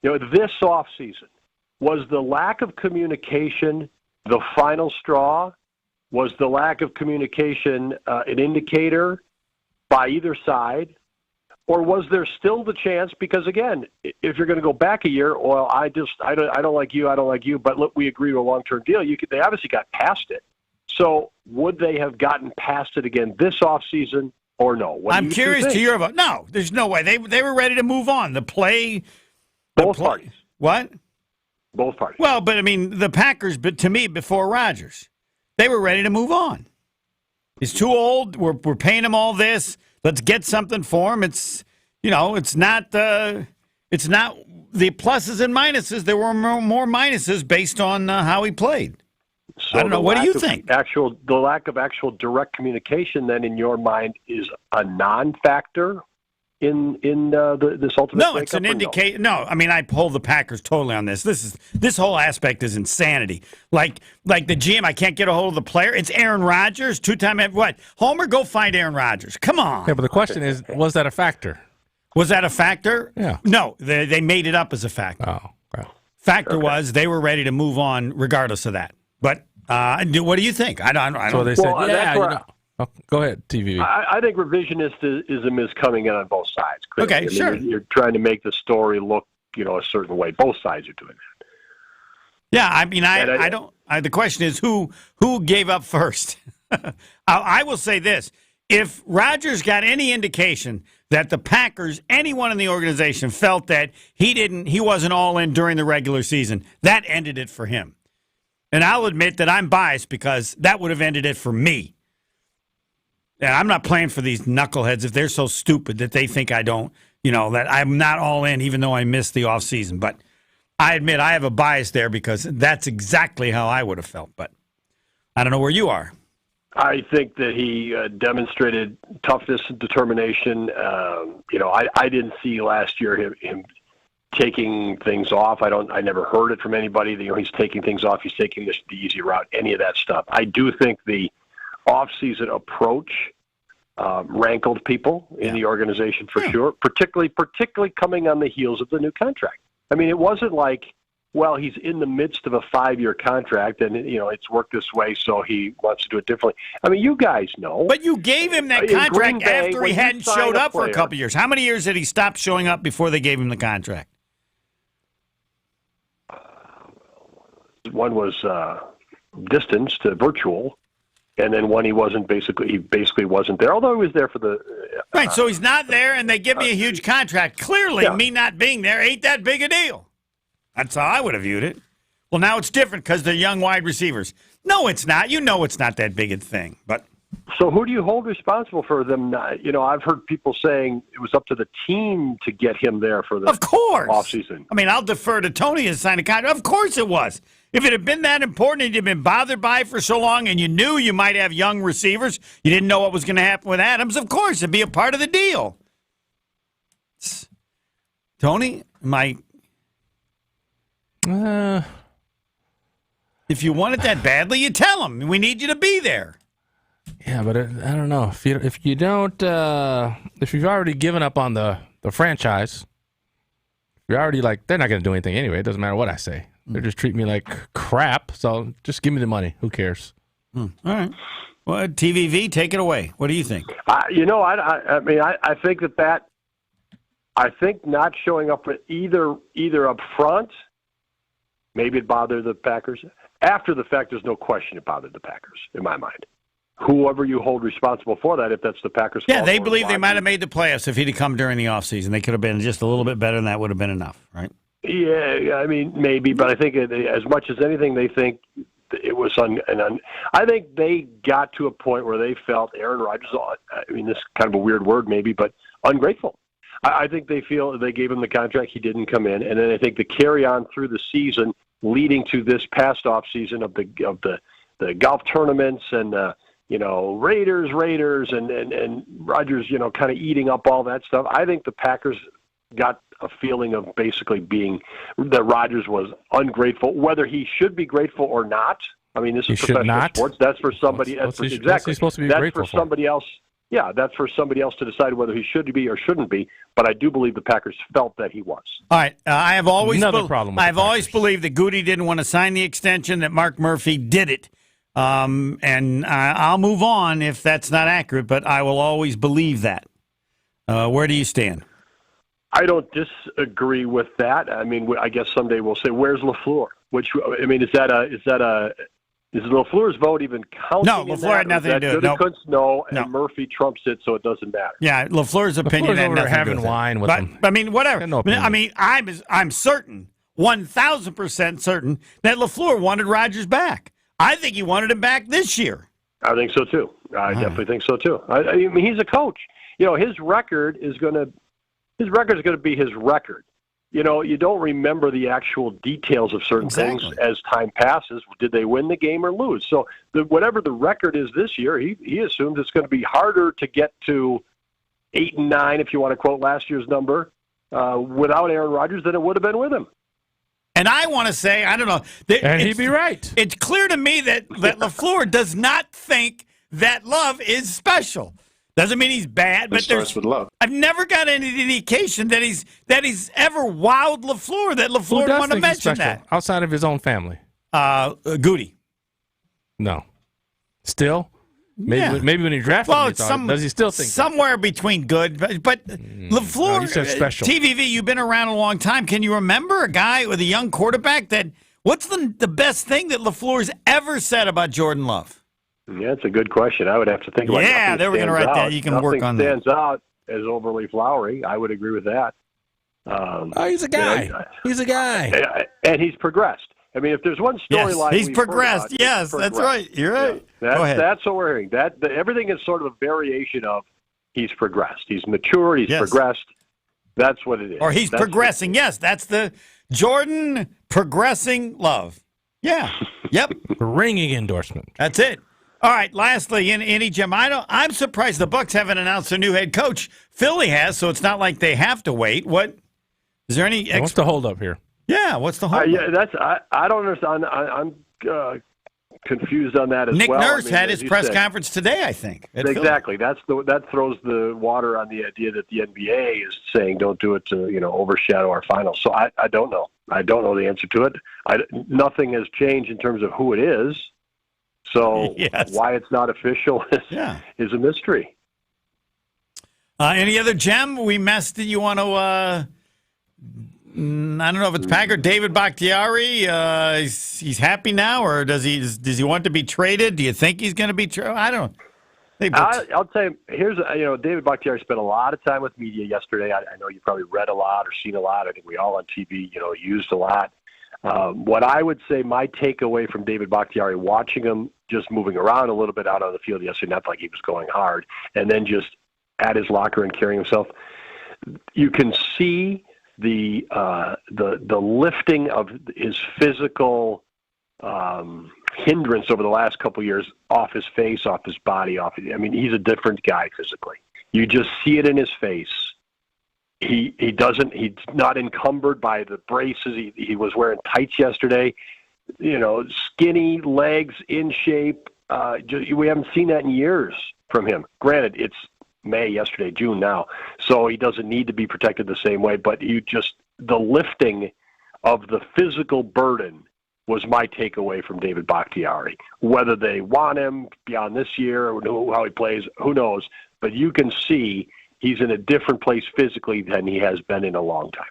Speaker 7: This offseason. Was the lack of communication the final straw? Was the lack of communication an indicator by either side? Or was there still the chance? Because, again, if you're going to go back a year, well, I don't like you, but look, we agree to a long-term deal. They obviously got past it. So would they have gotten past it again this offseason or no?
Speaker 10: I'm curious to your vote. No, there's no way. They were ready to move on.
Speaker 7: Both parties.
Speaker 10: What?
Speaker 7: Both parties.
Speaker 10: Well, but I mean, the Packers, but to me, before Rodgers, they were ready to move on. He's too old. We're paying him all this. Let's get something for him. It's not the pluses and minuses. There were more minuses based on how he played.
Speaker 7: So
Speaker 10: I don't know. What do you think?
Speaker 7: The lack of actual direct communication, then, in your mind, is a non-factor in this ultimate.
Speaker 10: No, it's an indication. No, I mean, I hold the Packers totally on this. This whole aspect is insanity. Like the GM, I can't get a hold of the player. It's Aaron Rodgers, two-time what? Homer, go find Aaron Rodgers. Come on.
Speaker 6: Yeah, but the question is, was that a factor?
Speaker 10: Was that a factor?
Speaker 6: Yeah.
Speaker 10: No, they made it up as a factor.
Speaker 6: Oh, okay.
Speaker 10: Factor was they were ready to move on regardless of that. But what do you think? I don't.
Speaker 6: So they said, go ahead, TV.
Speaker 7: I think revisionism is coming in on both sides. Clearly.
Speaker 10: Okay, sure.
Speaker 7: You're trying to make the story look, a certain way. Both sides are doing that.
Speaker 10: Yeah, I mean, I don't. The question is who gave up first. I will say this: if Rodgers got any indication that the Packers, anyone in the organization, felt that he wasn't all in during the regular season, that ended it for him. And I'll admit that I'm biased because that would have ended it for me. And I'm not playing for these knuckleheads if they're so stupid that they think I don't, that I'm not all in even though I missed the offseason. But I admit I have a bias there because that's exactly how I would have felt. But I don't know where you are.
Speaker 7: I think that he demonstrated toughness and determination. I didn't see last year him taking things off. I never heard it from anybody. He's taking things off. He's taking the easy route, any of that stuff. I do think the off-season approach rankled people in the organization for sure, particularly coming on the heels of the new contract. I mean, it wasn't like, well, he's in the midst of a 5-year contract, and it's worked this way, so he wants to do it differently. I mean, you guys know.
Speaker 10: But you gave him that
Speaker 7: In
Speaker 10: contract
Speaker 7: Green Bay,
Speaker 10: after
Speaker 7: when
Speaker 10: he
Speaker 7: you
Speaker 10: hadn't
Speaker 7: sign
Speaker 10: showed
Speaker 7: a
Speaker 10: up for a
Speaker 7: player-
Speaker 10: couple years. How many years did he stop showing up before they gave him the contract?
Speaker 7: One was distanced to virtual, and then one he basically wasn't there, although he was there for the
Speaker 10: Right, so he's not there, and they give me a huge contract. Clearly,
Speaker 7: Yeah.
Speaker 10: me not being there ain't that big a deal. That's how I would have viewed it. Well, now it's different because they're young wide receivers. No, it's not. You know it's not that big a thing. But
Speaker 7: So who do you hold responsible for them not? I've heard people saying it was up to the team to get him there for the
Speaker 10: of course.
Speaker 7: offseason.
Speaker 10: I mean, I'll defer to Tony to sign a contract. Of course it was. If it had been that important and you'd been bothered by it for so long and you knew you might have young receivers, you didn't know what was going to happen with Adams, of course, it'd be a part of the deal. Tony, if you want it that badly, you tell him. We need you to be there.
Speaker 6: Yeah, but I don't know if you've already given up on the franchise, you're already like they're not going to do anything anyway. It doesn't matter what I say. They're just treating me like crap. So just give me the money. Who cares?
Speaker 10: All right. Well, TVV, take it away. What do you think?
Speaker 7: I think that I think not showing up for either up front, maybe it bothered the Packers. After the fact, there's no question it bothered the Packers in my mind. Whoever you hold responsible for that, if that's the Packers.
Speaker 10: Yeah, they believe they might have made the playoffs if he'd have come during the offseason. They could have been just a little bit better, and that would have been enough, right?
Speaker 7: Yeah, I mean, maybe, but I think as much as anything, they think it was I think they got to a point where they felt Aaron Rodgers, I mean, this is kind of a weird word maybe, but ungrateful. I think they feel they gave him the contract, he didn't come in, and then I think the carry on through the season leading to this past off season of the golf tournaments and Raiders and Rodgers, kind of eating up all that stuff. I think the Packers got a feeling of basically being that Rodgers was ungrateful, whether he should be grateful or not. I mean, this is professional sports. That's for somebody.
Speaker 6: What's he supposed to be
Speaker 7: that's
Speaker 6: grateful
Speaker 7: for somebody else. Yeah, that's for somebody else to decide whether he should be or shouldn't be. But I do believe the Packers felt that he was.
Speaker 10: All right, I have always
Speaker 6: I've
Speaker 10: always believed that Goody didn't want to sign the extension, that Mark Murphy did it. And I'll move on if that's not accurate, but I will always believe that. Where do you stand?
Speaker 7: I don't disagree with that. I mean, I guess someday we'll say, "Where's LaFleur?" Which, I mean, is LaFleur's vote even counting?
Speaker 10: No, LaFleur had nothing to do with it.
Speaker 7: No, and Murphy trumps it, so it doesn't matter.
Speaker 10: Yeah, LaFleur's opinion had nothing
Speaker 6: having
Speaker 10: to do with
Speaker 6: wine
Speaker 10: it.
Speaker 6: with him.
Speaker 10: I mean, whatever.
Speaker 6: No
Speaker 10: I mean, I'm certain, 1,000% certain that LaFleur wanted Rodgers back. I think he wanted him back this year.
Speaker 7: I think so too. I definitely think so too. I mean, he's a coach. His record is going to be his record. You don't remember the actual details of certain things as time passes. Did they win the game or lose? So whatever the record is this year, he assumes it's going to be harder to get to 8 and 9, if you want to quote last year's number, without Aaron Rodgers than it would have been with him.
Speaker 10: And I want to say, I don't know.
Speaker 6: And he'd be right.
Speaker 10: It's clear to me that LaFleur does not think that Love is special. Doesn't mean he's bad, but
Speaker 15: starts with love.
Speaker 10: I've never got any indication that he's ever wowed LaFleur, that LaFleur
Speaker 6: Who does
Speaker 10: want to
Speaker 6: think he's
Speaker 10: mention
Speaker 6: special
Speaker 10: that.
Speaker 6: outside of his own family?
Speaker 10: Goody.
Speaker 6: No. Still? Maybe when he drafted him, does he still think
Speaker 10: somewhere between good? But LaFleur,
Speaker 6: he said special.
Speaker 10: TVV, you've been around a long time. Can you remember a guy with a young quarterback that? What's the best thing that LaFleur's ever said about Jordan Love?
Speaker 7: Yeah, it's a good question. I would have to think about it.
Speaker 10: Yeah, they were going to write that. You can work on that.
Speaker 7: Nothing stands out as overly flowery. I would agree with that.
Speaker 6: He's a guy. He's a guy.
Speaker 7: And he's progressed. I mean, if there's one storyline,
Speaker 10: he's progressed. Yes, that's right. You're right.
Speaker 7: Yeah.
Speaker 10: Go ahead.
Speaker 7: That's what we're hearing. Everything is sort of a variation of he's progressed. He's matured. He's progressed. That's what it is.
Speaker 10: Or he's progressing. Yes, that's the Jordan progressing Love. Yeah. Yep.
Speaker 6: Ringing endorsement.
Speaker 10: That's it. All right. Lastly, Jim, I'm surprised the Bucs haven't announced a new head coach. Philly has, so it's not like they have to wait. What is there any?
Speaker 6: What's the holdup here?
Speaker 10: Yeah. What's the holdup?
Speaker 7: I don't understand. I'm confused on that as
Speaker 10: Nick
Speaker 7: well.
Speaker 10: Nurse
Speaker 7: I mean,
Speaker 10: had his press conference today, I think.
Speaker 7: Exactly. That throws the water on the idea that the NBA is saying don't do it to overshadow our finals. So I don't know. I don't know the answer to it. Nothing has changed in terms of who it is. So why it's not official is a mystery.
Speaker 10: Any other gem we missed that you want to, I don't know if it's Packer, David Bakhtiari, he's happy now, or does he want to be traded? Do you think he's going to be traded? I don't know.
Speaker 7: I'll tell you, David Bakhtiari spent a lot of time with media yesterday. I know you probably read a lot or seen a lot. I think we all on TV, used a lot. What I would say my takeaway from David Bakhtiari, watching him just moving around a little bit out on the field yesterday, not like he was going hard, and then just at his locker and carrying himself, you can see the lifting of his physical hindrance over the last couple of years off his face, off his body, he's a different guy physically. You just see it in his face. He's not encumbered by the braces. He was wearing tights yesterday, skinny legs, in shape. We haven't seen that in years from him. Granted, it's May yesterday, June now, so he doesn't need to be protected the same way, but the lifting of the physical burden was my takeaway from David Bakhtiari. Whether they want him beyond this year or how he plays, who knows, but you can see he's in a different place physically than he has been in a long time.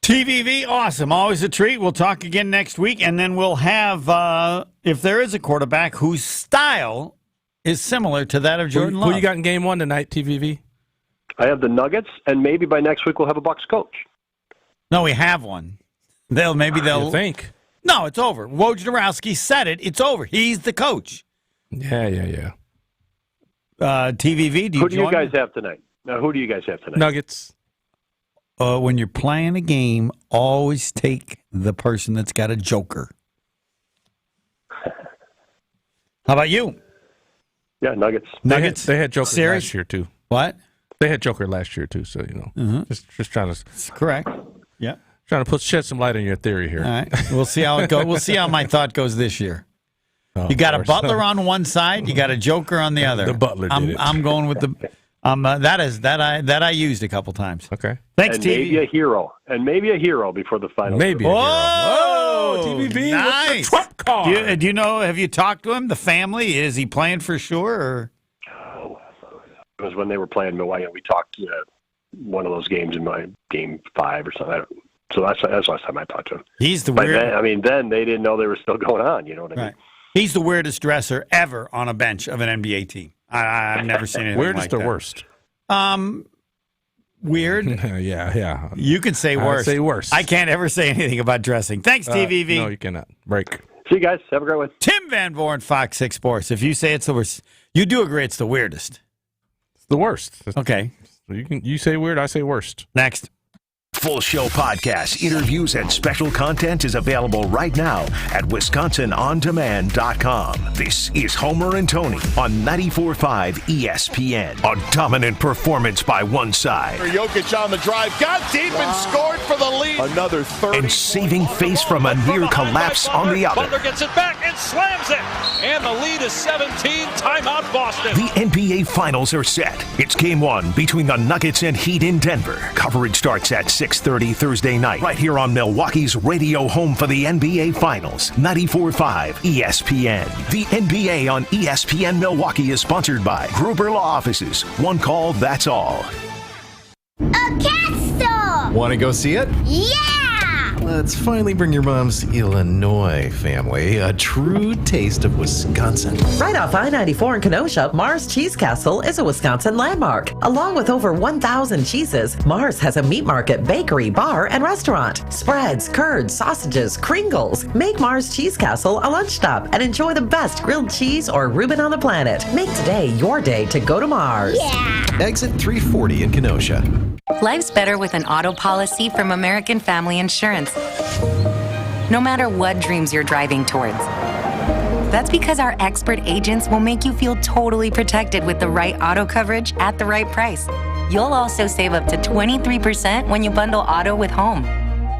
Speaker 10: TVV, awesome. Always a treat. We'll talk again next week, and then we'll have, if there is a quarterback whose style is similar to that of Jordan Love.
Speaker 6: Who you got in game one tonight, TVV?
Speaker 7: I have the Nuggets, and maybe by next week we'll have a Bucs coach.
Speaker 10: No, we have one. They'll
Speaker 6: You think?
Speaker 10: No, it's over. Wojnarowski said it. It's over. He's the coach.
Speaker 6: Yeah.
Speaker 10: TVV,
Speaker 7: who do you guys have tonight? Who do you guys have tonight?
Speaker 6: Nuggets.
Speaker 10: When you're playing a game, always take the person that's got a joker. How about you?
Speaker 7: Yeah, Nuggets.
Speaker 6: They had Joker
Speaker 10: Series?
Speaker 6: last year, too.
Speaker 10: What?
Speaker 6: They had Joker last year, too, so, just trying to...
Speaker 10: That's correct. Yeah.
Speaker 6: Trying to shed some light on your theory here.
Speaker 10: All right. We'll see how it goes. We'll see how my thought goes this year. You got a Butler on one side, you got a Joker on the other.
Speaker 6: The Butler did it.
Speaker 10: I'm going with the... that I used a couple times.
Speaker 6: Okay.
Speaker 10: Thanks,
Speaker 7: and
Speaker 10: TV.
Speaker 7: Maybe a hero before the final.
Speaker 6: Maybe a hero.
Speaker 10: Oh,
Speaker 6: TVV,
Speaker 10: nice.
Speaker 6: what's the trump card?
Speaker 10: Do you know, have you talked to him, the family? Is he playing for sure? Or?
Speaker 7: It was when they were playing Milwaukee. We talked one of those games in my game 5 or something. So that's the last time I talked to him.
Speaker 10: He's the weird.
Speaker 7: Then they didn't know they were still going on. You know what I mean?
Speaker 10: He's the weirdest dresser ever on a bench of an NBA team. I've never seen anything
Speaker 6: weirdest
Speaker 10: like that.
Speaker 6: Weirdest or worst?
Speaker 10: Weird.
Speaker 6: Yeah.
Speaker 10: You can say worst.
Speaker 6: I'd say worst.
Speaker 10: I can't ever say anything about dressing. Thanks, TVV.
Speaker 6: No, you cannot. Break.
Speaker 7: See you guys. Have a great one.
Speaker 10: Tim Van Born, Fox 6 Sports. If you say it's the worst, you do agree it's the weirdest.
Speaker 6: It's the worst.
Speaker 10: Okay.
Speaker 6: You say weird, I say worst.
Speaker 10: Next.
Speaker 3: Full show podcasts, interviews, and special content is available right now at WisconsinOnDemand.com. This is Homer and Tony on 94.5 ESPN. A dominant performance by one side.
Speaker 15: Jokic on the drive, got deep and scored for the lead. Another 30.
Speaker 3: And saving face from a near collapse on the other.
Speaker 16: Butler gets it back and slams it. And the lead is 17. Timeout Boston.
Speaker 3: The NBA Finals are set. It's game 1 between the Nuggets and Heat in Denver. Coverage starts at 6:30 Thursday night, right here on Milwaukee's radio home for the NBA Finals, 94.5 ESPN. The NBA on ESPN Milwaukee is sponsored by Gruber Law Offices. One call, that's all.
Speaker 17: A cat store!
Speaker 25: Want to go see it?
Speaker 17: Yeah!
Speaker 25: Let's finally bring your mom's Illinois family a true taste of Wisconsin.
Speaker 18: Right off I-94 in Kenosha, Mars Cheese Castle is a Wisconsin landmark. Along with over 1,000 cheeses, Mars has a meat market, bakery, bar, and restaurant. Spreads, curds, sausages, Kringles. Make Mars Cheese Castle a lunch stop and enjoy the best grilled cheese or Reuben on the planet. Make today your day to go to Mars.
Speaker 17: Yeah!
Speaker 25: Exit 340 in Kenosha.
Speaker 24: Life's better with an auto policy from American Family Insurance. No matter what dreams you're driving towards. That's because our expert agents will make you feel totally protected with the right auto coverage at the right price. You'll also save up to 23% when you bundle auto with home.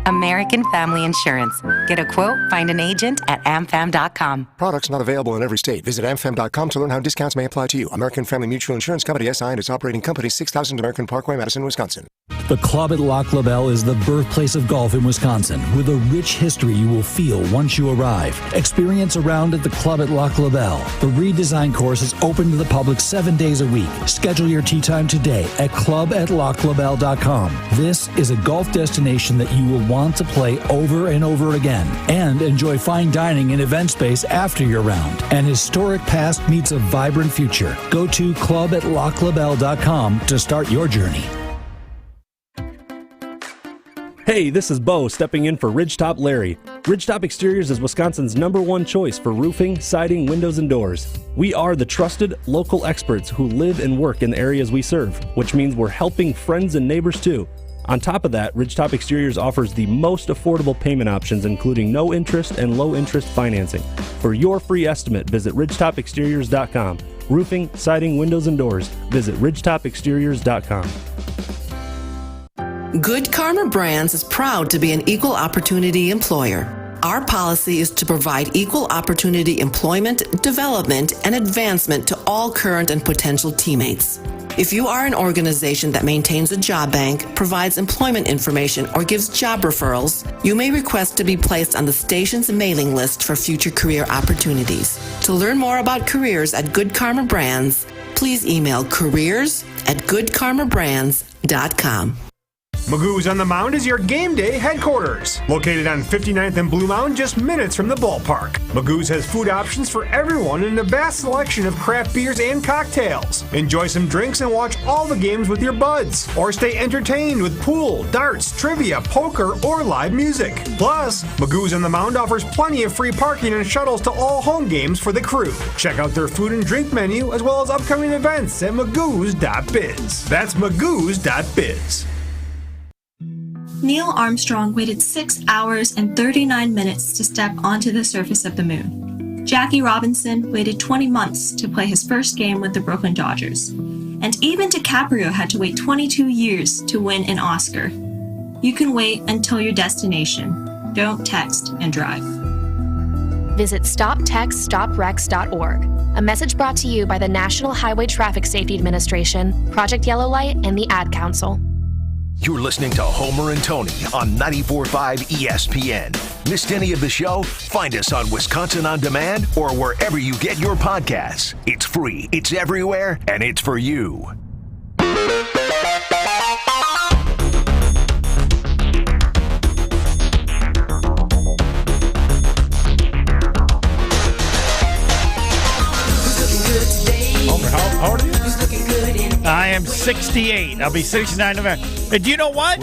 Speaker 24: American Family Insurance. Get a quote, find an agent at amfam.com.
Speaker 5: Products not available in every state. Visit amfam.com to learn how discounts may apply to you. American Family Mutual Insurance Company, SI, and its operating company, 6000 American Parkway, Madison, Wisconsin.
Speaker 12: The Club at Lac La Belle is the birthplace of golf in Wisconsin, with a rich history you will feel once you arrive. Experience a round at the Club at Lac La Belle. The redesigned course is open to the public 7 days a week. Schedule your tee time today at clubatlaclabelle.com. This is a golf destination that you will want to play over and over again, and enjoy fine dining and event space after your round. An historic past meets a vibrant future. Go to clubatlaclabelle.com to start your journey.
Speaker 19: Hey, this is Bo stepping in for Ridgetop Larry. Ridgetop Exteriors is Wisconsin's #1 choice for roofing, siding, windows, and doors. We are the trusted local experts who live and work in the areas we serve, which means we're helping friends and neighbors too. On top of that, Ridgetop Exteriors offers the most affordable payment options, including no interest and low interest financing. For your free estimate, visit ridgetopexteriors.com. Roofing, siding, windows, and doors. Visit ridgetopexteriors.com.
Speaker 20: Good Karma Brands is proud to be an equal opportunity employer. Our policy is to provide equal opportunity employment, development, and advancement to all current and potential teammates. If you are an organization that maintains a job bank, provides employment information, or gives job referrals, you may request to be placed on the station's mailing list for future career opportunities. To learn more about careers at Good Karma Brands, please email careers@goodkarmabrands.com.
Speaker 21: Magoo's on the Mound is your game day headquarters. Located on 59th and Blue Mound, just minutes from the ballpark. Magoo's has food options for everyone and a vast selection of craft beers and cocktails. Enjoy some drinks and watch all the games with your buds. Or stay entertained with pool, darts, trivia, poker, or live music. Plus, Magoo's on the Mound offers plenty of free parking and shuttles to all home games for the crew. Check out their food and drink menu as well as upcoming events at magoos.biz. That's magoos.biz.
Speaker 22: Neil Armstrong waited 6 hours and 39 minutes to step onto the surface of the moon. Jackie Robinson waited 20 months to play his first game with the Brooklyn Dodgers. And even DiCaprio had to wait 22 years to win an Oscar. You can wait until your destination. Don't text and drive.
Speaker 23: Visit StopTextStopWrecks.org. A message brought to you by the National Highway Traffic Safety Administration, Project Yellow Light, and the Ad Council.
Speaker 3: You're listening to Homer and Tony on 94.5 ESPN. Missed any of the show? Find us on Wisconsin On Demand or wherever you get your podcasts. It's free, it's everywhere, and it's for you.
Speaker 10: Homer, how old are you? I am 68. I'll be 69 November. And do you know what?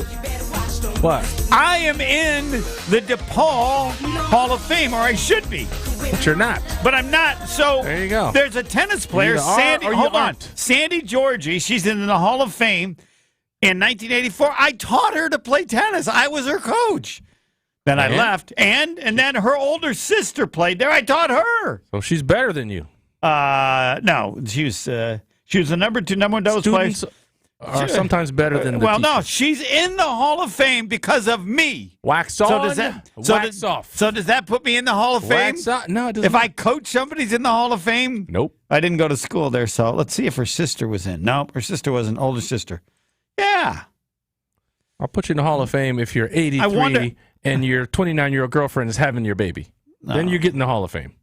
Speaker 6: What?
Speaker 10: I am in the DePaul Hall of Fame, or I should be.
Speaker 6: But you're not.
Speaker 10: But I'm not. So
Speaker 6: there you go.
Speaker 10: There's a tennis player, Sandy. Hold on, Sandy Georgie. She's in the Hall of Fame in 1984. I taught her to play tennis. I was her coach. Then I left, and then her older sister played there. I taught her.
Speaker 6: So she's better than you.
Speaker 10: No, she was the number one doubles player.
Speaker 6: Are sometimes better than the
Speaker 10: well,
Speaker 6: teacher.
Speaker 10: no, she's in the Hall of Fame because of me.
Speaker 6: Wax on, wax off.
Speaker 10: So does that put me in the Hall of Fame?
Speaker 6: No, it doesn't.
Speaker 10: If I coach somebody's in the Hall of Fame?
Speaker 6: Nope.
Speaker 10: I didn't go to school there, so let's see if her sister was in. No, her sister wasn't. Older sister. Yeah.
Speaker 6: I'll put you in the Hall of Fame if you're 83 and your 29-year-old girlfriend is having your baby.
Speaker 10: No.
Speaker 6: Then you get in the Hall of Fame.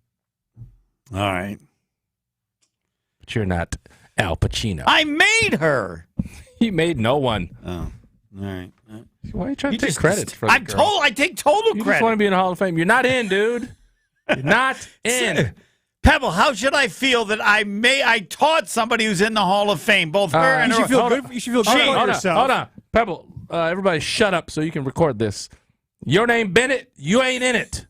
Speaker 10: All right.
Speaker 6: But you're not Al Pacino.
Speaker 10: I made her.
Speaker 6: You made no one.
Speaker 10: Oh, all right.
Speaker 6: Why are you trying to take credit for that?
Speaker 10: I take total
Speaker 6: You
Speaker 10: credit.
Speaker 6: just want to be in the Hall of Fame. You're not in, dude. You're not in.
Speaker 10: Pebble, how should I feel that I taught somebody who's in the Hall of Fame, both her and
Speaker 21: you
Speaker 10: her.
Speaker 21: should feel good. You should feel good about yourself.
Speaker 6: Hold on. Pebble, everybody shut up so you can record this. Your name, Bennett, you ain't in it.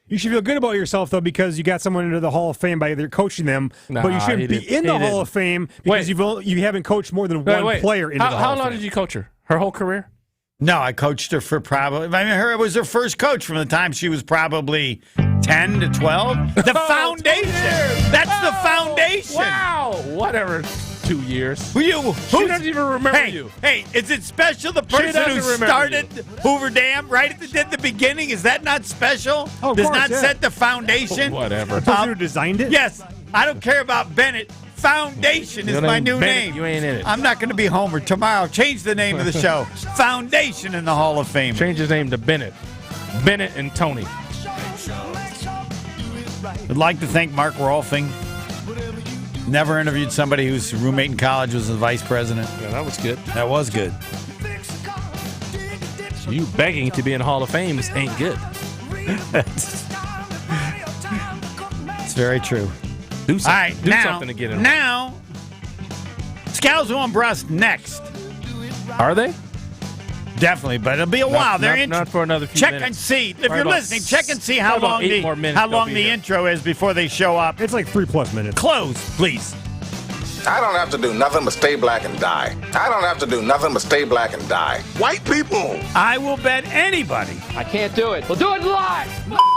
Speaker 21: You should feel good about yourself, though, because you got someone into the Hall of Fame by either coaching them, but you shouldn't be in the Hall of Fame because you haven't coached more than one player into the Hall of Fame.
Speaker 6: How long did you coach her? Her whole career?
Speaker 10: No, I coached her for it was her first coach from the time she was probably 10 to 12. The foundation. That's the foundation.
Speaker 6: Wow. Whatever. 2 years.
Speaker 10: She
Speaker 6: doesn't even remember you.
Speaker 10: Hey, is it special the person who started Hoover Dam right at the beginning? Is that not special?
Speaker 21: Oh, of
Speaker 10: Does
Speaker 21: course,
Speaker 10: not
Speaker 21: yeah.
Speaker 10: set the foundation?
Speaker 6: Whatever.
Speaker 21: The person who designed it?
Speaker 10: Yes. I don't care about Bennett. Foundation is
Speaker 6: Your
Speaker 10: my
Speaker 6: name
Speaker 10: new
Speaker 6: Bennett,
Speaker 10: name.
Speaker 6: you ain't in it.
Speaker 10: I'm not going to be Homer. Tomorrow, I'll change the name of the show. Foundation in the Hall of Fame.
Speaker 6: Change his name to Bennett. Bennett and Tony.
Speaker 10: I'd like to thank Mark Rolfing. Never interviewed somebody whose roommate in college was the vice president.
Speaker 6: Yeah, that was good.
Speaker 10: That was good.
Speaker 6: You begging to be in Hall of Fame ain't good.
Speaker 10: It's very true.
Speaker 6: Do something.
Speaker 10: All right,
Speaker 6: Do
Speaker 10: now,
Speaker 6: something to get in.
Speaker 10: Now, Scalzo and Brust next.
Speaker 6: Are they?
Speaker 10: Definitely, but it'll be a while. They're
Speaker 6: not for another few
Speaker 10: check
Speaker 6: minutes.
Speaker 10: and see. If
Speaker 6: Or
Speaker 10: you're
Speaker 6: about
Speaker 10: listening, check and see how
Speaker 6: about
Speaker 10: long
Speaker 6: 8 more minutes they'll be
Speaker 10: the
Speaker 6: here.
Speaker 10: intro is before they show up.
Speaker 21: It's like 3+ minutes.
Speaker 10: Close, please.
Speaker 2: I don't have to do nothing but stay black and die. I don't have to do nothing but stay black and die. White people.
Speaker 10: I will bet anybody.
Speaker 4: I can't do it. We'll do it live.